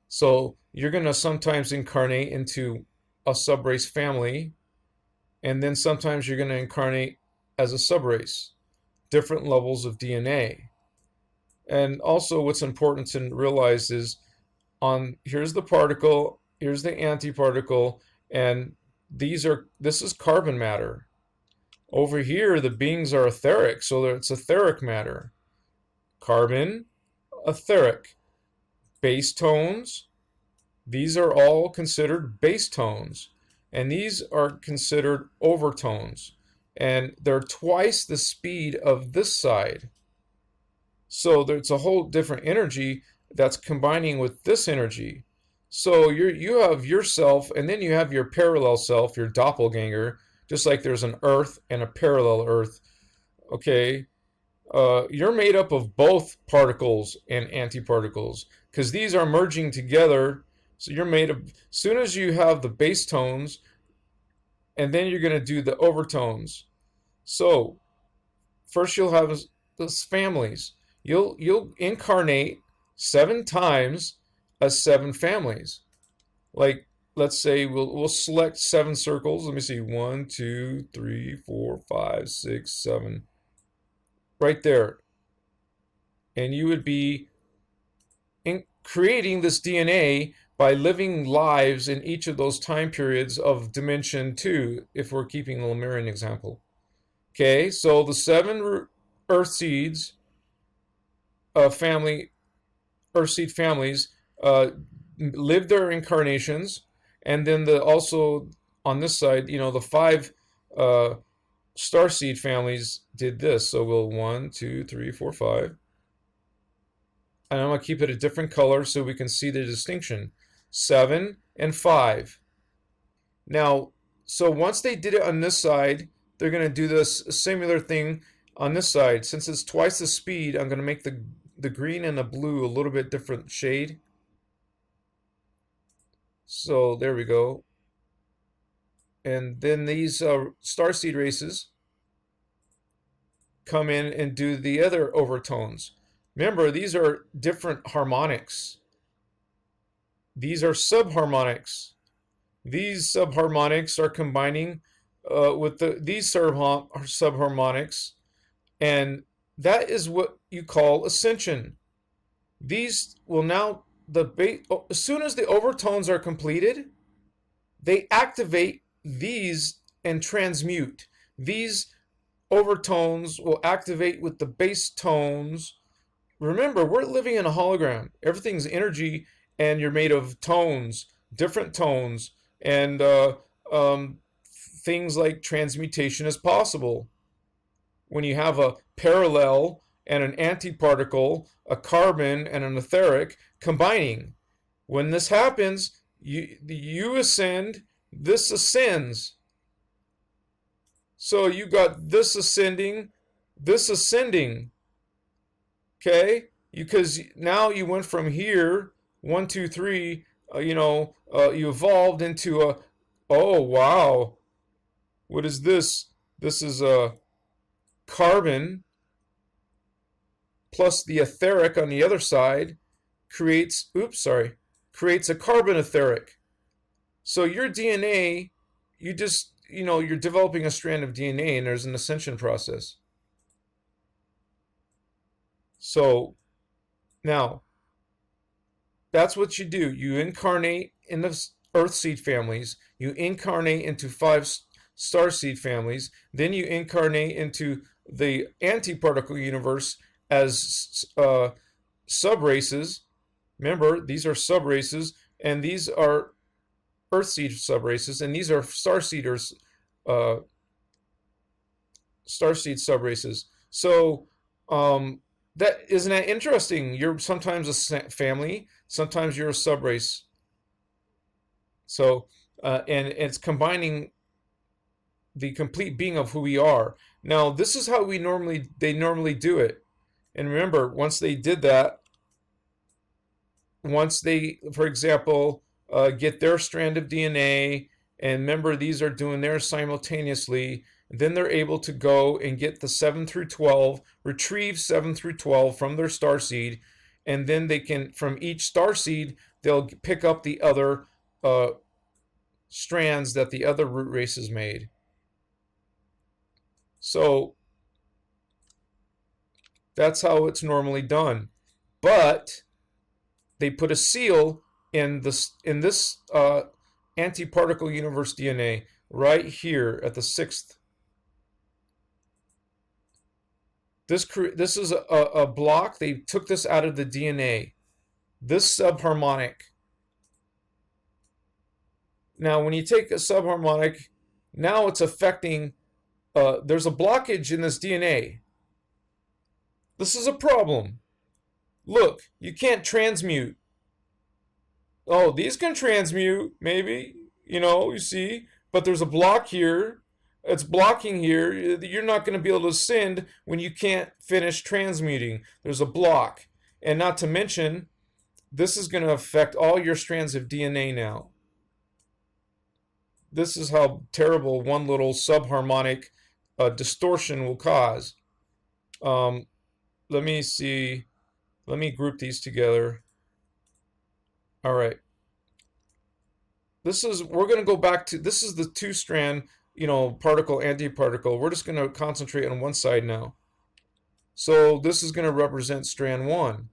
So you're going to sometimes incarnate into a subrace family, and then sometimes you're going to incarnate as a subrace, different levels of DNA. And also what's important to realize is here's the particle, here's the antiparticle, and this is carbon matter. Over here, the beings are etheric, so it's etheric matter. Carbon, etheric. Base tones, these are all considered base tones, and these are considered overtones, and they're twice the speed of this side. So there's a whole different energy that's combining with this energy. So you have yourself, and then you have your parallel self, your doppelganger, just like there's an Earth and a parallel Earth. Okay, you're made up of both particles and antiparticles, because these are merging together. So you're made of, as soon as you have the base tones, and then you're going to do the overtones. So first you'll have those families. You'll incarnate 7 times as 7 families. Like let's say we'll select 7 circles. Let me see, 1, 2, 3, 4, 5, 6, 7, right there. And you would be creating this DNA by living lives in each of those time periods of dimension 2, if we're keeping the Lemurian example. Okay, so the 7 Earth seeds family, Earth seed families live their incarnations, and then also on this side, the 5 star seed families did this. So we'll 1, 2, 3, 4, 5. And I'm going to keep it a different color so we can see the distinction. 7 and 5. Now, so once they did it on this side, they're going to do this similar thing on this side. Since it's twice the speed, I'm going to make the green and the blue a little bit different shade. So there we go. And then these starseed races come in and do the other overtones. Remember, these are different harmonics. These are subharmonics. These subharmonics are combining with these subharmonics, and that is what you call ascension. These will now, as soon as the overtones are completed, they activate these and transmute. These overtones will activate with the base tones. Remember, we're living in a hologram. Everything's energy, and you're made of tones, different tones, and things like transmutation is possible. When you have a parallel and an antiparticle, a carbon and an etheric combining. When this happens, you ascend, this ascends. So you got this ascending, this ascending. Okay? Because now you went from here, 1, 2, 3, you evolved into a, oh, wow. What is this? This is a carbon plus the etheric on the other side creates a carbon etheric. So your DNA, you're developing a strand of DNA, and there's an ascension process. So now, that's what you do. You incarnate in the Earth seed families. You incarnate into 5 star seed families. Then you incarnate into the antiparticle universe as subraces. Remember, these are subraces, and these are Earth seed subraces, and these are star seed subraces. So that isn't that interesting? You're sometimes a family, sometimes you're a subrace. So and it's combining the complete being of who we are. Now, this is how they normally do it. And remember, once they did that, once they, for example, get their strand of DNA, and remember, these are doing theirs simultaneously, then they're able to go and get the 7 through 12, retrieve 7 through 12 from their starseed, and then they can, from each starseed, they'll pick up the other strands that the other root races made. So that's how it's normally done. But they put a seal in this antiparticle universe DNA right here at the 6th. This is a block. They took this out of the DNA. This subharmonic. Now, when you take a subharmonic, now it's affecting, there's a blockage in this DNA. This is a problem. Look, you can't transmute. Oh, these can transmute, maybe, you see, but there's a block here. It's blocking here. You're not going to be able to ascend when you can't finish transmuting. There's a block. And not to mention, this is going to affect all your strands of DNA now. This is how terrible one little subharmonic distortion will cause. Let me see. Let me group these together. All right. we're going to go back to, this is the 2-strand, particle, antiparticle. We're just going to concentrate on one side now. So this is going to represent strand 1.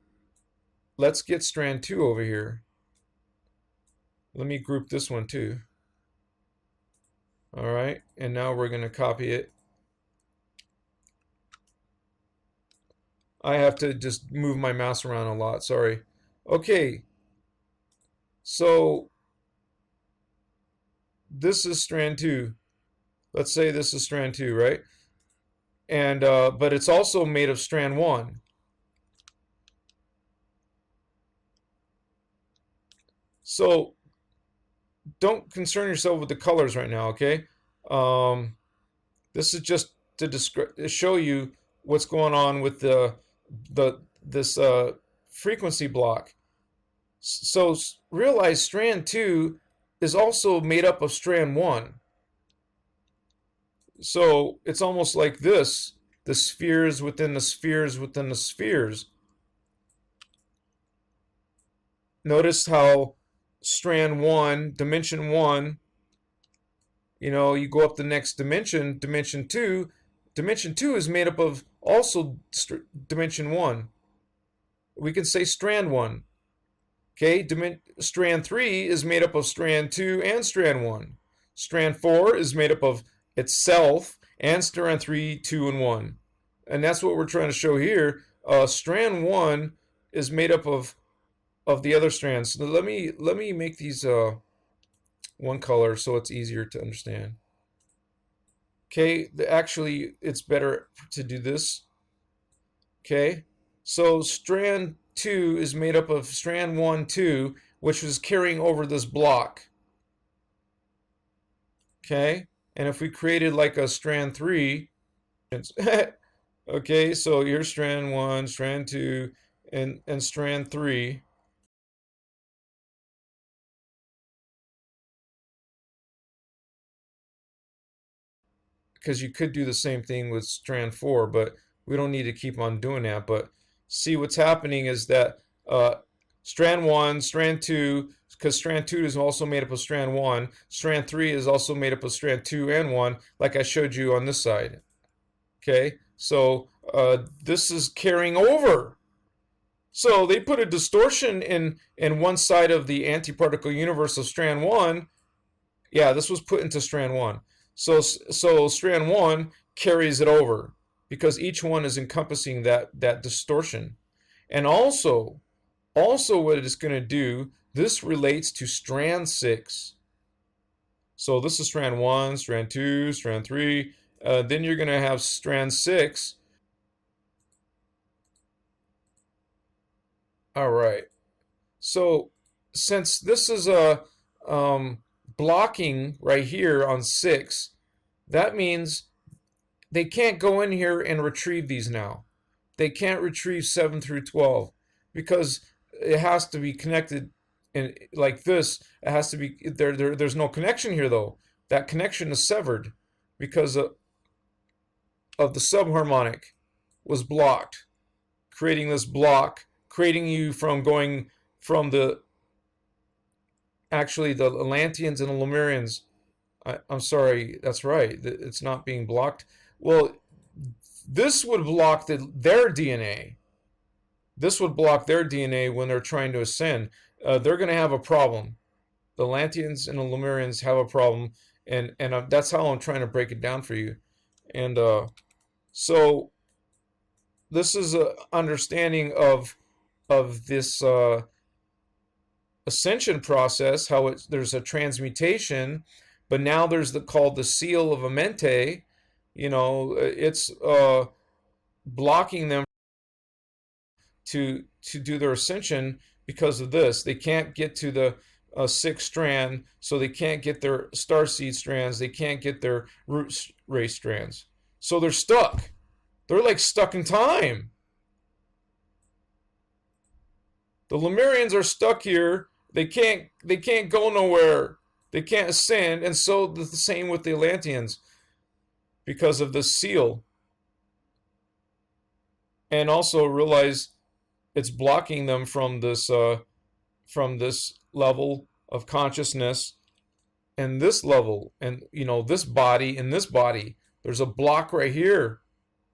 Let's get strand 2 over here. Let me group this one too. All right, and now we're going to copy it. I have to just move my mouse around a lot, sorry. Okay, so this is strand 2. Let's say this is strand 2, right? And but it's also made of strand 1. So don't concern yourself with the colors right now, okay? This is just to show you what's going on with this frequency block. So realize strand 2 is also made up of strand 1. So it's almost like this, the spheres within the spheres within the spheres. Notice how strand 1, dimension 1, you go up the next dimension, dimension 2. Dimension 2 is made up of also dimension 1. We can say strand 1. Okay, strand 3 is made up of strand 2 and strand 1. Strand 4 is made up of itself and strand 3, 2, and 1. And that's what we're trying to show here. Strand 1 is made up of the other strands. So let me make these one color so it's easier to understand. Okay, actually it's better to do this. Okay, so strand 2 is made up of strand 1, 2, which is carrying over this block. Okay, and if we created like a strand 3, okay, so here's strand 1, strand 2, and strand 3. Because you could do the same thing with strand 4, but we don't need to keep on doing that. But see, what's happening is that strand 1, strand 2, because strand 2 is also made up of strand 1, strand 3 is also made up of strand 2 and 1, like I showed you on this side. Okay, so this is carrying over. So they put a distortion in one side of the antiparticle universe of strand 1. Yeah, this was put into strand 1. So strand 1 carries it over because each one is encompassing that distortion. And also what it is going to do, this relates to strand 6. So this is strand 1, strand 2, strand 3. Then you're going to have strand 6. All right. So since this is a blocking right here on 6, that means they can't go in here and retrieve these now. They can't retrieve 7 through 12 because it has to be connected in like this. It has to be there's no connection here though. That connection is severed because of the subharmonic was blocked, creating this block, creating you from going from the Atlanteans and the Lemurians. I'm sorry, that's right. It's not being blocked. Well, this would block their DNA. This would block their DNA when they're trying to ascend. They're going to have a problem. The Atlanteans and the Lemurians have a problem, and that's how I'm trying to break it down for you. And so this is an understanding of this ascension process, how there's a transmutation, but now there's called the seal of Amenti. It's blocking them to do their ascension because of this. They can't get to the 6th strand, so they can't get their starseed strands. They can't get their root race strands. So they're stuck. They're like stuck in time. The Lemurians are stuck here. They can't go nowhere. They can't ascend, and so the same with the Atlanteans because of the seal. And also realize it's blocking them from this level of consciousness and this level, and this body and this body. There's a block right here.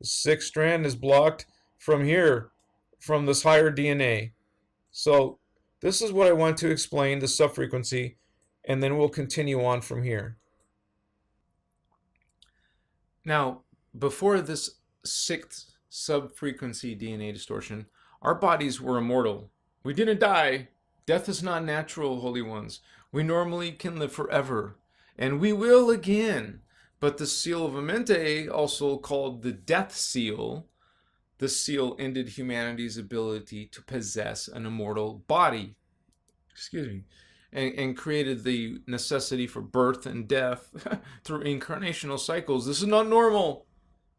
The sixth strand is blocked from here, from this higher DNA. So this is what I want to explain, the subfrequency, and then we'll continue on from here. Now, before this sixth subfrequency DNA distortion, our bodies were immortal. We didn't die. Death is not natural, Holy Ones. We normally can live forever, and we will again. But the seal of Amenti, also called the death seal, the seal ended humanity's ability to possess an immortal body. Excuse me. And created the necessity for birth and death through incarnational cycles. This is not normal.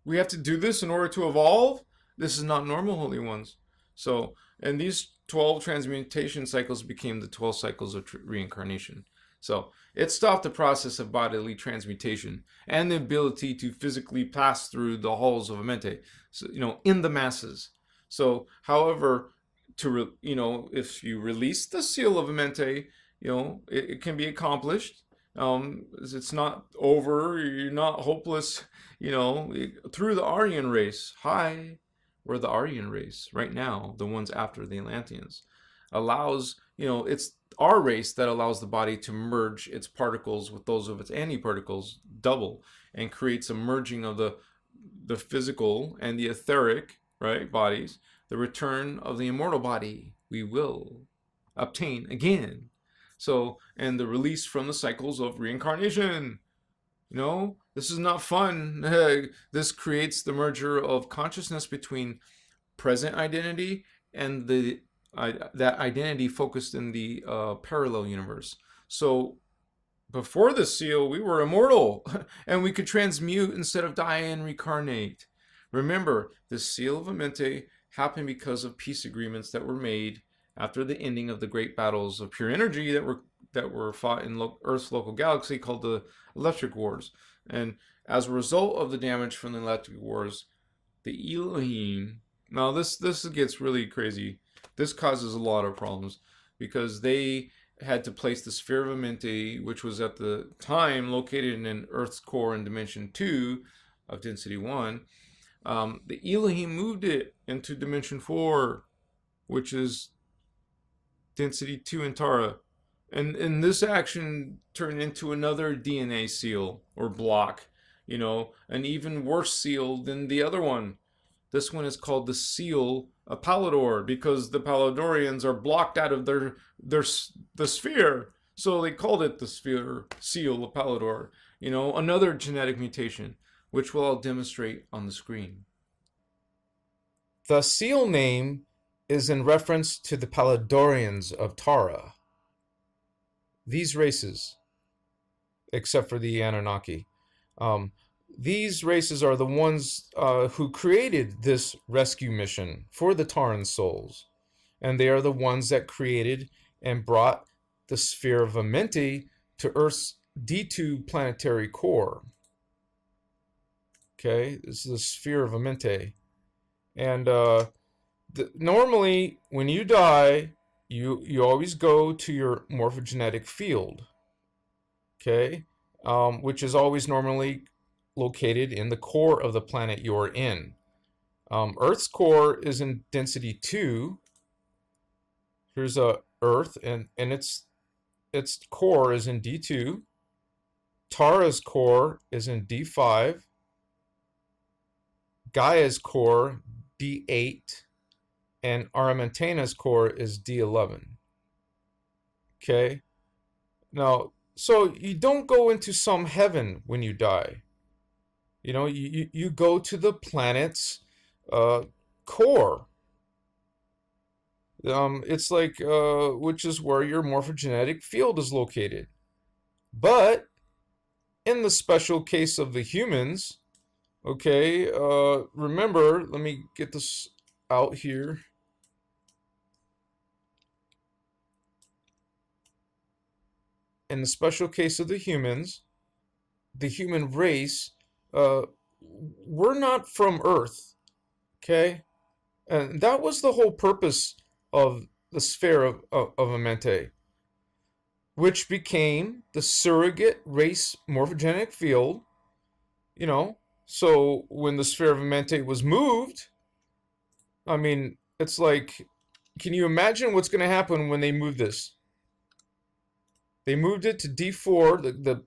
We have to do this in order to evolve. This is not normal, Holy Ones. So, and these 12 transmutation cycles became the 12 cycles of reincarnation. So it stopped the process of bodily transmutation and the ability to physically pass through the halls of Amenti, so, in the masses. So, however, if you release the seal of Amenti, it can be accomplished. It's not over. You're not hopeless. Through the Aryan race. Hi, we're the Aryan race right now. The ones after the Atlanteans allows. It's our race that allows the body to merge its particles with those of its antiparticles double and creates a merging of the physical and the etheric, right, bodies. The return of the immortal body we will obtain again. So, and the release from the cycles of reincarnation. This is not fun. This creates the merger of consciousness between present identity and that identity focused in the parallel universe. So, before the seal, we were immortal, and we could transmute instead of die and reincarnate. Remember, the seal of Amenti happened because of peace agreements that were made after the ending of the great battles of pure energy that were fought in Earth's local galaxy called the Electric Wars. And as a result of the damage from the Electric Wars, the Elohim... Now this gets really crazy. This causes a lot of problems because they had to place the sphere of Amenti, which was at the time located in Earth's core in dimension 2 of density 1. The Elohim moved it into dimension 4, which is density 2 in Tara. And this action turned into another DNA seal or block, an even worse seal than the other one. This one is called the seal of Palador because the Paladorians are blocked out of the sphere. So they called it the seal of Palador. Another genetic mutation, which we'll all demonstrate on the screen. The seal name is in reference to the Paladorians of Tara. These races, except for the Anunnaki, these races are the ones who created this rescue mission for the Taran souls. And they are the ones that created and brought the sphere of Amenti to Earth's D2 planetary core. Okay, this is the sphere of Amenti. And normally, when you die, you always go to your morphogenetic field, okay, which is always normally located in the core of the planet you're in. Earth's core is in density 2. Here's Earth, and its core is in D2. Tara's core is in D5. Gaia's core, D8. And Aramentena's core is D11. Okay? Now, so you don't go into some heaven when you die. You go to the planet's core. It's like, which is where your morphogenetic field is located. But in the special case of the humans, okay, remember, let me get this out here. In the special case of the humans, the human race, we're not from Earth, okay? And that was the whole purpose of the sphere of Amenti. which became the surrogate race morphogenic field. So when the sphere of Amenti was moved, I mean, it's like, can you imagine what's going to happen when they move this? They moved it to D4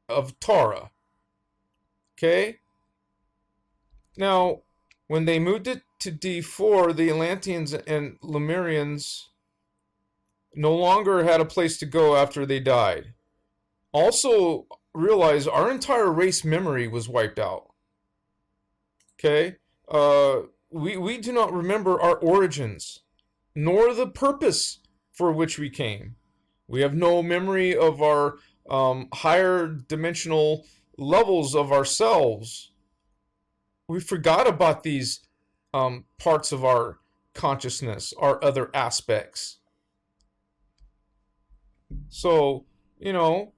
of Tara. Okay? Now, when they moved it to D4, the Atlanteans and Lemurians no longer had a place to go after they died. Also, realize our entire race memory was wiped out. Okay? We do not remember our origins, nor the purpose for which we came. We have no memory of our higher dimensional levels of ourselves. We forgot about these parts of our consciousness, our other aspects. So, the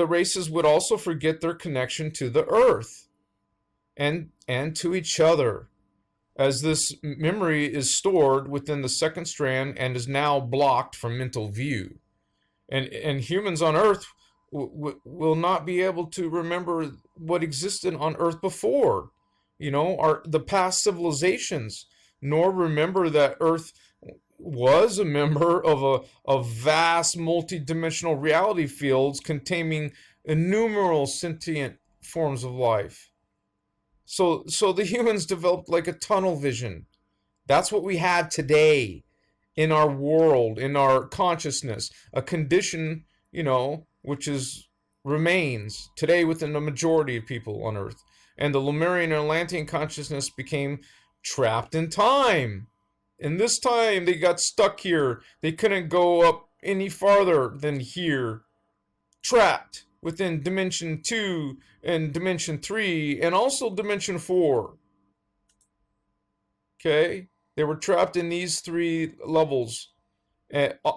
races would also forget their connection to the earth and to each other, as this memory is stored within the second strand and is now blocked from mental view. And humans on earth will not be able to remember what existed on earth before, the past civilizations, nor remember that earth was a member of a vast multi-dimensional reality fields containing innumerable sentient forms of life. So the humans developed like a tunnel vision. That's what we have today in our world, in our consciousness, a condition, which remains today within the majority of people on Earth. And the Lemurian and Atlantean consciousness became trapped in time. In this time, they got stuck here. They couldn't go up any farther than here. Trapped within Dimension 2 and Dimension 3 and also Dimension 4. Okay? They were trapped in these 3 levels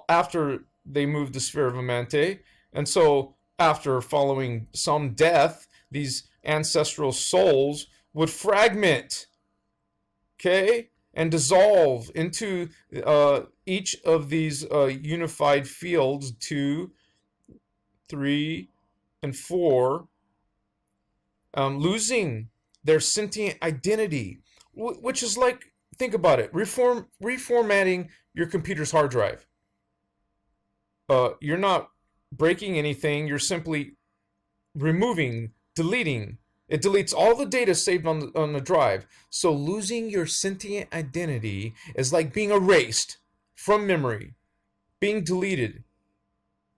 after they moved the sphere of Amenti. And so, after following some death, these ancestral souls would fragment. Okay? And dissolve into each of these unified fields, 2, 3, and 4, losing their sentient identity, which is like, think about it, reformatting your computer's hard drive. You're not breaking anything, you're simply removing, deleting. It deletes all the data saved on the drive. So losing your sentient identity is like being erased from memory, being deleted.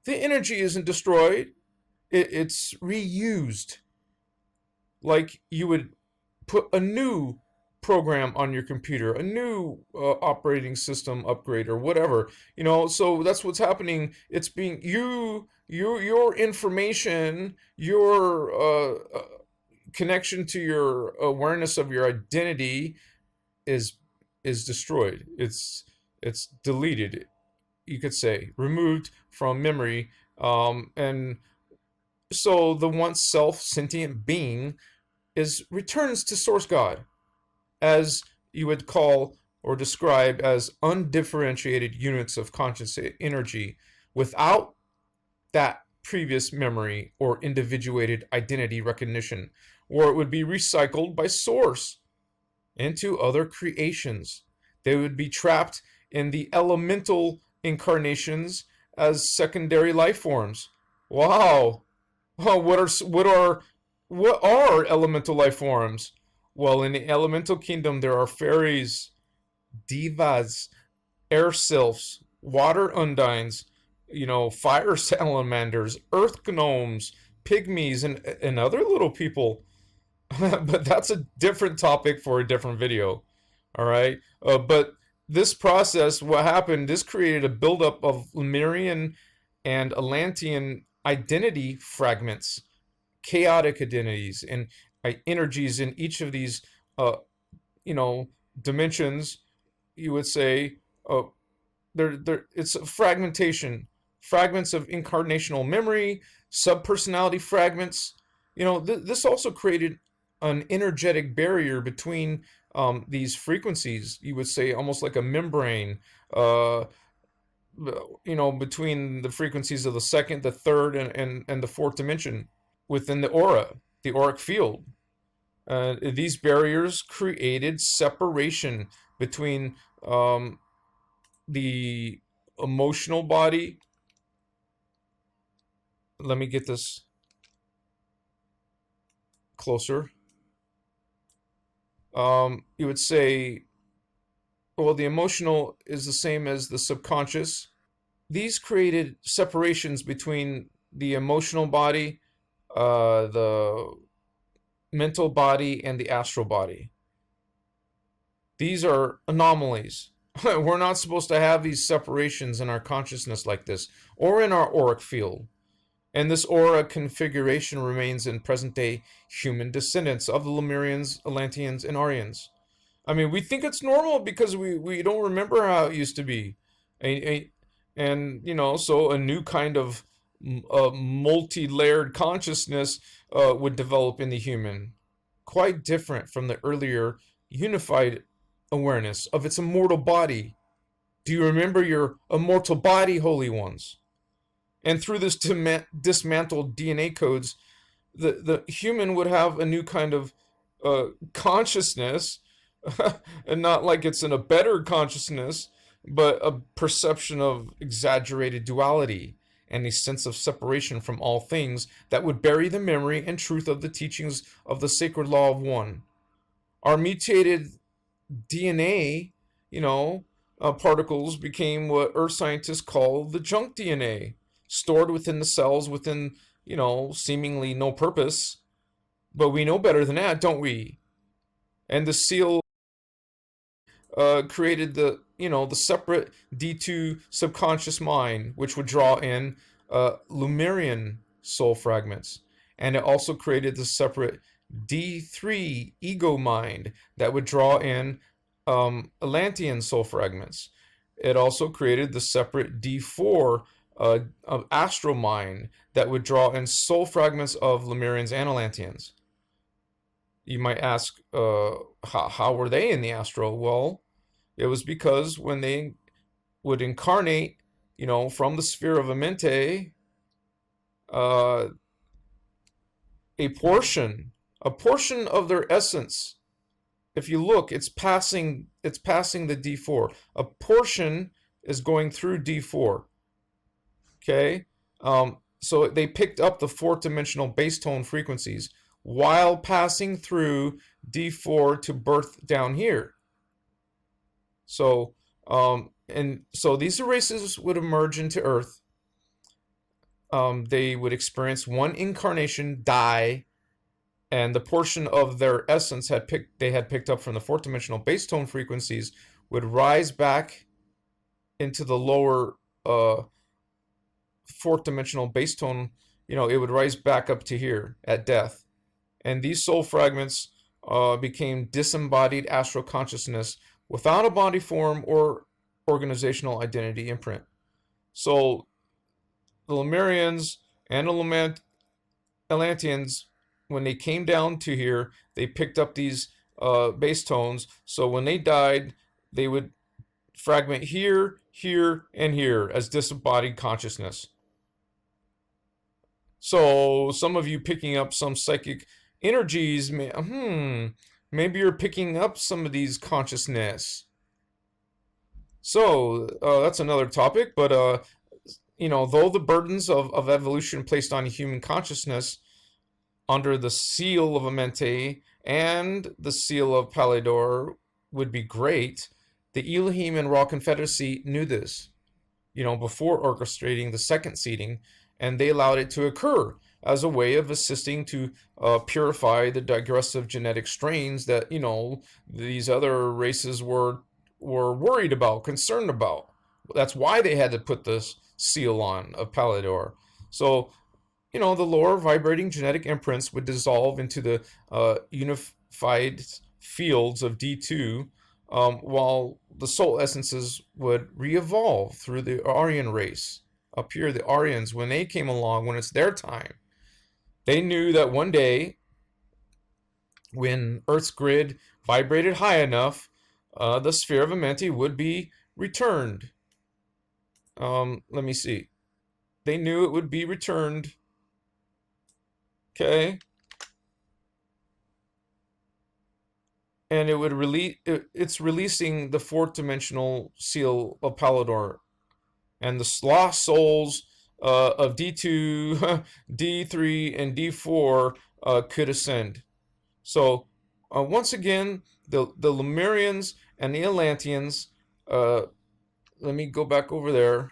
The energy isn't destroyed. It's reused. Like you would put a new program on your computer, a new operating system upgrade or whatever. So that's what's happening. It's being your information, your connection to your awareness of your identity is destroyed. It's deleted, you could say, removed from memory. And so the once self-sentient being returns to Source God, as you would call or describe as undifferentiated units of conscious energy without that previous memory or individuated identity recognition, or it would be recycled by Source into other creations. They would be trapped in the elemental incarnations as secondary life forms. Wow. What are elemental life forms? Well, in the elemental kingdom, there are fairies, divas, air sylphs, water undines, fire salamanders, earth gnomes, pygmies, and other little people. But that's a different topic for a different video. All right. But this process, what happened, this created a buildup of Lemurian and Atlantean identity fragments, chaotic identities, and energies in each of these, dimensions. You would say, it's a fragmentation, fragments of incarnational memory, subpersonality fragments. This also created an energetic barrier between these frequencies. You would say almost like a membrane. between the frequencies of the second, the third, and the fourth dimension within the aura, the auric field. These barriers created separation between the emotional body. Let me get this closer. You would say, well, the emotional is the same as the subconscious. These created separations between the emotional body, the mental body, and the astral body. These are anomalies. We're not supposed to have these separations in our consciousness like this, or in our auric field. And this aura configuration remains in present-day human descendants of the Lemurians, Atlanteans, and Aryans. I mean, we think it's normal because we don't remember how it used to be. And so a new kind of multi-layered consciousness would develop in the human, quite different from the earlier unified awareness of its immortal body. Do you remember your immortal body, holy ones? And through this dismantled DNA codes, the human would have a new kind of consciousness, and not like it's in a better consciousness, but a perception of exaggerated duality and a sense of separation from all things that would bury the memory and truth of the teachings of the sacred law of one. Our mutated DNA, particles became what Earth scientists call the junk DNA, stored within the cells within, seemingly no purpose. But we know better than that, don't we? And the seal created the separate D2 subconscious mind, which would draw in Lemurian soul fragments. And it also created the separate D3 ego mind that would draw in Atlantean soul fragments. It also created the separate D4 of astral mind that would draw in soul fragments of Lemurians and Atlanteans. You might ask, how were they in the astral? Well, it was because when they would incarnate, from the sphere of Amenti, a portion of their essence, if you look, it's passing the D4. A portion is going through D4. Okay? So they picked up the fourth dimensional bass tone frequencies while passing through D4 to birth down here. So, so these races would emerge into Earth. They would experience one incarnation, die, and the portion of their essence they had picked up from the fourth dimensional bass tone frequencies would rise back into the lower fourth dimensional bass tone. It would rise back up to here at death. And these soul fragments became disembodied astral consciousness without a body form or organizational identity imprint. So the Lemurians and the Atlanteans, when they came down to here, they picked up these bass tones. So when they died, they would fragment here, here, and here as disembodied consciousness. So some of you picking up some psychic energies, maybe you're picking up some of these consciousness. So that's another topic, but though the burdens of evolution placed on human consciousness under the seal of Amenti and the seal of Pallador would be great, the Elohim and Ra Confederacy knew this, before orchestrating the second seeding, and they allowed it to occur as a way of assisting to purify the digressive genetic strains that, these other races were worried about, concerned about. That's why they had to put this seal on of Pallador. So, the lower vibrating genetic imprints would dissolve into the unified fields of D2, while the soul essences would re-evolve through the Aryan race. Up here, the Aryans, when they came along, when it's their time, they knew that one day, when Earth's grid vibrated high enough, the sphere of Amenti would be returned. Let me see. They knew it would be returned. Okay. And it would release. It's releasing the fourth dimensional seal of Palador, and the lost souls of D2, D3, and D4 could ascend. So once again, the Lemurians and the Atlanteans. Let me go back over there.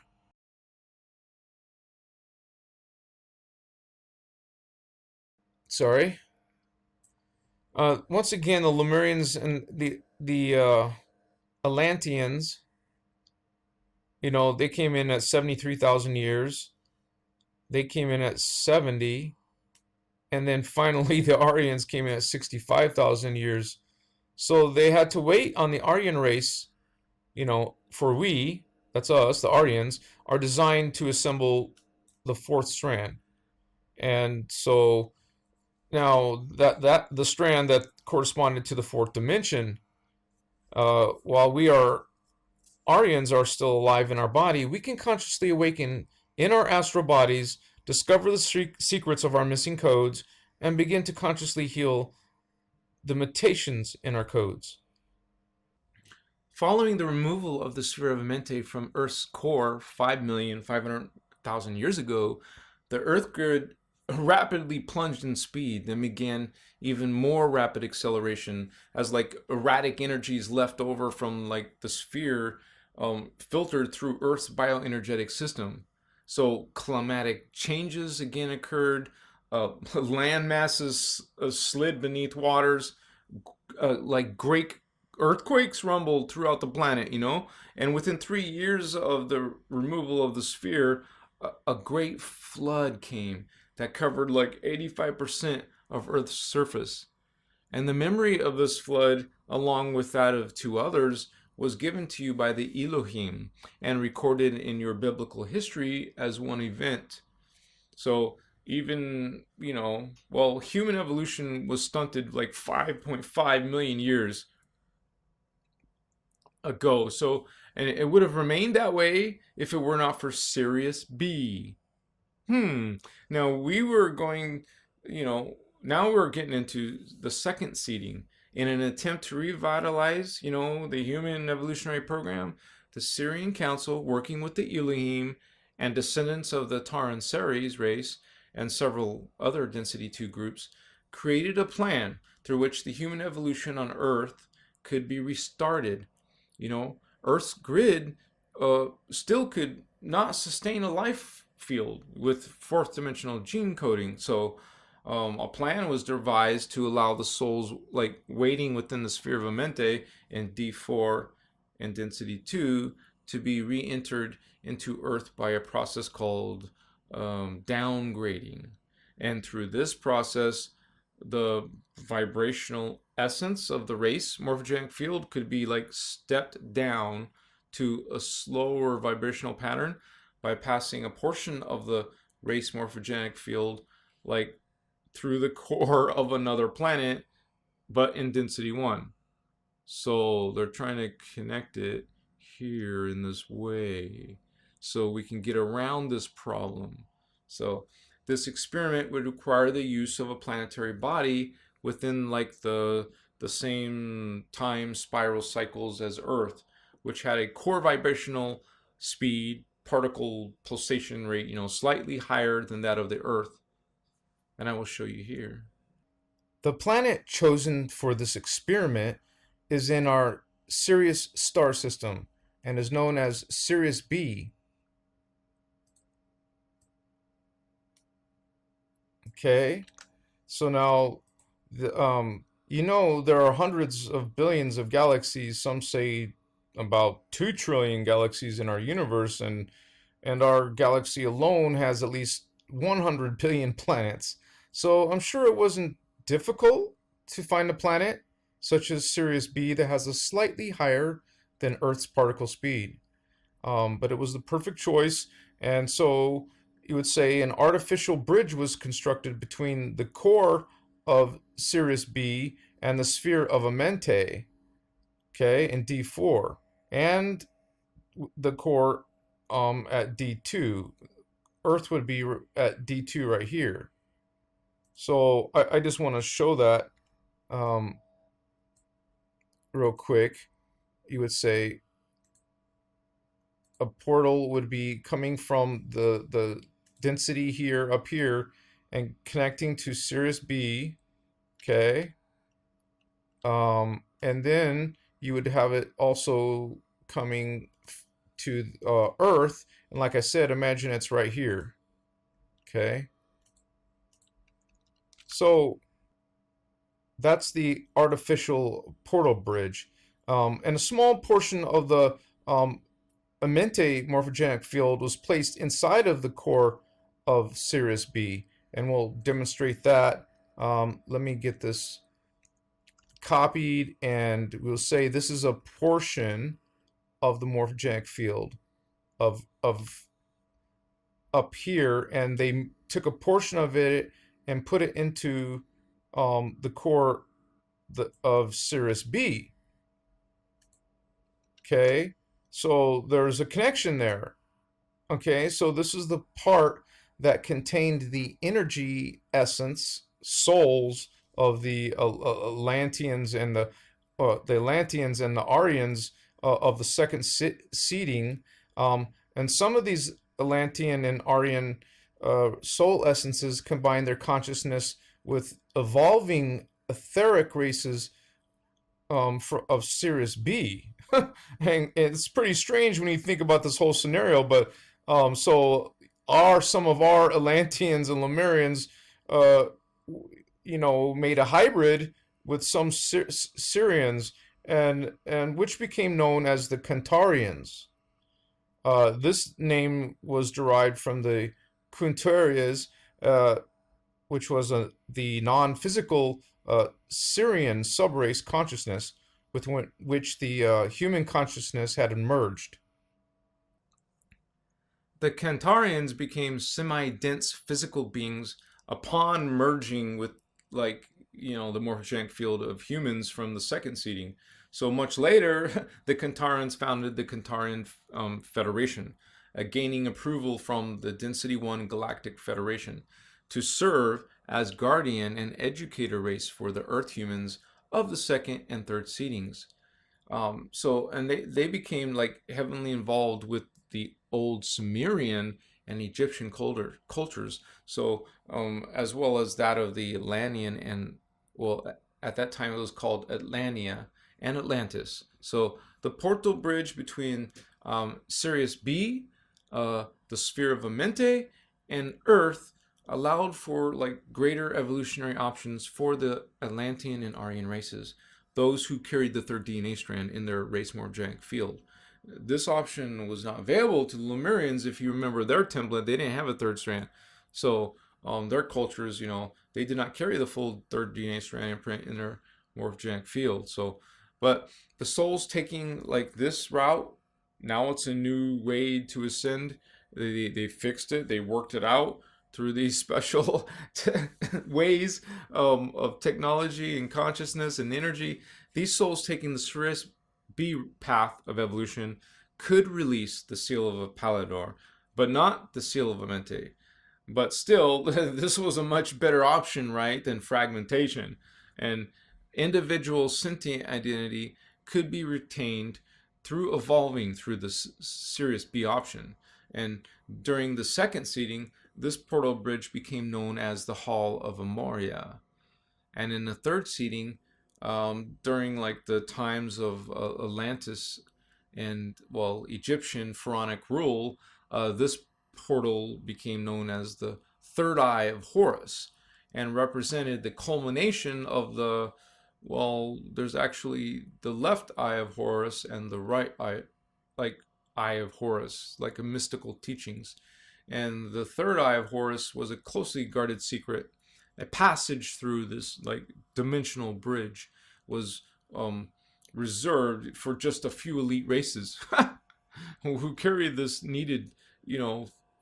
Sorry. Once again, the Lemurians and the Atlanteans, they came in at 73,000 years. They came in at 70, and then finally the Aryans came in at 65,000 years. So they had to wait on the Aryan race, for that's us, the Aryans, are designed to assemble the fourth strand. And so now that the strand that corresponded to the fourth dimension, while Aryans are still alive in our body, we can consciously awaken in our astral bodies, discover the secrets of our missing codes, and begin to consciously heal the mutations in our codes. Following the removal of the sphere of Amenti from Earth's core 5,500,000 years ago, the Earth grid rapidly plunged in speed, then began even more rapid acceleration as erratic energies left over from the sphere filtered through Earth's bioenergetic system. So climatic changes again occurred, land masses slid beneath waters, great earthquakes rumbled throughout the planet, and within 3 years of the removal of the sphere, a great flood came that covered 85% of Earth's surface. And the memory of this flood, along with that of 2 others, was given to you by the Elohim and recorded in your biblical history as one event. So even, human evolution was stunted 5.5 million years ago. So, and it would have remained that way if it were not for Sirius B. Now we were going, now we're getting into the second seeding. In an attempt to revitalize, the human evolutionary program, the Syrian Council, working with the Elohim and descendants of the Taran Ceres race and several other Density 2 groups, created a plan through which the human evolution on Earth could be restarted. Earth's grid still could not sustain a life field with fourth dimensional gene coding. So a plan was devised to allow the souls waiting within the sphere of Amenti in D4 and Density 2 to be re-entered into Earth by a process called downgrading. And through this process, the vibrational essence of the race morphogenic field could be stepped down to a slower vibrational pattern by passing a portion of the race morphogenic field through the core of another planet, but in Density 1. So they're trying to connect it here in this way so we can get around this problem. So this experiment would require the use of a planetary body within the same time spiral cycles as Earth, which had a core vibrational speed, particle pulsation rate, slightly higher than that of the Earth. And I will show you here. The planet chosen for this experiment is in our Sirius star system and is known as Sirius B. Okay, so now there are hundreds of billions of galaxies. Some say about 2 trillion galaxies in our universe, and our galaxy alone has at least 100 billion planets. So I'm sure it wasn't difficult to find a planet such as Sirius B that has a slightly higher than Earth's particle speed. But it was the perfect choice, and so you would say an artificial bridge was constructed between the core of Sirius B and the sphere of Amenti, okay, in D4, and the core at D2. Earth would be at D2 right here. So I just want to show that real quick. You would say a portal would be coming from the density here up here and connecting to Sirius B, okay? And then you would have it also coming to Earth, and like I said, imagine it's right here, okay? So that's the artificial portal bridge, and a small portion of the Amenti morphogenic field was placed inside of the core of Sirius B, and we'll demonstrate that. Let me get this copied, and we'll say this is a portion of the morphogenic field of up here, and they took a portion of it and put it into the core of Sirius B. Okay, so there's a connection there. Okay, so this is the part that contained the energy essence souls of the Atlanteans and the Atlanteans and the Aryans of the second seeding, and some of these Atlantean and Aryan soul essences combine their consciousness with evolving etheric races of Sirius B. And it's pretty strange when you think about this whole scenario, but so are some of our Atlanteans and Lemurians made a hybrid with some Syrians, and which became known as the Kantarians. This name was derived from the Kuntarias, which was the non-physical Syrian subrace consciousness with which the human consciousness had emerged. The Kantarians became semi-dense physical beings upon merging with, the morphogenic field of humans from the second seeding. So much later, the Kantarians founded the Kantarian Federation, gaining approval from the Density 1 Galactic Federation to serve as guardian and educator race for the Earth humans of the second and third seedings. And they became heavily involved with the old Sumerian and Egyptian cultures. So as well as that of the Atlantean and, at that time it was called Atlantia and Atlantis. So the portal bridge between Sirius B, the sphere of Amenti, and Earth allowed for greater evolutionary options for the Atlantean and Aryan races, those who carried the third DNA strand in their race morphogenic field. This option was not available to the Lemurians. If you remember their template, they didn't have a third strand. So their cultures, they did not carry the full third DNA strand imprint in their morphogenic field. So, but the souls taking this route, now it's a new way to ascend. They fixed it. They worked it out through these special ways of technology and consciousness and energy. These souls taking the Sirius B path of evolution could release the seal of Palador, but not the seal of Amenti. But still, this was a much better option, right, than fragmentation. And individual sentient identity could be retained through evolving through the Sirius B option. And during the second seeding, this portal bridge became known as the Hall of Amoria. And in the third seeding, during the times of Atlantis and Egyptian pharaonic rule, this portal became known as the third eye of Horus and represented the culmination of there's actually the left eye of Horus and the right eye, eye of Horus, a mystical teachings. And the third eye of Horus was a closely guarded secret. A passage through this dimensional bridge was reserved for just a few elite races who carried this needed,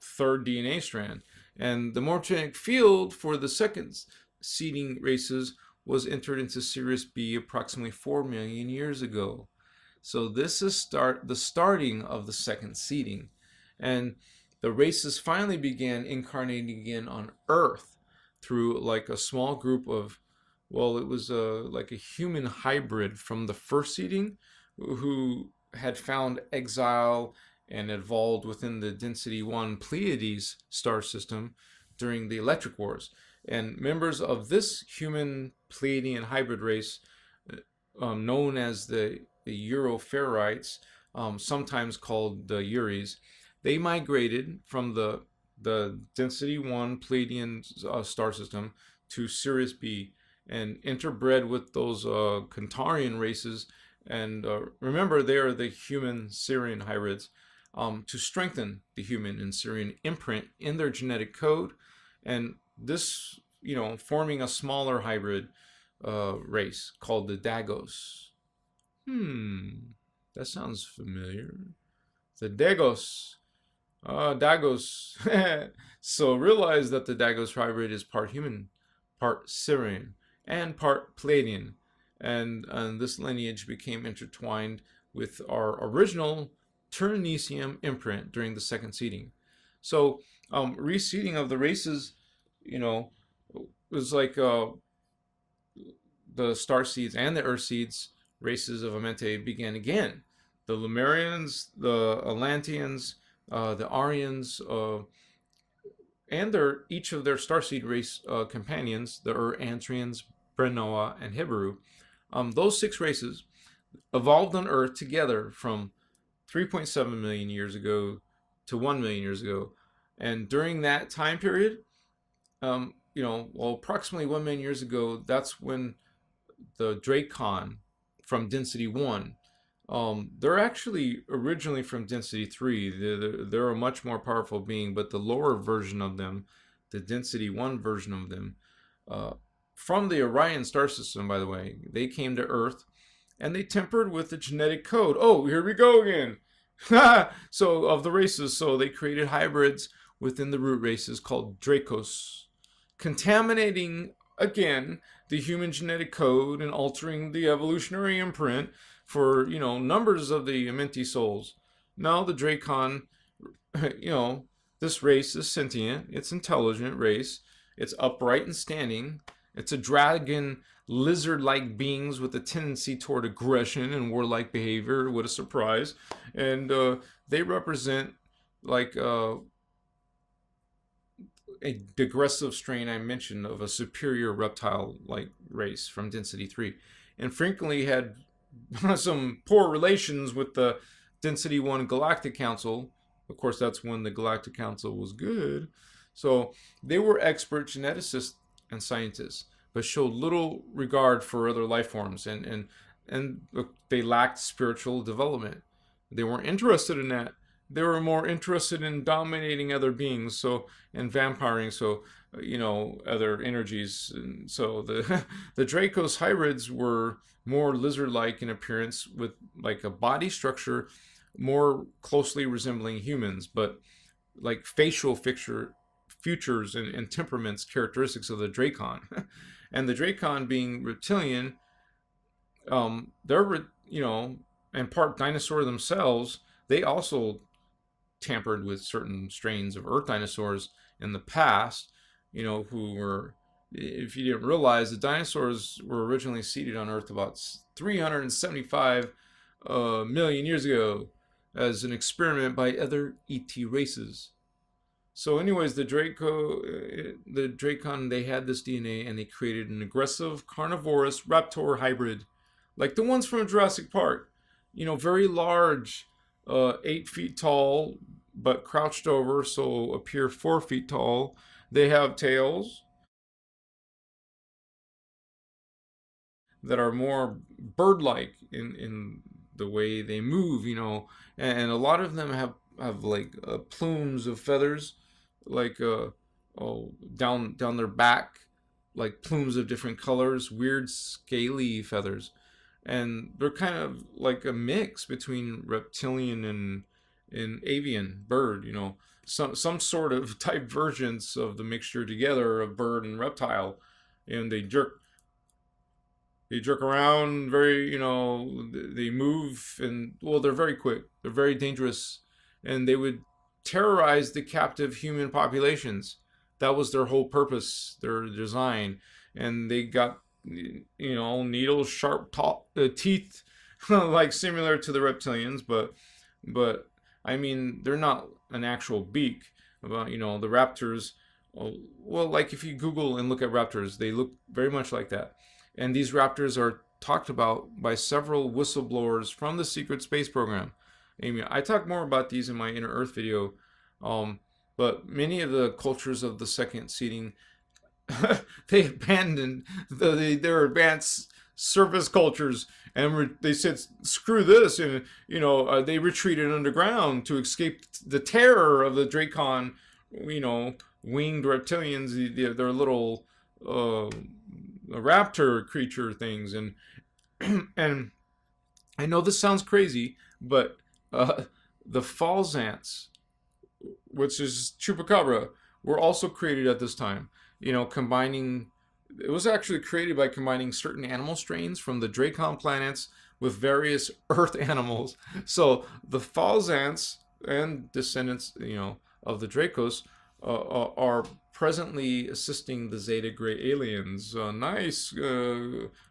third DNA strand. And the morphogenic field for the second seeding races was entered into Sirius B approximately 4 million years ago. So this is the starting of the second seeding. And the races finally began incarnating again on Earth through like a small group of, well, it was like a human hybrid from the first seeding who had found exile and evolved within the Density 1 Pleiades star system during the Electric Wars. And members of this human Pleiadian hybrid race, known as the Euroferrites, sometimes called the Uris, they migrated from the Density 1 Pleiadian star system to Sirius B and interbred with those Kantarian races. And remember, they are the human Sirian hybrids, to strengthen the human and Sirian imprint in their genetic code. And this, forming a smaller hybrid race called the Dagos. That sounds familiar. The Dagos. Dagos. So realize that the Dagos hybrid is part human, part Sirian, and part Pleiadian. And this lineage became intertwined with our original Ternesium imprint during the second seeding. So reseeding of the races, was like the star seeds and the earth seeds races of Amente began again. The Lemurians, the Atlanteans, the Aryans, and each of their starseed race companions, the Antrians, Brenoa, and Hibaru. Those 6 races evolved on Earth together from 3.7 million years ago to 1 million years ago. And during that time period, approximately 1 million years ago, that's when the Dracon from Density 1, they're actually originally from Density 3. They're a much more powerful being, but the lower version of them, the Density 1 version of them, from the Orion star system, by the way, they came to Earth and they tempered with the genetic code. Oh, here we go again. So of the races, so they created hybrids within the root races called Dracos, contaminating again the human genetic code and altering the evolutionary imprint for numbers of the Amenti souls. Now the Dracon, this race is sentient, it's intelligent race, it's upright and standing, it's a dragon lizard-like beings with a tendency toward aggression and warlike behavior. What a surprise. And they represent like a digressive strain I mentioned of a superior reptile-like race from Density 3, and frequently had some poor relations with the Density 1 Galactic Council. Of course, that's when the Galactic Council was good. So they were expert geneticists and scientists, but showed little regard for other life forms, and they lacked spiritual development. They weren't interested in that. They were more interested in dominating other beings, and vampiring, other energies. And so the Dracos hybrids were more lizard-like in appearance, with like a body structure more closely resembling humans, but like facial features and temperaments characteristics of the Dracon. And the Dracon being reptilian, they're and part dinosaur themselves. They also tampered with certain strains of Earth dinosaurs in the past, who were, if you didn't realize, the dinosaurs were originally seeded on Earth about 375 million years ago as an experiment by other ET races. So anyways, the Dracon, they had this DNA and they created an aggressive carnivorous raptor hybrid, like the ones from Jurassic Park. Very large, 8 feet tall, but crouched over, so appear 4 feet tall. They have tails that are more bird-like in the way they move, and a lot of them have like plumes of feathers, like down their back, like plumes of different colors, weird scaly feathers, and they're kind of like a mix between reptilian and avian bird, some sort of divergence of the mixture together of bird and reptile, and they jerk around very, they move, and well, they're very quick, they're very dangerous, and they would terrorize the captive human populations. That was their whole purpose, their design. And they got, needle sharp teeth, like similar to the reptilians, but I mean, they're not an actual beak. About, the raptors, well, like if you Google and look at raptors, they look very much like that. And these raptors are talked about by several whistleblowers from the secret space program. I mean, I talk more about these in my Inner Earth video, but many of the cultures of the second seeding, they abandoned their advanced surface cultures, and they said, screw this, and they retreated underground to escape the terror of the Dracon, winged reptilians, their little raptor creature things. And and I know this sounds crazy, but the false ants, which is chupacabra, were also created at this time. Combining. It was actually created by combining certain animal strains from the Dracon planets with various Earth animals. So the false ants and descendants, of the Dracos, are presently assisting the Zeta Gray aliens. Nice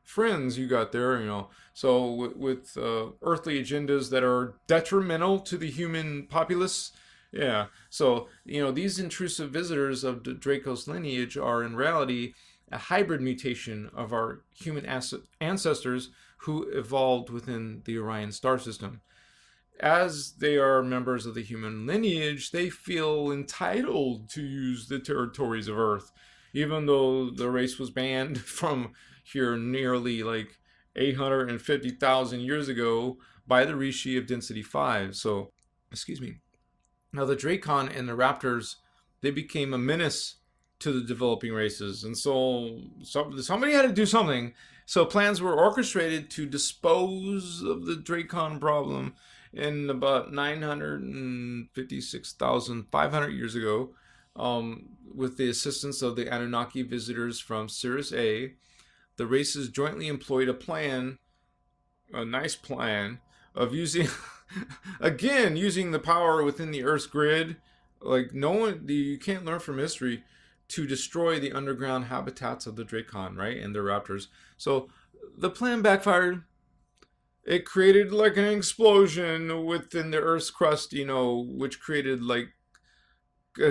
friends you got there, So with earthly agendas that are detrimental to the human populace. Yeah. So, these intrusive visitors of the Dracos lineage are in reality a hybrid mutation of our human ancestors who evolved within the Orion star system. As they are members of the human lineage, they feel entitled to use the territories of Earth, even though the race was banned from here nearly like 850,000 years ago by the Rishi of Density 5. So, excuse me. Now, the Dracon and the Raptors, they became a menace to the developing races, and so somebody had to do something. So plans were orchestrated to dispose of the Dracon problem in about 956,500 years ago, with the assistance of the Anunnaki visitors from Sirius A. The races jointly employed a nice plan of using using the power within the Earth's grid. Like, you can't learn from history, to destroy the underground habitats of the Dracon, right? And the Raptors. So the plan backfired. It created like an explosion within the Earth's crust, which created like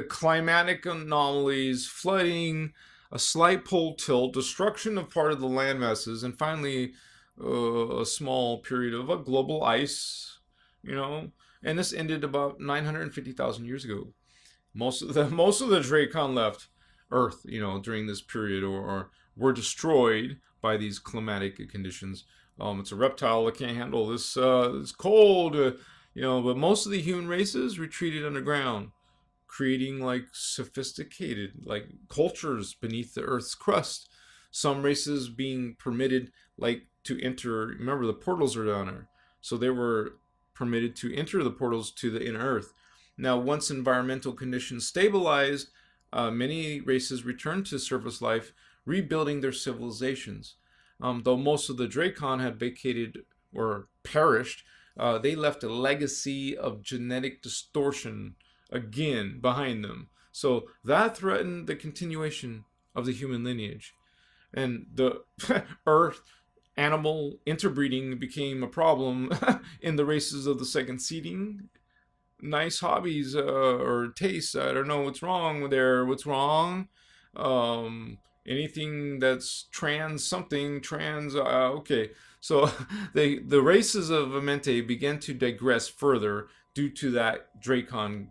climatic anomalies, flooding, a slight pole tilt, destruction of part of the land masses, and finally a small period of a global ice, and this ended about 950,000 years ago. Most of the Dracon left Earth, during this period, or were destroyed by these climatic conditions. It's a reptile that can't handle this cold, but most of the human races retreated underground, creating like sophisticated like cultures beneath the Earth's crust. Some races being permitted like to enter. Remember, the portals are down there, so they were permitted to enter the portals to the inner Earth. Now, once environmental conditions stabilized, many races returned to surface life, rebuilding their civilizations. Though most of the Dracon had vacated or perished, they left a legacy of genetic distortion again behind them. So that threatened the continuation of the human lineage. And the Earth animal interbreeding became a problem in the races of the second seeding. Nice hobbies or tastes. I don't know what's wrong there. What's wrong? Anything that's trans, okay. So the races of Amente began to digress further due to that Dracon,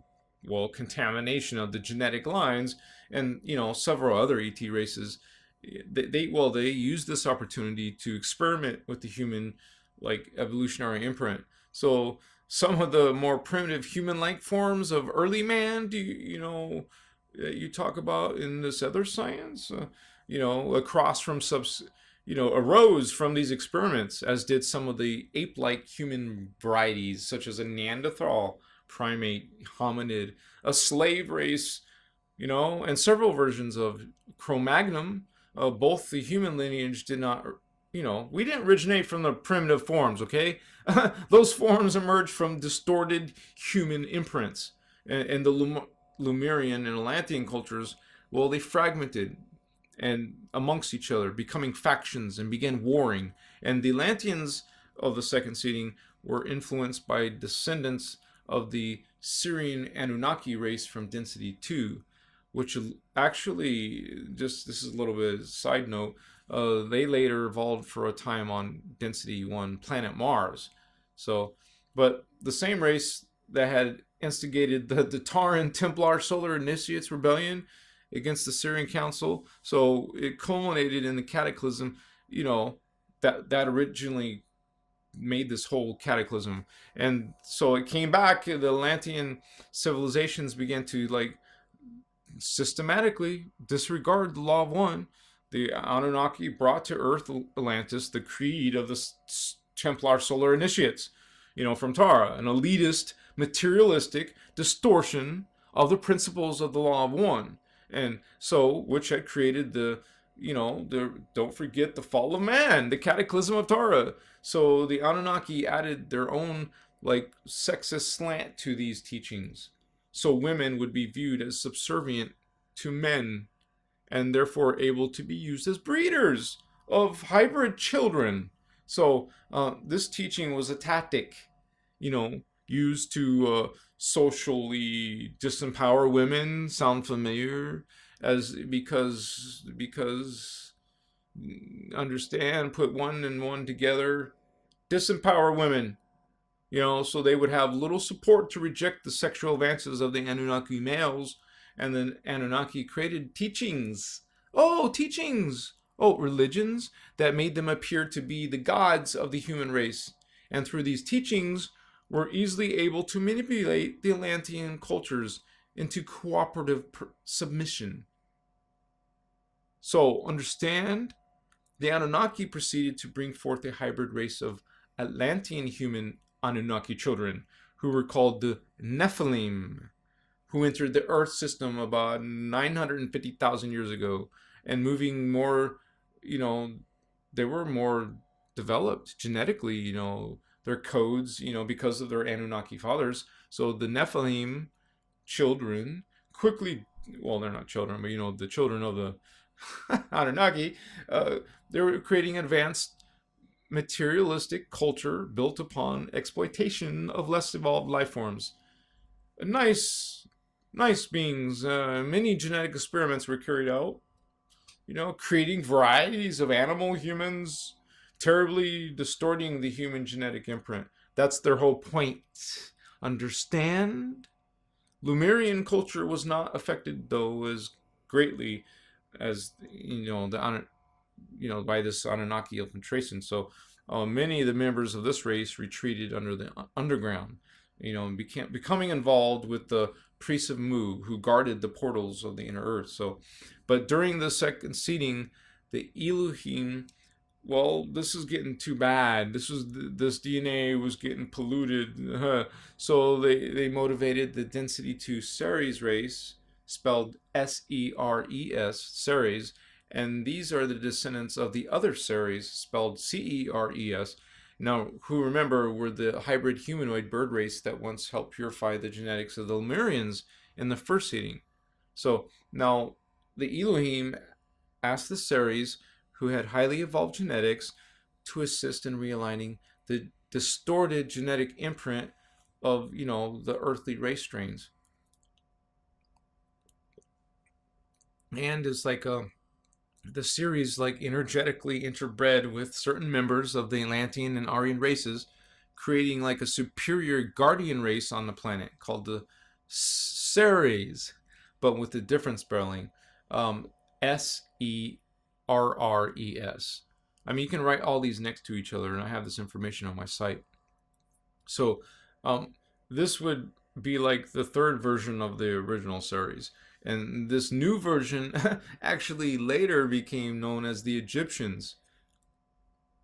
contamination of the genetic lines, and several other ET races. They used this opportunity to experiment with the human like evolutionary imprint. So some of the more primitive human-like forms of early man, you talk about in this other science, across from arose from these experiments, as did some of the ape-like human varieties, such as a Neanderthal primate hominid, a slave race, and several versions of Cro-Magnon. Both the human lineage did not, we didn't originate from the primitive forms, okay? Those forms emerged from distorted human imprints. And the Lemurian and Atlantean cultures, well, they fragmented and amongst each other, becoming factions and began warring. And the Atlanteans of the second seeding were influenced by descendants of the Syrian Anunnaki race from density 2, which actually, just this is a little bit of a side note, they later evolved for a time on density 1, planet Mars. So, but the same race that had instigated the Tauran Templar Solar Initiates rebellion against the Syrian Council. So it culminated in the cataclysm, that originally made this whole cataclysm. And so it came back, the Atlantean civilizations began to systematically disregard the law of one. The Anunnaki brought to Earth Atlantis the creed of the Templar Solar Initiates, from Tara, an elitist, materialistic distortion of the principles of the law of one. And so, which had created don't forget the fall of man, the cataclysm of Tara. So the Anunnaki added their own sexist slant to these teachings. So women would be viewed as subservient to men and therefore able to be used as breeders of hybrid children. So this teaching was a tactic, used to socially disempower women. Sound familiar? Because understand, put one and one together, disempower women, so they would have little support to reject the sexual advances of the Anunnaki males. And then Anunnaki created teachings, religions that made them appear to be the gods of the human race. And through these teachings, were easily able to manipulate the Atlantean cultures into cooperative submission. So, understand, the Anunnaki proceeded to bring forth a hybrid race of Atlantean human Anunnaki children, who were called the Nephilim, who entered the Earth system about 950,000 years ago, and moving more, they were more developed genetically, their codes, because of their Anunnaki fathers. So the Nephilim children quickly, well, they're not children, but the children of the Anunnaki, they were creating advanced materialistic culture built upon exploitation of less evolved life forms. Nice beings. Many genetic experiments were carried out, creating varieties of animal humans, terribly distorting the human genetic imprint. That's their whole point. Understand? Lemurian culture was not affected, though, as greatly as by this Anunnaki infiltration. So many of the members of this race retreated under the underground, becoming involved with the priests of Mu, who guarded the portals of the inner earth. So, but during the second seeding, the Elohim, well, this is getting too bad. This DNA was getting polluted. So they motivated the density 2 Ceres race, spelled Seres, Ceres, and these are the descendants of the other Ceres, spelled Ceres. Now, who remember were the hybrid humanoid bird race that once helped purify the genetics of the Lemurians in the first seeding. So now the Elohim asked the Ceres, who had highly evolved genetics, to assist in realigning the distorted genetic imprint of, the earthly race strains. And it's the series energetically interbred with certain members of the Atlantean and Aryan races, creating a superior guardian race on the planet called the Ceres, but with a different spelling, Serres. You can write all these next to each other, and I have this information on my site. So this would be the third version of the original Ceres. And this new version actually later became known as the Egyptians.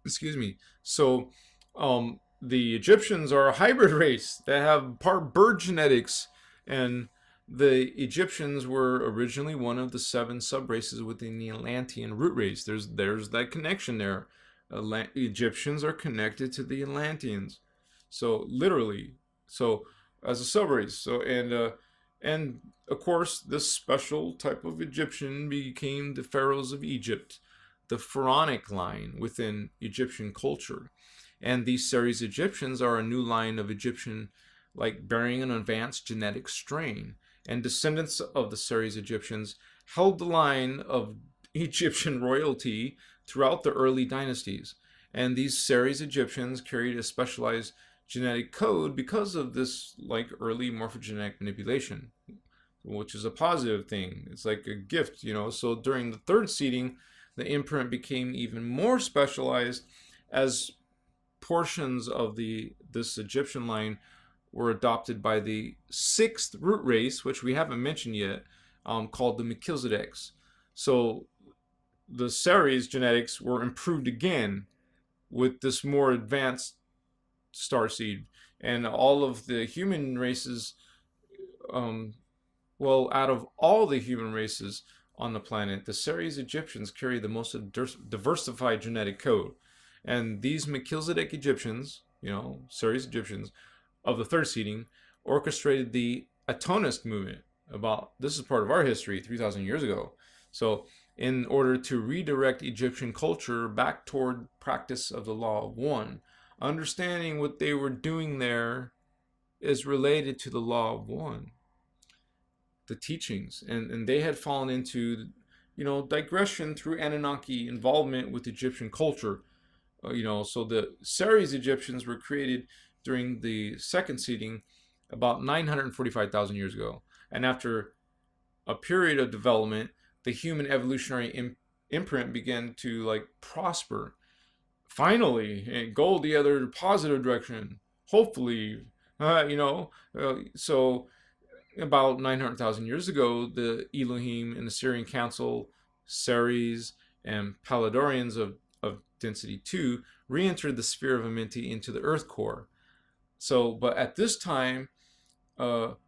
Excuse me. So the Egyptians are a hybrid race that have part bird genetics, and the Egyptians were originally one of the 7 sub-races within the Atlantean root race. There's that connection there. Egyptians are connected to the Atlanteans. So literally, so as a sub-race. So And of course, this special type of Egyptian became the pharaohs of Egypt, the pharaonic line within Egyptian culture. And these Ceres Egyptians are a new line of Egyptian, like bearing an advanced genetic strain. And descendants of the Ceres Egyptians held the line of Egyptian royalty throughout the early dynasties. And these Ceres Egyptians carried a specialized genetic code because of this like early morphogenetic manipulation, which is a positive thing. It's like a gift, you know. So during the third seeding, the imprint became even more specialized as portions of this Egyptian line were adopted by the sixth root race, which we haven't mentioned yet, called the Melchizedeks. So the Ceres genetics were improved again with this more advanced starseed, and all of the human races, out of all the human races on the planet, the Ceres Egyptians carry the most diversified genetic code. And these Melchizedek Egyptians, Ceres Egyptians of the third seeding, orchestrated the Atonist movement. This is part of our history 3,000 years ago. So in order to redirect Egyptian culture back toward practice of the law of one, understanding what they were doing there is related to the law of one, the teachings. And they had fallen into, digression through Anunnaki involvement with Egyptian culture. So the Ceres Egyptians were created during the second seeding about 945,000 years ago. And after a period of development, the human evolutionary imprint began to prosper. Finally, and go the other positive direction. Hopefully, so about 900,000 years ago, the Elohim and the Syrian Council, Ceres, and Palladorians of density 2 re-entered the sphere of Amenti into the Earth core. So, but at this time,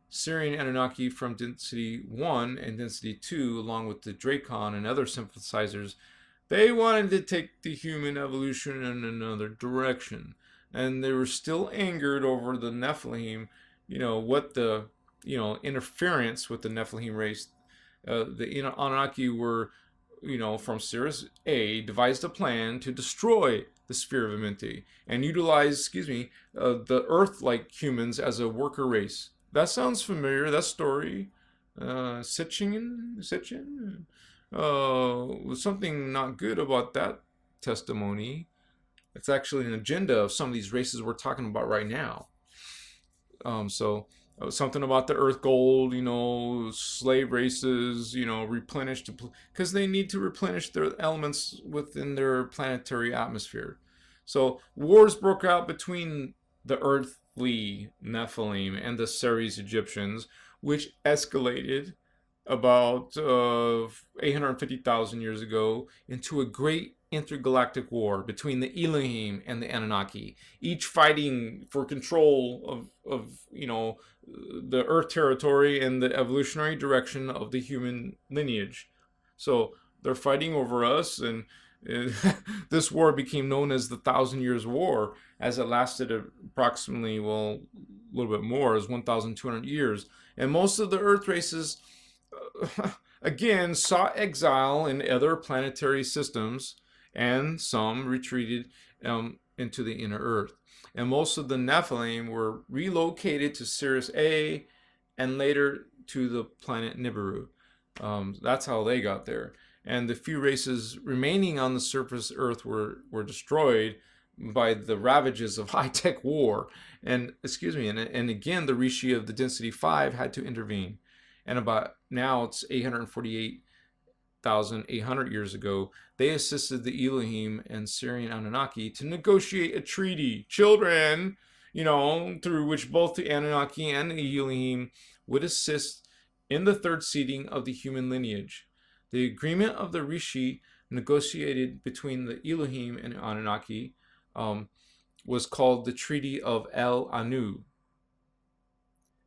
Syrian Anunnaki from density 1 and density 2, along with the Dracon and other synthesizers, they wanted to take the human evolution in another direction. And they were still angered over the Nephilim, what the, interference with the Nephilim race. The Anunnaki were, from Sirius A, devised a plan to destroy the sphere of Amenti and utilize, the Earth-like humans as a worker race. That sounds familiar, that story. Sitchin? Something not good about that testimony. It's actually an agenda of some of these races we're talking about right now. Something about the Earth Gold, slave races, replenished, because they need to replenish their elements within their planetary atmosphere. So wars broke out between the earthly Nephilim and the Ceres Egyptians, which escalated about 850,000 years ago into a great intergalactic war between the Elohim and the Anunnaki, each fighting for control of the Earth territory and the evolutionary direction of the human lineage. So they're fighting over us, and this war became known as the 1,000 Years' War, as it lasted approximately, a little bit more, as 1,200 years. And most of the Earth races, again, sought exile in other planetary systems, and some retreated into the inner Earth. And most of the Nephilim were relocated to Sirius A and later to the planet Nibiru. That's how they got there. And the few races remaining on the surface Earth were destroyed by the ravages of high-tech war. And again, the Rishi of the density 5 had to intervene. And about now it's 848,800 years ago, they assisted the Elohim and Syrian Anunnaki to negotiate a treaty, children, through which both the Anunnaki and the Elohim would assist in the third seeding of the human lineage. The agreement of the Rishi negotiated between the Elohim and Anunnaki was called the Treaty of El Anu,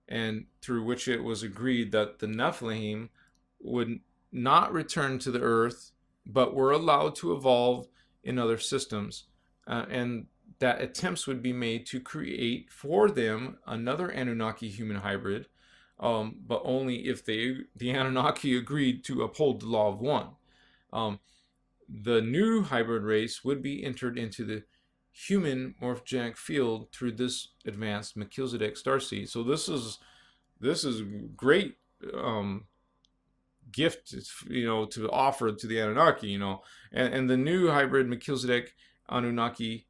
and through which it was agreed that the Nephilim would not return to the Earth, but were allowed to evolve in other systems, and that attempts would be made to create for them another Anunnaki human hybrid, but only if the Anunnaki agreed to uphold the law of one. The new hybrid race would be entered into the human morphogenic field through this advanced Melchizedek starseed. So this is great gift, to offer to the Anunnaki, and the new hybrid Melchizedek Anunnaki,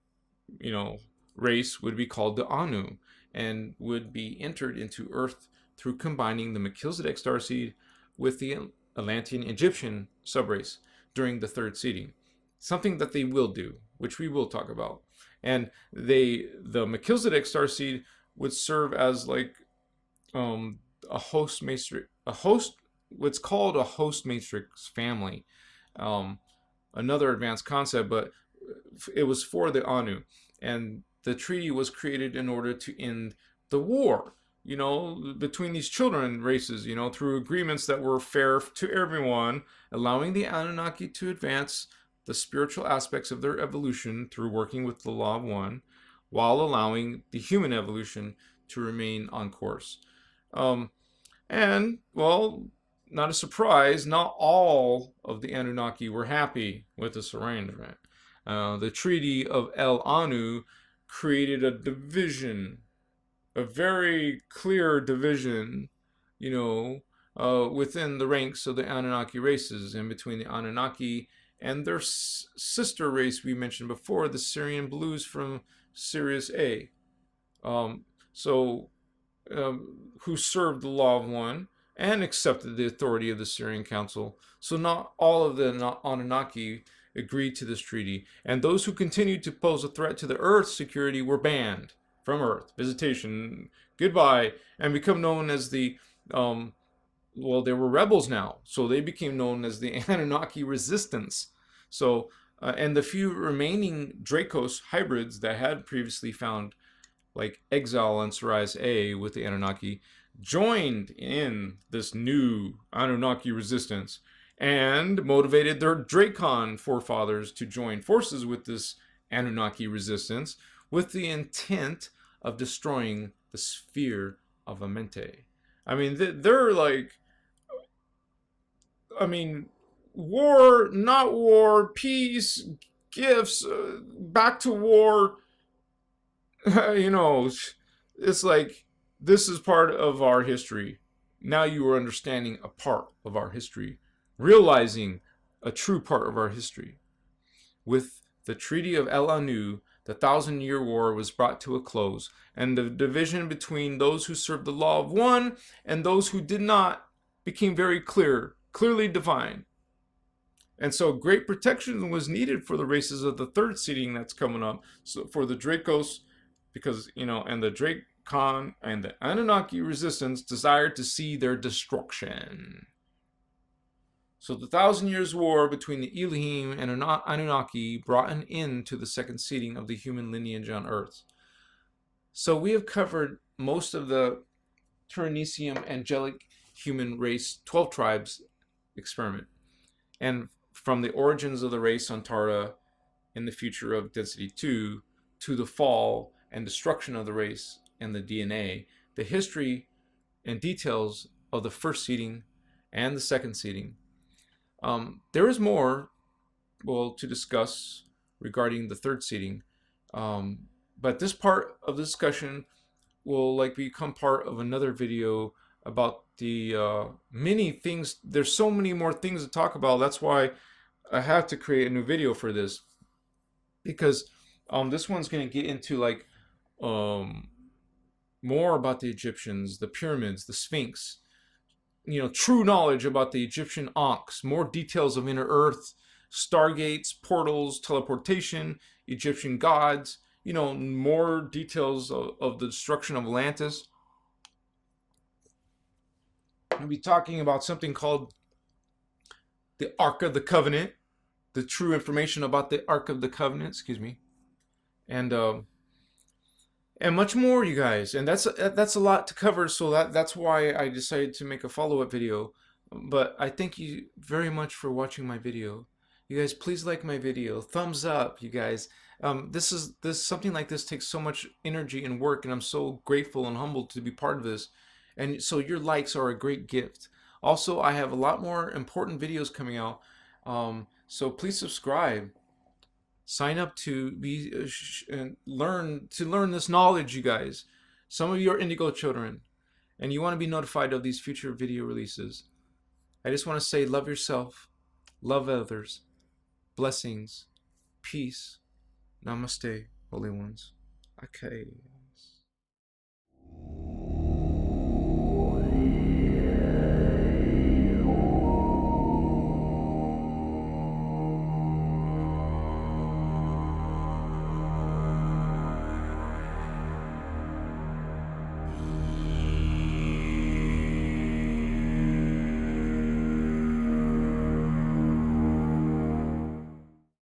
race would be called the Anu, and would be entered into Earth through combining the Melchizedek starseed with the Atlantean Egyptian subrace during the third seeding. Something that they will do, which we will talk about. And the Melchizedek starseed would serve as like a host matrix, what's called a host matrix family. Another advanced concept, but it was for the Anu. And the treaty was created in order to end the war, between these children races, through agreements that were fair to everyone, allowing the Anunnaki to advance the spiritual aspects of their evolution through working with the law of one, while allowing the human evolution to remain on course. And, well, not a surprise, not all of the Anunnaki were happy with this arrangement. The Treaty of El Anu created a division, a very clear division, within the ranks of the Anunnaki races, and between the Anunnaki and their sister race we mentioned before, the Syrian Blues from Sirius A, who served the law of one and accepted the authority of the Syrian Council. So not all of the Anunnaki agreed to this treaty, and those who continued to pose a threat to the Earth's security were banned from Earth visitation, goodbye, and become known as the they were rebels now, so they became known as the Anunnaki Resistance. So and the few remaining Dracos hybrids that had previously found like exile on Sirius A with the Anunnaki joined in this new Anunnaki resistance and motivated their Dracon forefathers to join forces with this Anunnaki resistance with the intent of destroying the sphere of Amente. I mean, they're like, war, not war, peace, gifts, back to war. It's like, this is part of our history. Now you are understanding a part of our history, realizing a true part of our history. With the Treaty of El Anu, the 1,000-year war was brought to a close, and the division between those who served the law of one and those who did not became very clearly defined. And so great protection was needed for the races of the third seeding that's coming up. So for the Dracos, because, and the Dracon and the Anunnaki resistance desired to see their destruction. So the 1,000 Years War between the Elohim and Anunnaki brought an end to the second seeding of the human lineage on Earth. So we have covered most of the Turnesium angelic human race 12 tribes experiment, and from the origins of the race on Tara in the future of Density 2 to the fall and destruction of the race and the DNA, the history and details of the first seeding and the second seeding. There is more, to discuss regarding the third seeding, but this part of the discussion will become part of another video about the many things. There's so many more things to talk about. That's why I have to create a new video for this, because this one's going to get into more about the Egyptians, the pyramids, the Sphinx, true knowledge about the Egyptian Ankhs, more details of inner earth, stargates, portals, teleportation, Egyptian gods, more details of the destruction of Atlantis. We'll be talking about something called the Ark of the Covenant, the true information about the Ark of the Covenant, and much more, you guys. And that's a lot to cover, so that's why I decided to make a follow-up video. But I thank you very much for watching my video. You guys, please like my video. Thumbs up, you guys. Something like this takes so much energy and work, and I'm so grateful and humbled to be part of this. And so your likes are a great gift. Also, I have a lot more important videos coming out. So please subscribe. Sign up to be and learn this knowledge, you guys. Some of you are Indigo children, and you want to be notified of these future video releases. I just want to say, love yourself, love others, blessings, peace, namaste, holy ones. Okay.